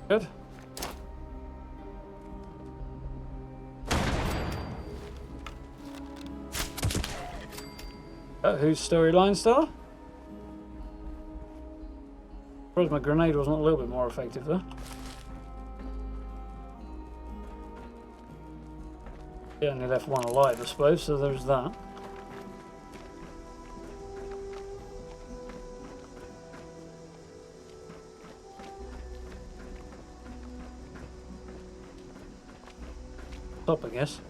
Good. Whose storyline star? Suppose my grenade wasn't a little bit more effective though. He only left one alive, I suppose, so there's that. Top, I guess.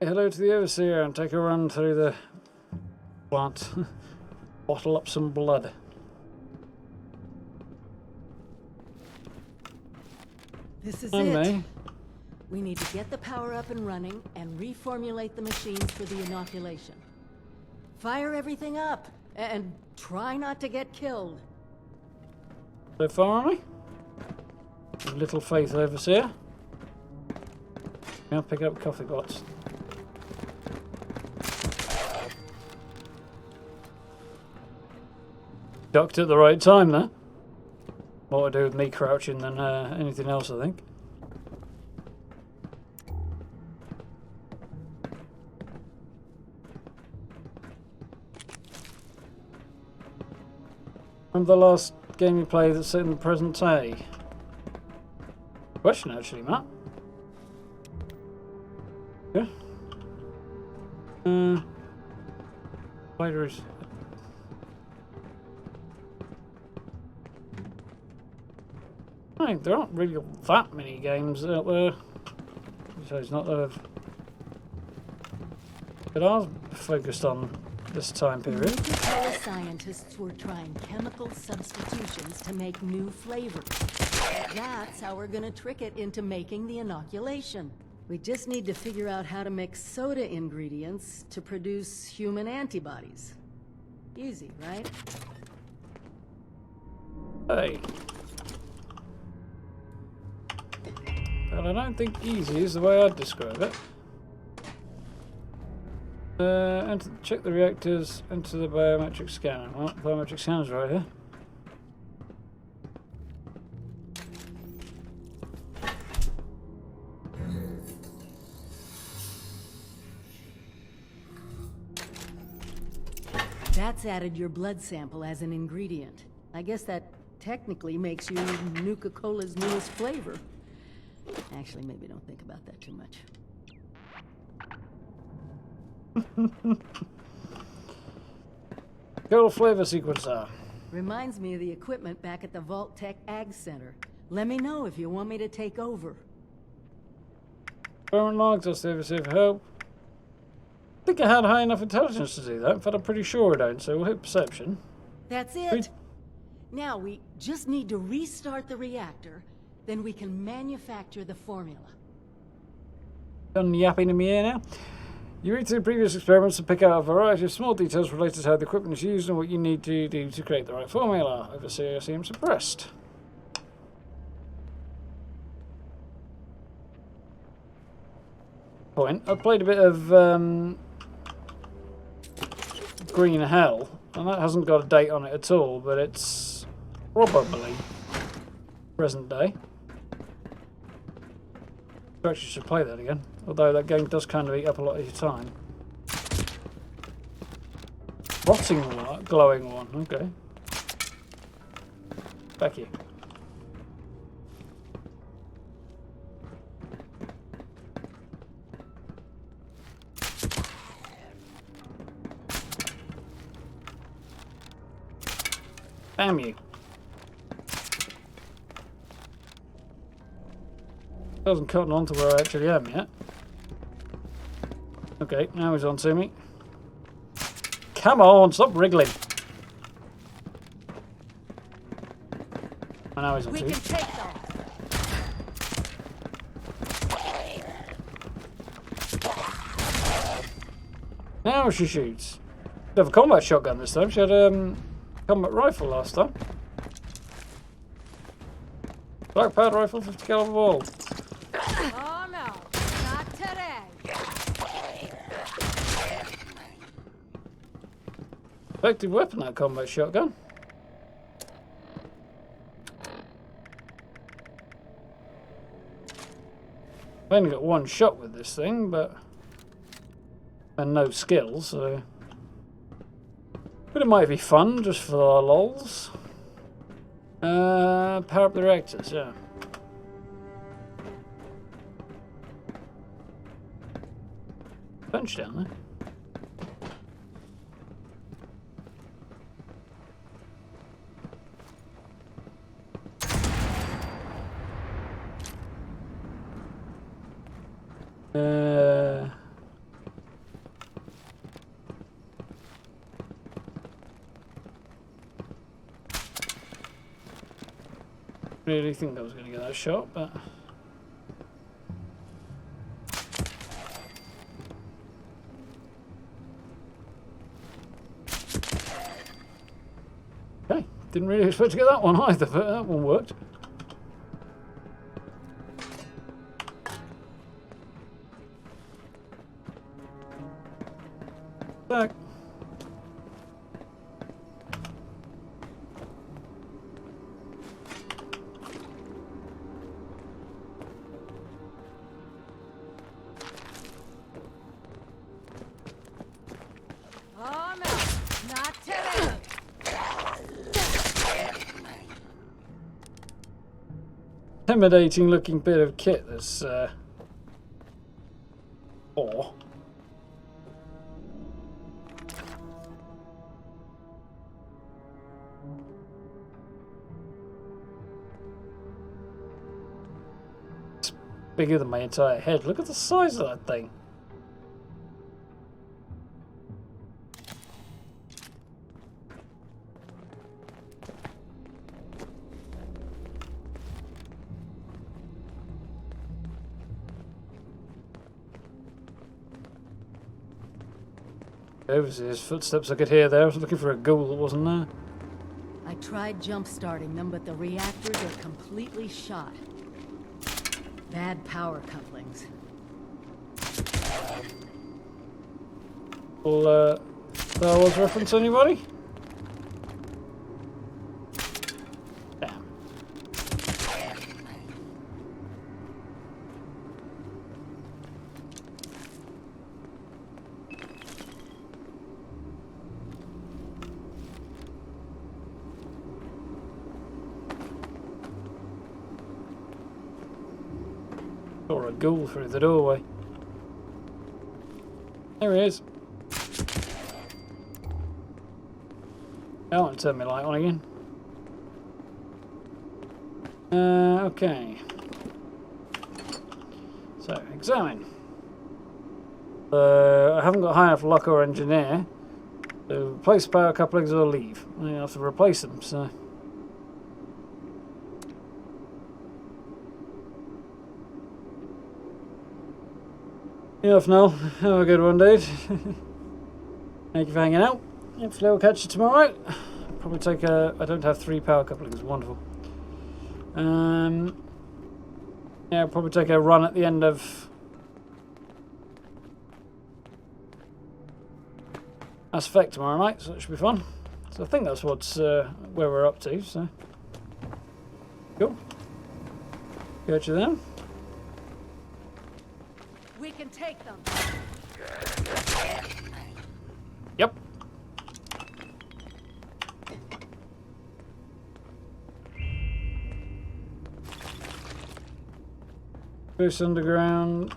Say hello to the overseer and take a run through the plant. Bottle up some blood. This is it. We need to get the power up and running and reformulate the machines for the inoculation. Fire everything up and try not to get killed. So far, are we? Little faith overseer. Now pick up coffee pots. Ducked at the right time there. More to do with me crouching than anything else, I think. Remember the last game you played that's set in the present day? Question actually, Matt. Yeah. Spiders. I think there aren't really that many games out there. So it's not that but I was focused on this time period. Nuka scientists were trying chemical substitutions to make new flavors. That's how we're gonna trick it into making the inoculation. We just need to figure out how to mix soda ingredients to produce human antibodies. Easy, right? Hey. Well, I don't think easy is the way I'd describe it. Check the reactors, enter the biometric scanner. Well, biometric scanner's right here. That's added your blood sample as an ingredient. I guess that technically makes you Nuka-Cola's newest flavor. Actually, maybe don't think about that too much. Go flavor sequencer. Reminds me of the equipment back at the Vault Tech Ag Center. Let me know if you want me to take over. Experiment logs, I'll save for help. I think I had high enough intelligence to do that. In fact, I'm pretty sure I don't, so we'll hit perception. That's it. Now we just need to restart the reactor, then we can manufacture the formula. Done yapping in my ear now. You read through previous experiments to pick out a variety of small details related to how the equipment is used and what you need to do to create the right formula. Overseer seems impressed. Point. I played a bit of Green Hell, and that hasn't got a date on it at all, but it's probably present day. You actually should play that again, although that game does kind of eat up a lot of your time. Rotting one, glowing one, okay. Becky. Damn you. Hasn't gotten on to where I actually am yet. Okay, now he's on to me. Come on, stop wriggling. And now he's on to me. Now she shoots. They have a combat shotgun this time. She had a combat rifle last time. Black powder rifle, 50 caliber ball. Oh no, not today. Effective weapon, that combat shotgun. I've only got one shot with this thing, but and no skills, so. But it might be fun just for the lols. Power up the reactors, yeah. Punch down there. Really think I was going to get that shot, but okay, didn't really expect to get that one either, but that one worked. Back. Intimidating looking bit of kit, this ore. It's bigger than my entire head. Look at the size of that thing. Overseer's footsteps I could hear there. I was looking for a ghoul that wasn't there. I tried jump-starting them, but the reactors are completely shot. Bad power couplings. Well, Star Wars reference, anybody? Damn. Or a ghoul through the doorway. There he is. I want to turn my light on again. Okay. So, examine. I haven't got high enough luck or engineer. So, replace power couplings or leave. I have to replace them, so. Enough now. Have a good one, dude. Thank you for hanging out. Hopefully I'll catch you tomorrow. Probably take a... I don't have 3 power couplings. Wonderful. Yeah, I'll probably take a run at the end of... Mass Effect tomorrow night, so it should be fun. So I think that's what's where we're up to, so... Cool. Got you then. We can take them. Yep. Boost underground.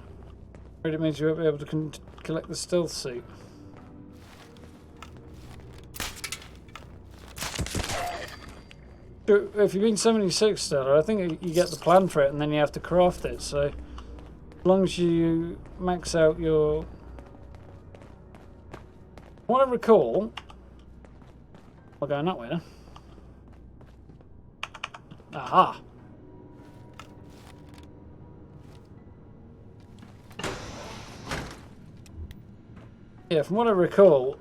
It means you won't be able to collect the stealth suit. If you've been 76 Stellar, I think you get the plan for it and then you have to craft it. So as long as you max out your... What I recall... We're going that way then. Aha! Yeah, from what I recall,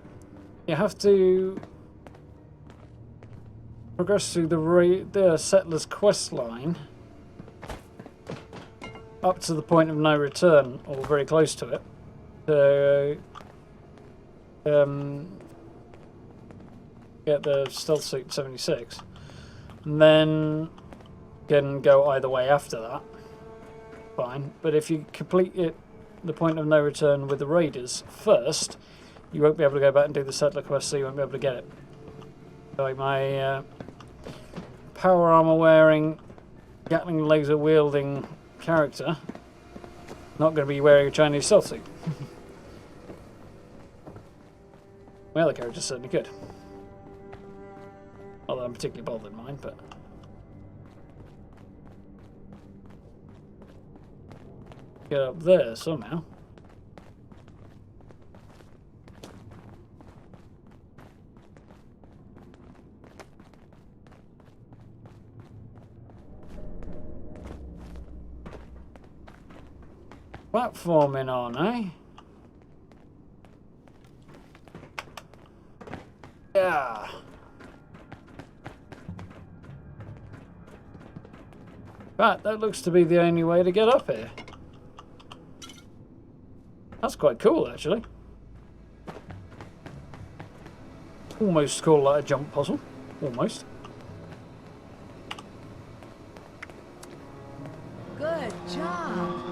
you have to progress through the Settlers quest line up to the point of no return, or very close to it, to get the stealth suit 76, and then you can go either way after that. Fine, but if you complete it, the point of no return with the raiders first, you won't be able to go back and do the settler quest, so you won't be able to get it. Like my power armor wearing, Gatling laser wielding character, not going to be wearing a Chinese stealth suit. My other characters certainly could. Although I'm particularly bothered in mine, but. Get up there somehow. Platforming on, eh? Yeah. Right, that looks to be the only way to get up here. That's quite cool, actually. Almost cool like a jump puzzle. Almost. Good job.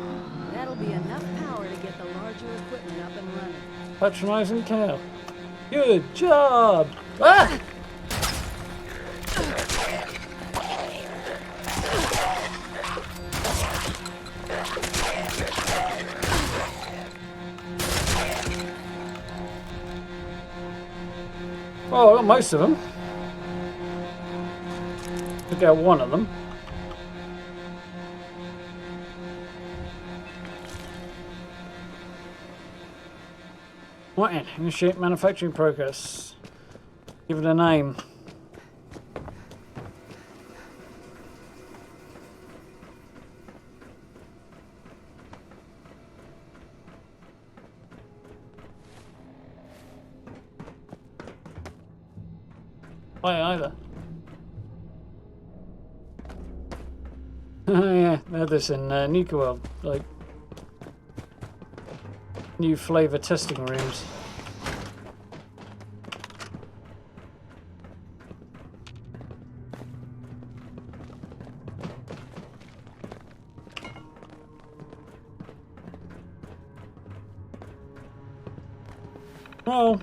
That'll be enough power to get the larger equipment up and running. Patronizing cow. Good job! Ah! Oh, I got most of them. Took out one of them. Right, initiate manufacturing progress. Give it a name. Why either? Oh yeah, they had this in Nuka World, like new flavor testing rooms. Well,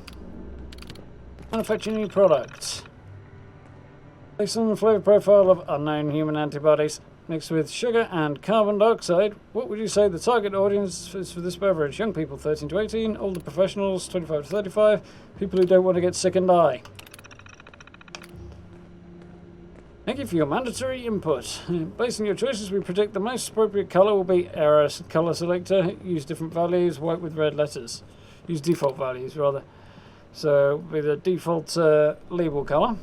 manufacturing new products. Based on the flavor profile of unknown human antibodies mixed with sugar and carbon dioxide, what would you say the target audience is for this beverage? Young people 13 to 18, older professionals 25 to 35, people who don't want to get sick and die. Thank you for your mandatory input. Based on your choices, we predict the most appropriate colour will be error colour selector. Use different values, white with red letters. Use default values rather. So with a default label colour.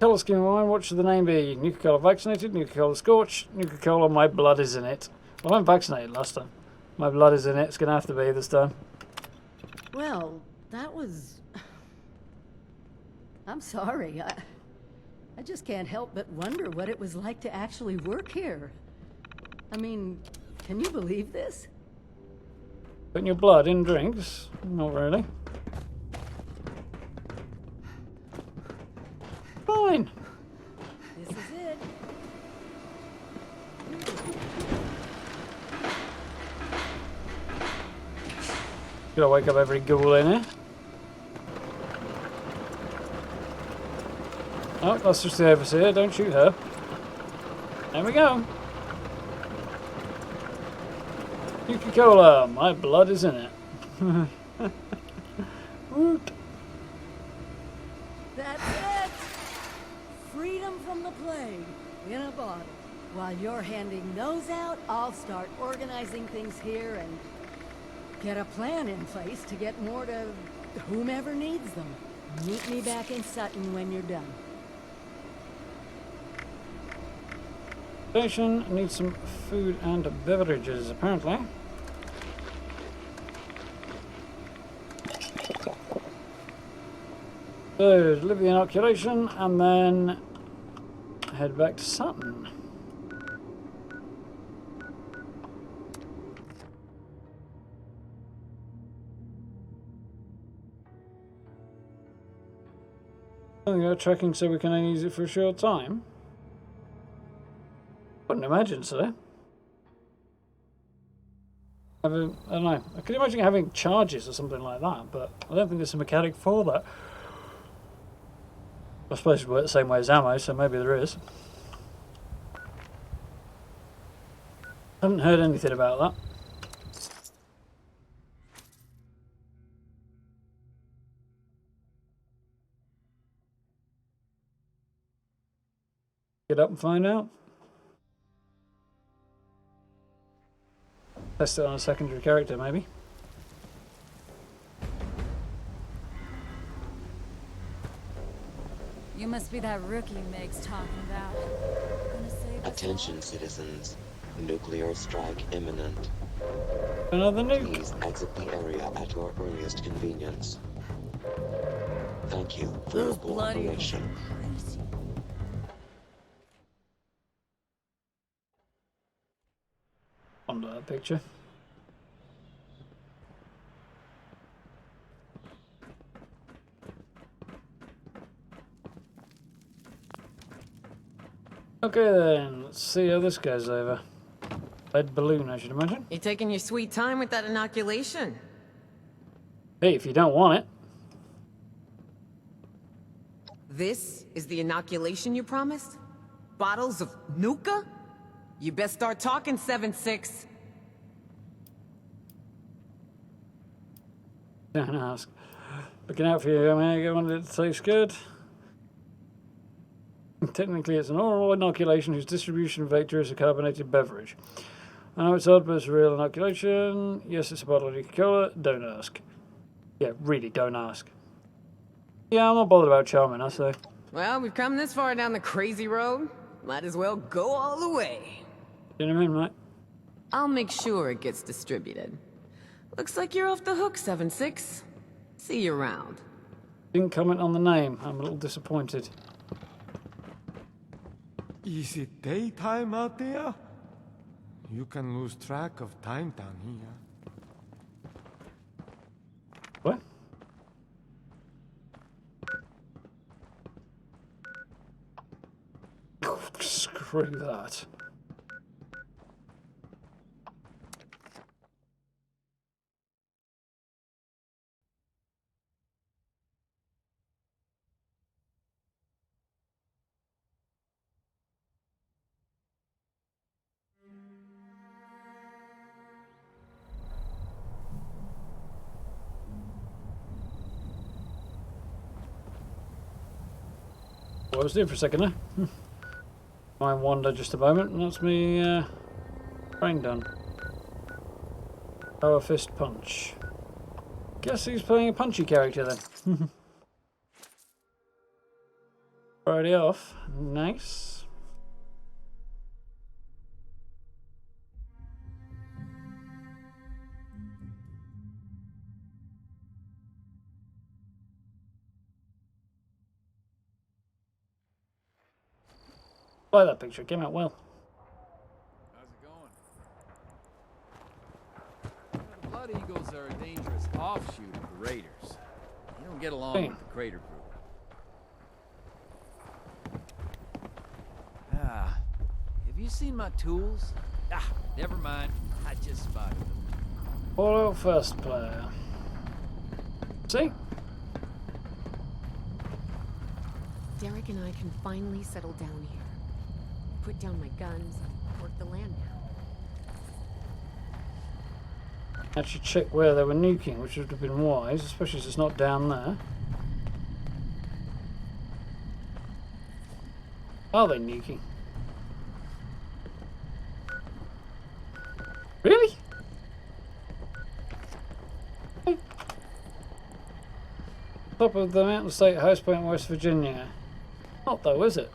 Colour scheme of mine, what should the name be? Nuka Cola Vaccinated, Nuka Cola Scorched, Nuka Cola My Blood is in it. Well, I'm vaccinated last time. My blood is in it, it's going to have to be this time. Well, that was... I'm sorry, I just can't help but wonder what it was like to actually work here. I mean, can you believe this? Putting your blood in drinks? Not really. Fine. This is it. gonna wake up every ghoul in here. Oh, that's just the overseer. Don't shoot her. There we go. Nuka-Cola. My blood is in it. Woot. That's it! Freedom from the plague in a bottle. While you're handing those out, I'll start organizing things here and get a plan in place to get more to whomever needs them. Meet me back in Sutton when you're done. Station needs some food and beverages, apparently. So, deliver the inoculation and then head back to Sutton. You're tracking so we can only use it for a short time? Wouldn't imagine so. I don't know. I could imagine having charges or something like that, but I don't think there's a mechanic for that. I suppose it works the same way as ammo, so maybe there is. Haven't heard anything about that. Get up and find out. Test it on a secondary character, maybe. You must be that rookie Meg's talking about. Gonna save us Attention, citizens. Nuclear strike imminent. Another nuke. Please exit the area at your earliest convenience. Thank you for your cooperation. Under that picture. Okay then, let's see how this goes over. Lead balloon, I should imagine. You taking your sweet time with that inoculation? Hey, if you don't want it. This is the inoculation you promised? Bottles of Nuka? You best start talking, 7-6. Don't ask. Looking out for you, Meg. I wanted it to taste good. Technically, it's an oral inoculation whose distribution vector is a carbonated beverage. I know it's odd, but it's a real inoculation. Yes, it's a bottle of Nuka-Cola. Don't ask. Yeah, really, don't ask. Yeah, I'm not bothered about charming, I say. Well, we've come this far down the crazy road. Might as well go all the way. You know what I mean, mate? I'll make sure it gets distributed. Looks like you're off the hook, 7-6. See you around. Didn't comment on the name. I'm a little disappointed. Is it daytime out there? You can lose track of time down here. What? Screw that. I was doing for a second there. Mind wander just a moment, and that's me brain done. Power fist punch. Guess he's playing a punchy character then. Already off. Nice. I like that picture, it came out well. How's it going? The Blood Eagles are a dangerous offshoot of the Raiders. You don't get along with the Crater Group. Ah, have you seen my tools? Ah, never mind. I just spotted them. Follow first player. See? Derek and I can finally settle down here. Put down my guns and work the land now. Actually check where they were nuking, which would have been wise, especially as it's not down there. Are they nuking? Really? Top of the Mountain State House Point, West Virginia. Not though, is it?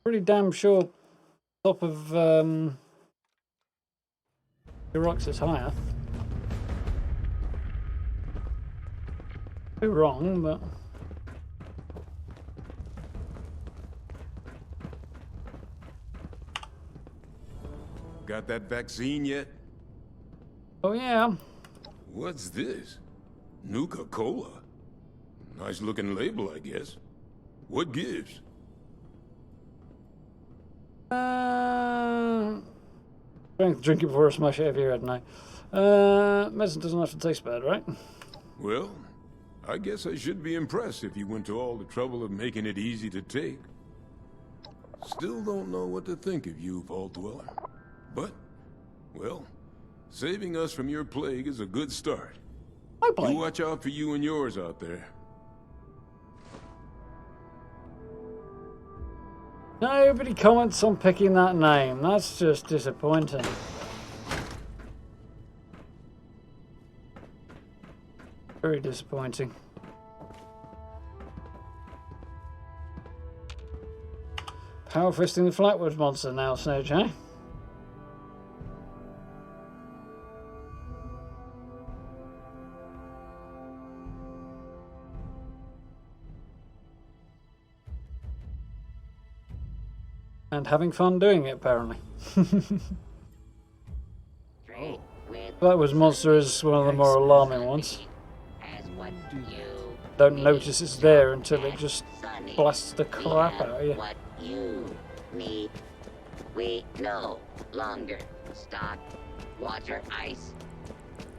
Pretty damn sure top of the rocks is higher. Be wrong, but got that vaccine yet? oh yeah. What's this? Nuka Cola. Nice looking label, I guess. What gives? Drink it before I smash it over your head now. Medicine doesn't have to taste bad, right? Well, I guess I should be impressed if you went to all the trouble of making it easy to take. Still don't know what to think of you, Vault Dweller. But, well, saving us from your plague is a good start. You watch out for you and yours out there. Nobody comments on picking that name. That's just disappointing. Very disappointing. Power fisting the Flatwoods monster now, Sage, eh? And having fun doing it, apparently. That was monster is one of the more alarming ones. Don't notice it's there until it just blasts the crap out of you. What you need, we no longer stock water ice.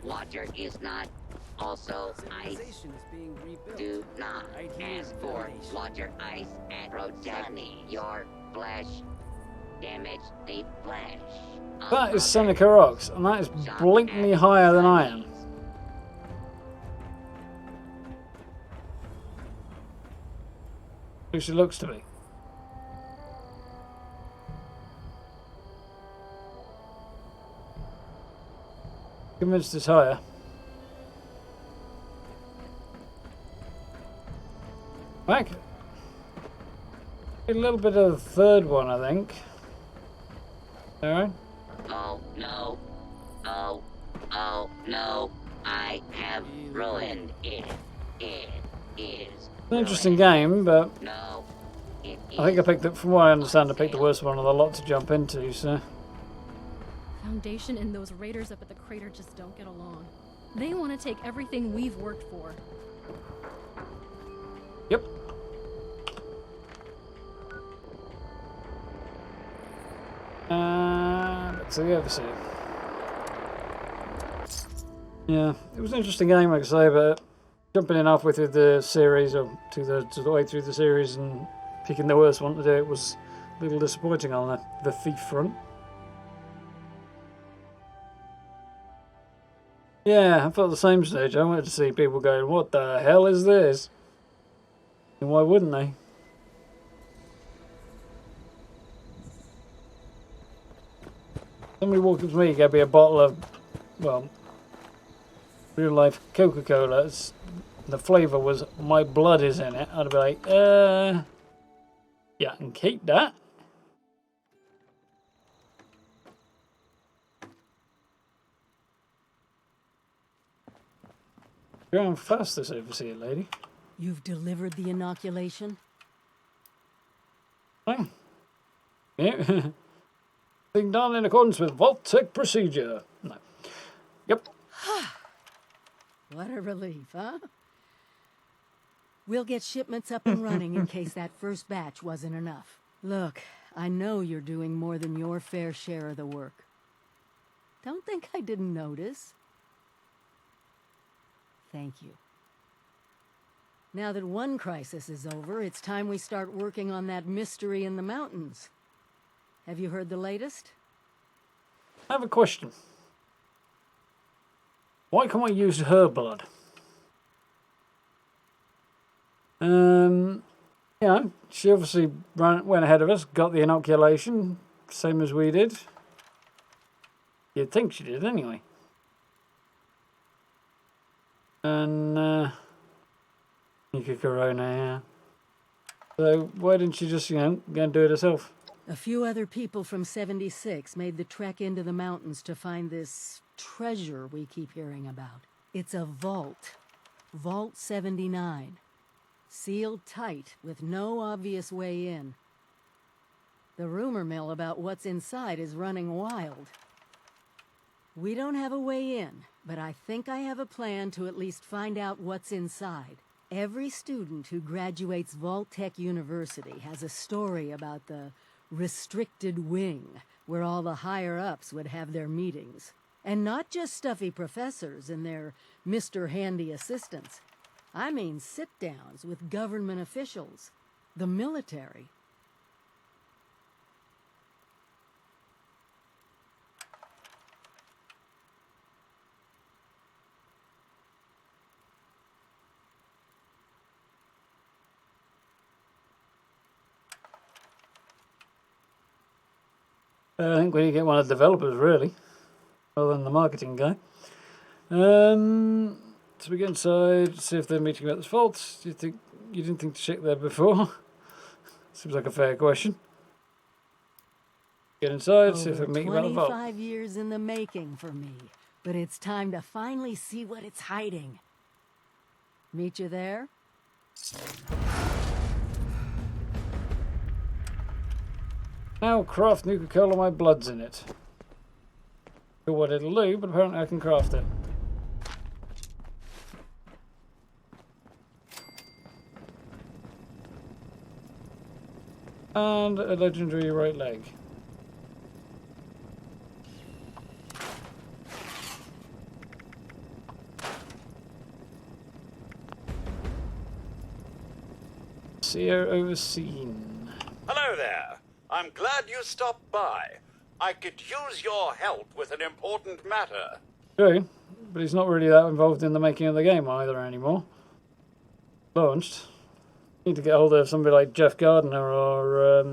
Water is not also ice. Do not ask for water ice and protect your flesh. Damage the flesh. That is Seneca Rocks, and that is blinkingly higher than I am. At least it looks to be. Convinced it's higher. Back. A little bit of the third one, I think. Alright. Oh no. Oh no. I have ruined it. It is. An interesting game, but No. I think I picked it, from what I understand, I picked the worst one of the lot to jump into, so. Foundation and those raiders up at the crater just don't get along. They want to take everything we've worked for. Yep. Let's see the Overseer. Yeah, it was an interesting game, like I say, but jumping in halfway through the series, or two-thirds of the way through the series, and picking the worst one to do it was a little disappointing on the thief front. Yeah, I felt the same stage. I wanted to see people going, what the hell is this? And why wouldn't they? Somebody walked up to me, gave me a bottle of, well, real life Coca-Cola. The flavour was my blood is in it. I'd be like, yeah, I can keep that. You're going fast this Overseer lady. You've delivered the inoculation? Oh. Yeah. Thing done in accordance with Vault-Tec procedure. No. Yep. What a relief, huh? We'll get shipments up and running in case that first batch wasn't enough. Look, I know you're doing more than your fair share of the work. Don't think I didn't notice. Thank you. Now that one crisis is over, it's time we start working on that mystery in the mountains. Have you heard the latest? I have a question. Why can't I use her blood? Yeah, she obviously went ahead of us, got the inoculation, same as we did. You'd think she did anyway. And, Nuka Corona, yeah. So why didn't she just, go and do it herself? A few other people from 76 made the trek into the mountains to find this treasure we keep hearing about. It's a vault. Vault 79. Sealed tight, with no obvious way in. The rumor mill about what's inside is running wild. We don't have a way in, but I think I have a plan to at least find out what's inside. Every student who graduates Vault-Tec University has a story about the restricted wing, where all the higher-ups would have their meetings. And not just stuffy professors and their Mr. Handy assistants. I mean sit-downs with government officials, the military. I think we need to get one of the developers, really, rather than the marketing guy. So we get inside, see if they're meeting about this vault. You didn't think to check there before? Seems like a fair question. Get inside, see if they're meeting about the vault. 25 years in the making for me, but it's time to finally see what it's hiding. Meet you there? Now craft Nuka-Cola, my blood's in it. Don't know what it'll do, but apparently I can craft it. And a legendary right leg. Seer overseen. Hello there. I'm glad you stopped by. I could use your help with an important matter. True, but he's not really that involved in the making of the game either anymore. Launched. Need to get hold of somebody like Jeff Gardner or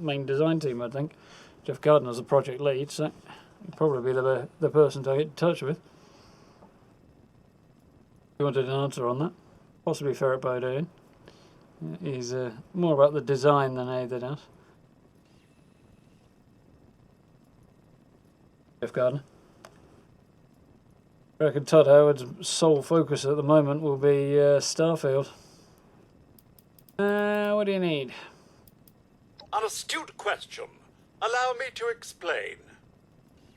main design team, I think. Jeff Gardner's the project lead, so he'd probably be the person to get in touch with. You wanted an answer on that? Possibly Ferret Bodine. He's more about the design than anything else. Jeff Gardner. I reckon Todd Howard's sole focus at the moment will be Starfield. What do you need? An astute question. Allow me to explain.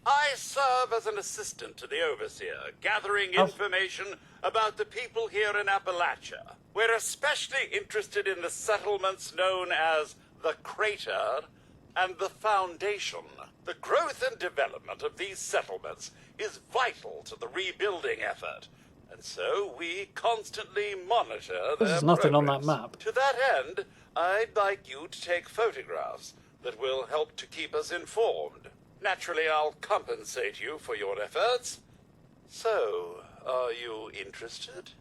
I serve as an assistant to the Overseer, gathering information about the people here in Appalachia. We're especially interested in the settlements known as the Crater and the Foundation. The growth and development of these settlements is vital to the rebuilding effort, and so we constantly monitor their There's nothing progress. on that map. To that end, I'd like you to take photographs that will help to keep us informed. Naturally, I'll compensate you for your efforts. So, are you interested?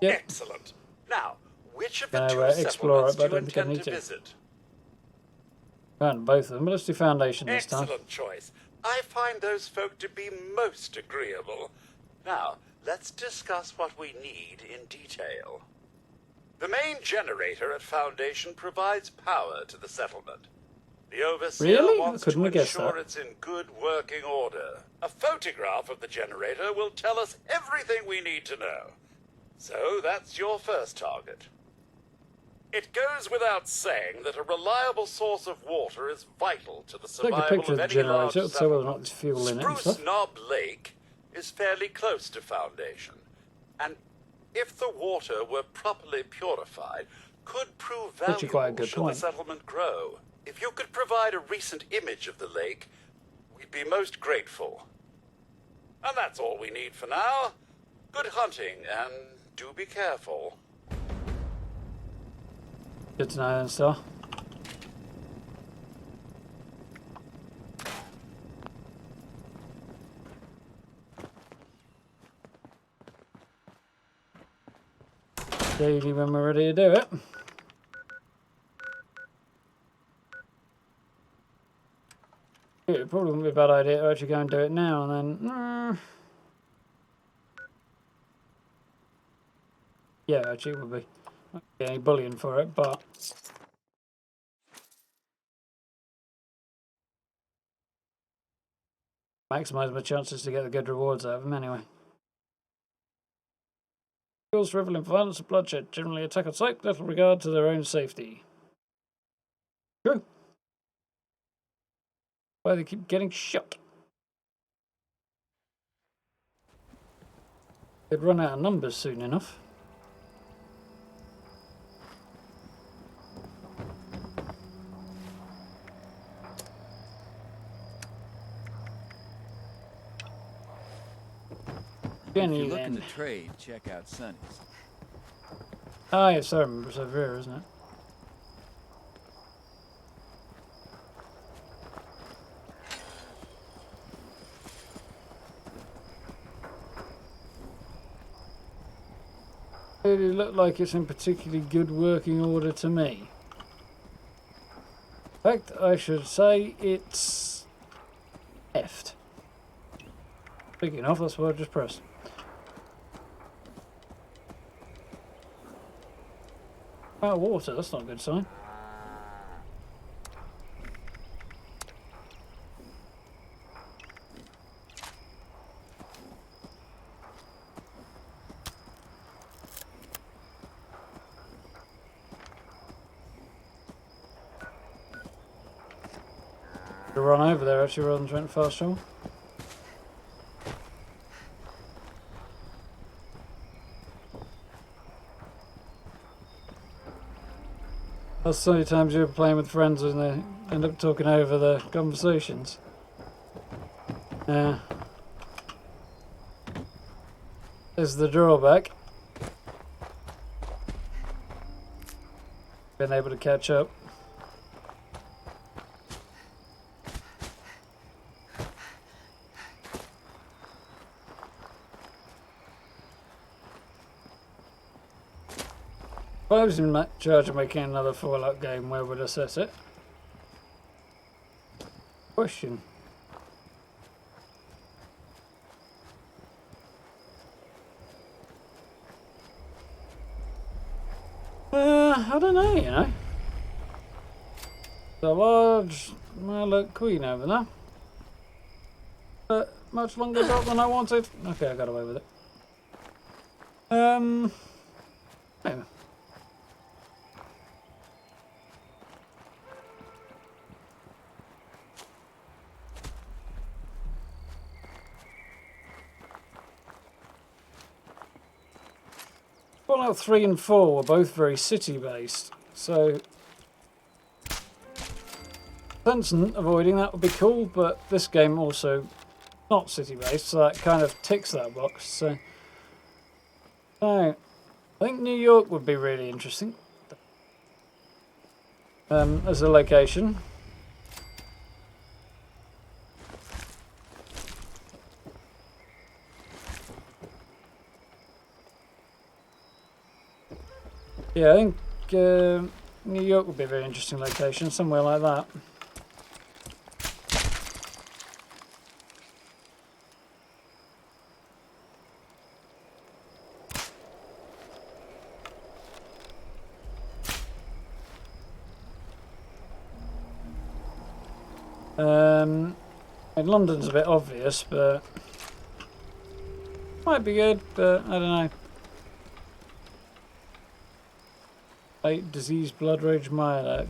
Yep. Excellent. Now, which of the two explore it, settlements but I do you don't think I intend need to to. visit? And both of them, but let's do Foundation this time. Excellent choice. I find those folk to be most agreeable. Now, let's discuss what we need in detail. The main generator at Foundation provides power to the settlement. The Overseer Really? wants Couldn't to have guessed ensure that. it's in good working order. A photograph of the generator will tell us everything we need to know. So that's your first target. It goes without saying that a reliable source of water is vital to the Take survival a picture of of the any large generator, so whether or not settlement. there's fuel in it and Spruce stuff. Knob Lake is fairly close to Foundation, and if the water were properly purified, could prove Actually quite a valuable good should the point. settlement grow. If you could provide a recent image of the lake, we'd be most grateful. And that's all we need for now. Good hunting, and do be careful. Good to know then, Star. Daily when we're ready to do it. It probably wouldn't be a bad idea to actually go and do it now and then. Yeah, actually it would be. Not get any bullying for it, but maximise my chances to get the good rewards out of them anyway. Girls revel in violence and bloodshed, generally attack on sight, little regard to their own safety. True. Why they keep getting shot. They'd run out of numbers soon enough. If you're looking to trade, check out Sonny's. Ah, yes, I remember. It's over here, isn't it? It look like it's in particularly good working order to me. In fact, I should say it's effed. Big enough, that's what I just pressed. Out of water, that's not a good sign. To run over there actually rather than trying to fast travel. That's so many times you're playing with friends and they end up talking over the conversations. Yeah. There's the drawback. Been able to catch up. If I was in charge of making another Fallout game, where would I set it? Question. I don't know, you know. The large Mallet Queen over there. But much longer shot than I wanted. Okay, I got away with it. Anyway. Fallout 3 and 4 were both very city-based, so Sensen avoiding that would be cool, but this game also not city-based, so that kind of ticks that box. So I think New York would be really interesting as a location. Yeah, I think New York would be a very interesting location, somewhere like that. London's a bit obvious, but might be good, but I don't know. Late disease, blood rage, Myalek.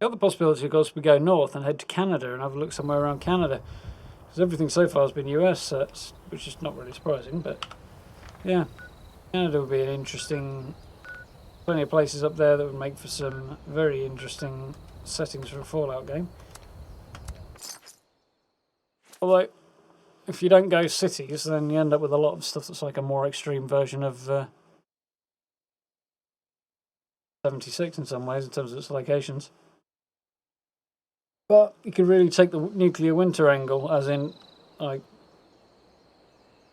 The other possibility, of course, we go north and head to Canada and have a look somewhere around Canada. Because everything so far has been US sets, which is not really surprising, but yeah. Canada would be an interesting... Plenty of places up there that would make for some very interesting settings for a Fallout game. Although, if you don't go cities, then you end up with a lot of stuff that's like a more extreme version of 76 in some ways, in terms of its locations. But you could really take the nuclear winter angle, as in, like,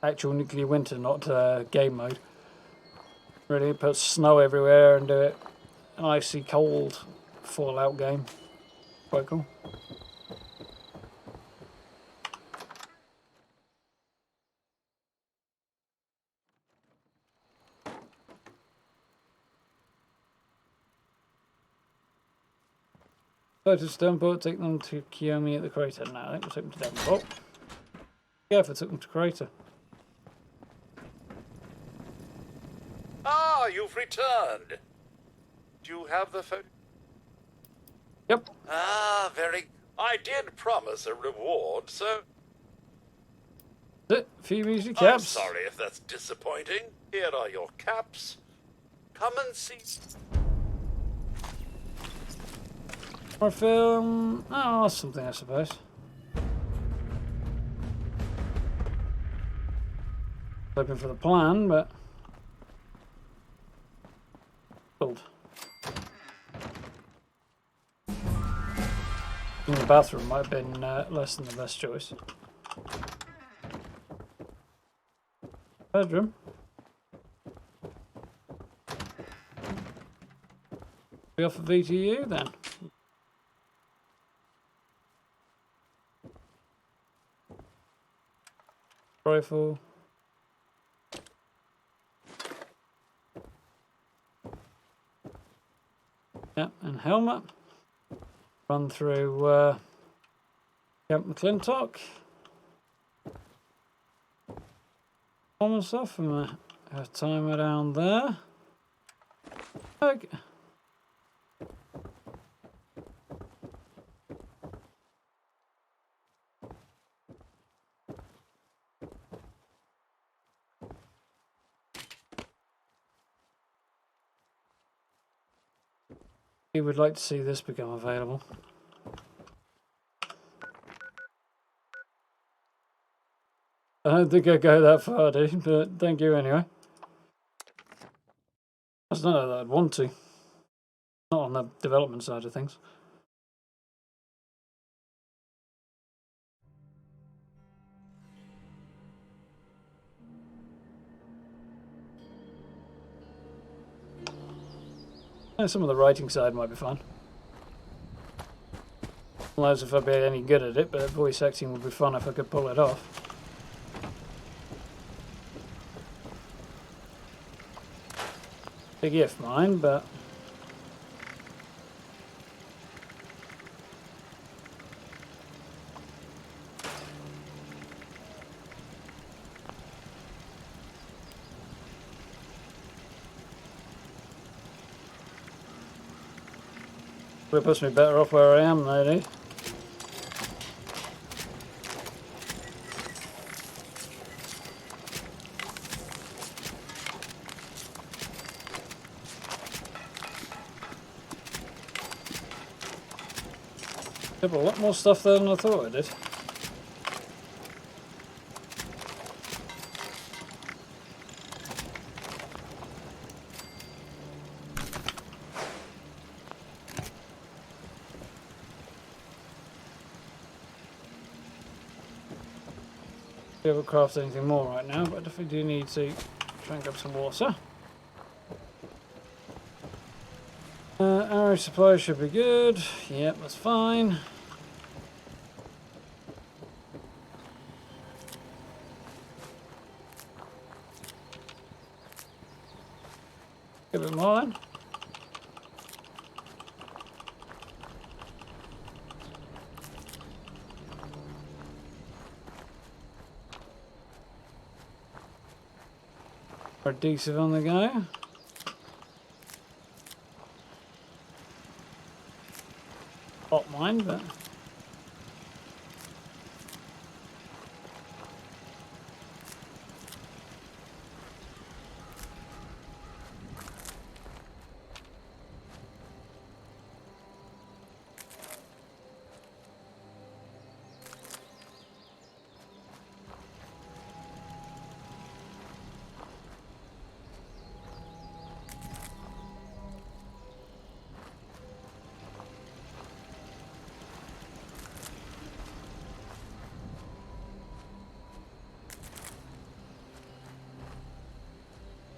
actual nuclear winter, not game mode. Really put snow everywhere and do it an icy cold Fallout game. Quite cool. Go to Stoneport, take them to Kiyomi at the crater. No, I think we'll take them to Devonport. Yeah, if I took them to crater. Ah, you've returned. Do you have the phone? Yep. Ah, very... I did promise a reward, so... A few easy caps. I'm sorry if that's disappointing. Here are your caps. Come and see... More film... Oh, something, I suppose. Hoping for the plan, but... Build. In the bathroom might have been less than the best choice. Bedroom. Be off of VTU then. Rifle. Yep, and helmet. Run through Camp McClintock. All and stuff, and a timer down there. Okay. We would like to see this become available. I don't think I'd go that far, dude, but thank you anyway. I don't know that I'd want to. Not on the development side of things. Some of the writing side might be fun. Unless if I'd be any good at it, but voice acting would be fun if I could pull it off. Big if mine, but... It puts me better off where I am, though, dude. I have a lot more stuff there than I thought I did. I haven't crafted anything more right now, but I definitely do need to try and grab some water. Arrow supply should be good. Yep, that's fine. Give it more then. Adhesive on the go. mind, but...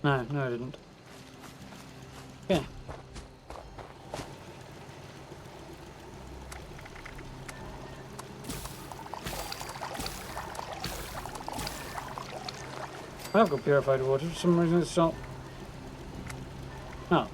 No, I didn't. Okay. I've got purified water. For some reason it's not... Oh.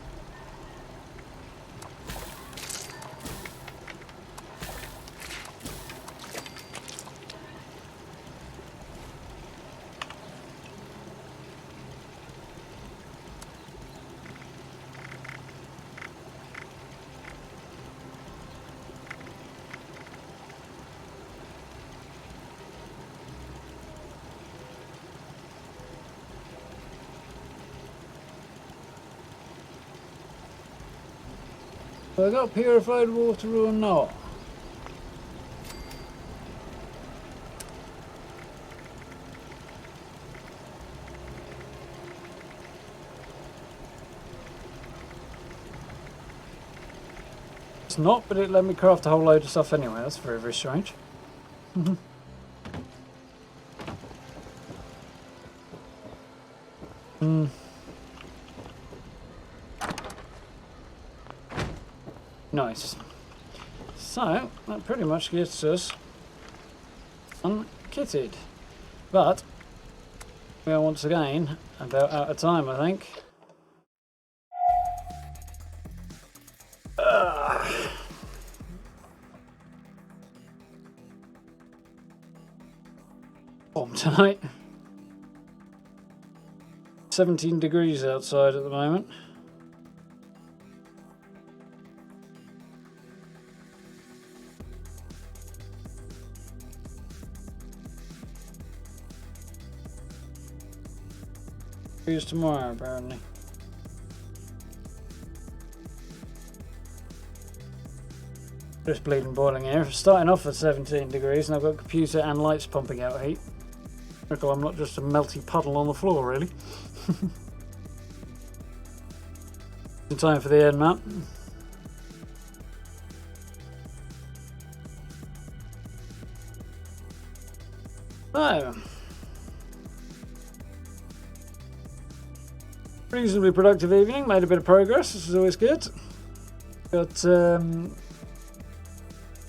Have I got purified water or not? It's not, but it let me craft a whole load of stuff anyway. That's very, very strange. Nice. So, that pretty much gets us unkitted. But, we are once again about out of time, I think. Warm tonight. 17 degrees outside at the moment. Tomorrow, apparently. Just bleeding boiling here. Starting off at 17 degrees, and I've got computer and lights pumping out heat. Miracle I'm not just a melty puddle on the floor, really. In time for the end map. So. Reasonably productive evening, made a bit of progress, this is always good. Got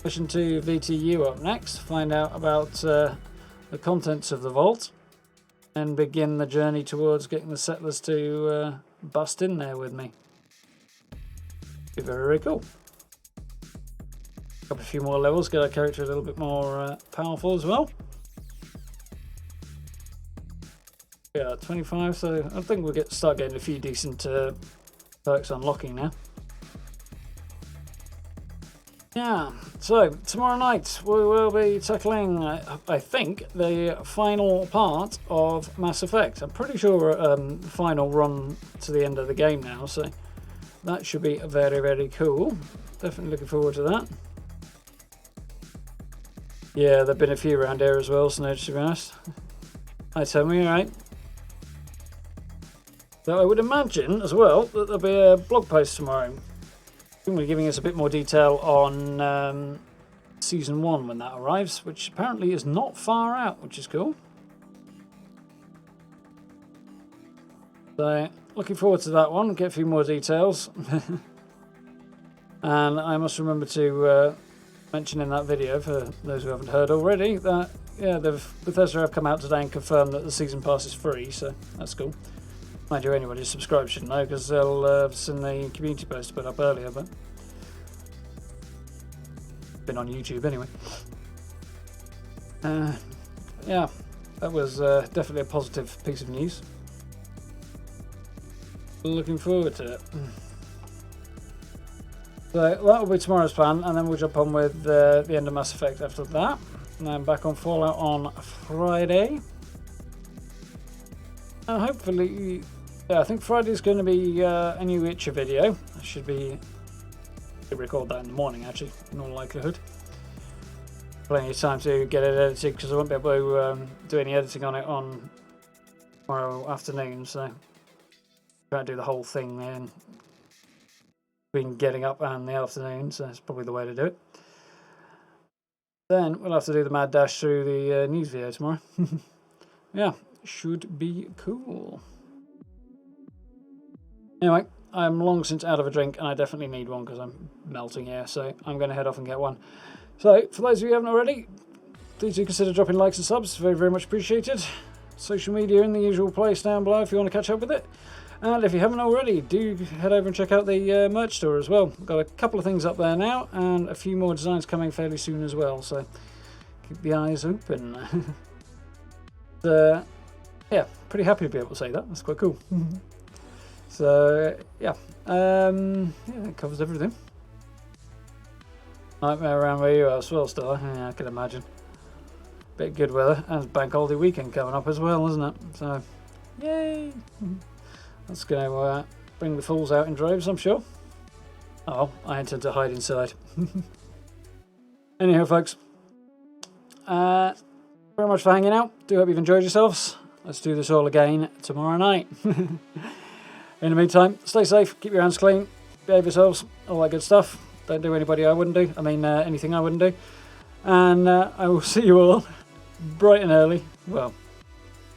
mission to VTU up next, find out about the contents of the vault and begin the journey towards getting the settlers to bust in there with me. Be very, very cool. Up a few more levels, get our character a little bit more powerful as well. Yeah, 25, so I think we'll start getting a few decent perks unlocking now. Yeah, so tomorrow night we will be tackling, I think, the final part of Mass Effect. I'm pretty sure final run to the end of the game now, so that should be very, very cool. Definitely looking forward to that. Yeah, there have been a few around here as well, so to be honest. Hi Tommy, alright? So I would imagine as well that there'll be a blog post tomorrow. We're giving us a bit more detail on Season 1 when that arrives, which apparently is not far out, which is cool. So, looking forward to that one, get a few more details. And I must remember to mention in that video, for those who haven't heard already, that yeah, Bethesda have come out today and confirmed that the Season Pass is free, so that's cool. Mind you, anybody subscribed should know, because they'll have seen the community post put up earlier, but been on YouTube anyway. Yeah, that was definitely a positive piece of news. Looking forward to it. So that will be tomorrow's plan, and then we'll jump on with the end of Mass Effect after that. And then back on Fallout on Friday. And hopefully, yeah, I think Friday's going to be a new Witcher video. I should record that in the morning, actually, in all likelihood. Plenty of time to get it edited, because I won't be able to do any editing on it on tomorrow afternoon, so try to do the whole thing then between getting up and the afternoon, so that's probably the way to do it. Then we'll have to do the mad dash through the news video tomorrow. Yeah, should be cool. Anyway, I'm long since out of a drink, and I definitely need one because I'm melting here, so I'm going to head off and get one. So, for those of you who haven't already, please do consider dropping likes and subs, very, very much appreciated. Social media in the usual place down below if you want to catch up with it. And if you haven't already, do head over and check out the merch store as well. We've got a couple of things up there now, and a few more designs coming fairly soon as well, so keep the eyes open. Yeah, pretty happy to be able to say that. That's quite cool. So, yeah, that covers everything. Nightmare around where you are as well, still. Yeah, I can imagine. Bit of good weather, and it's bank holiday weekend coming up as well, isn't it? So, yay! That's going to bring the fools out in droves, I'm sure. Oh, I intend to hide inside. Anyhow, folks, very much for hanging out. Do hope you've enjoyed yourselves. Let's do this all again tomorrow night. In the meantime, stay safe, keep your hands clean, behave yourselves, all that good stuff. Don't do anything I wouldn't do. And I will see you all bright and early, well,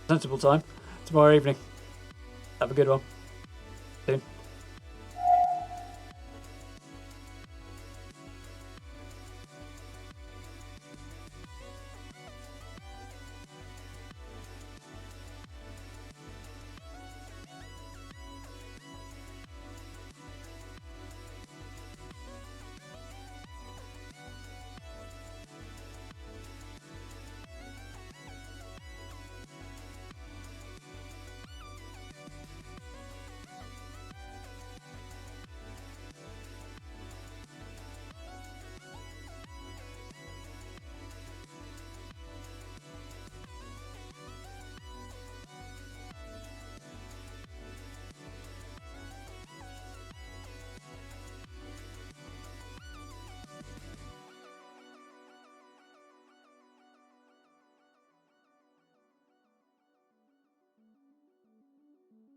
sensible time, tomorrow evening. Have a good one.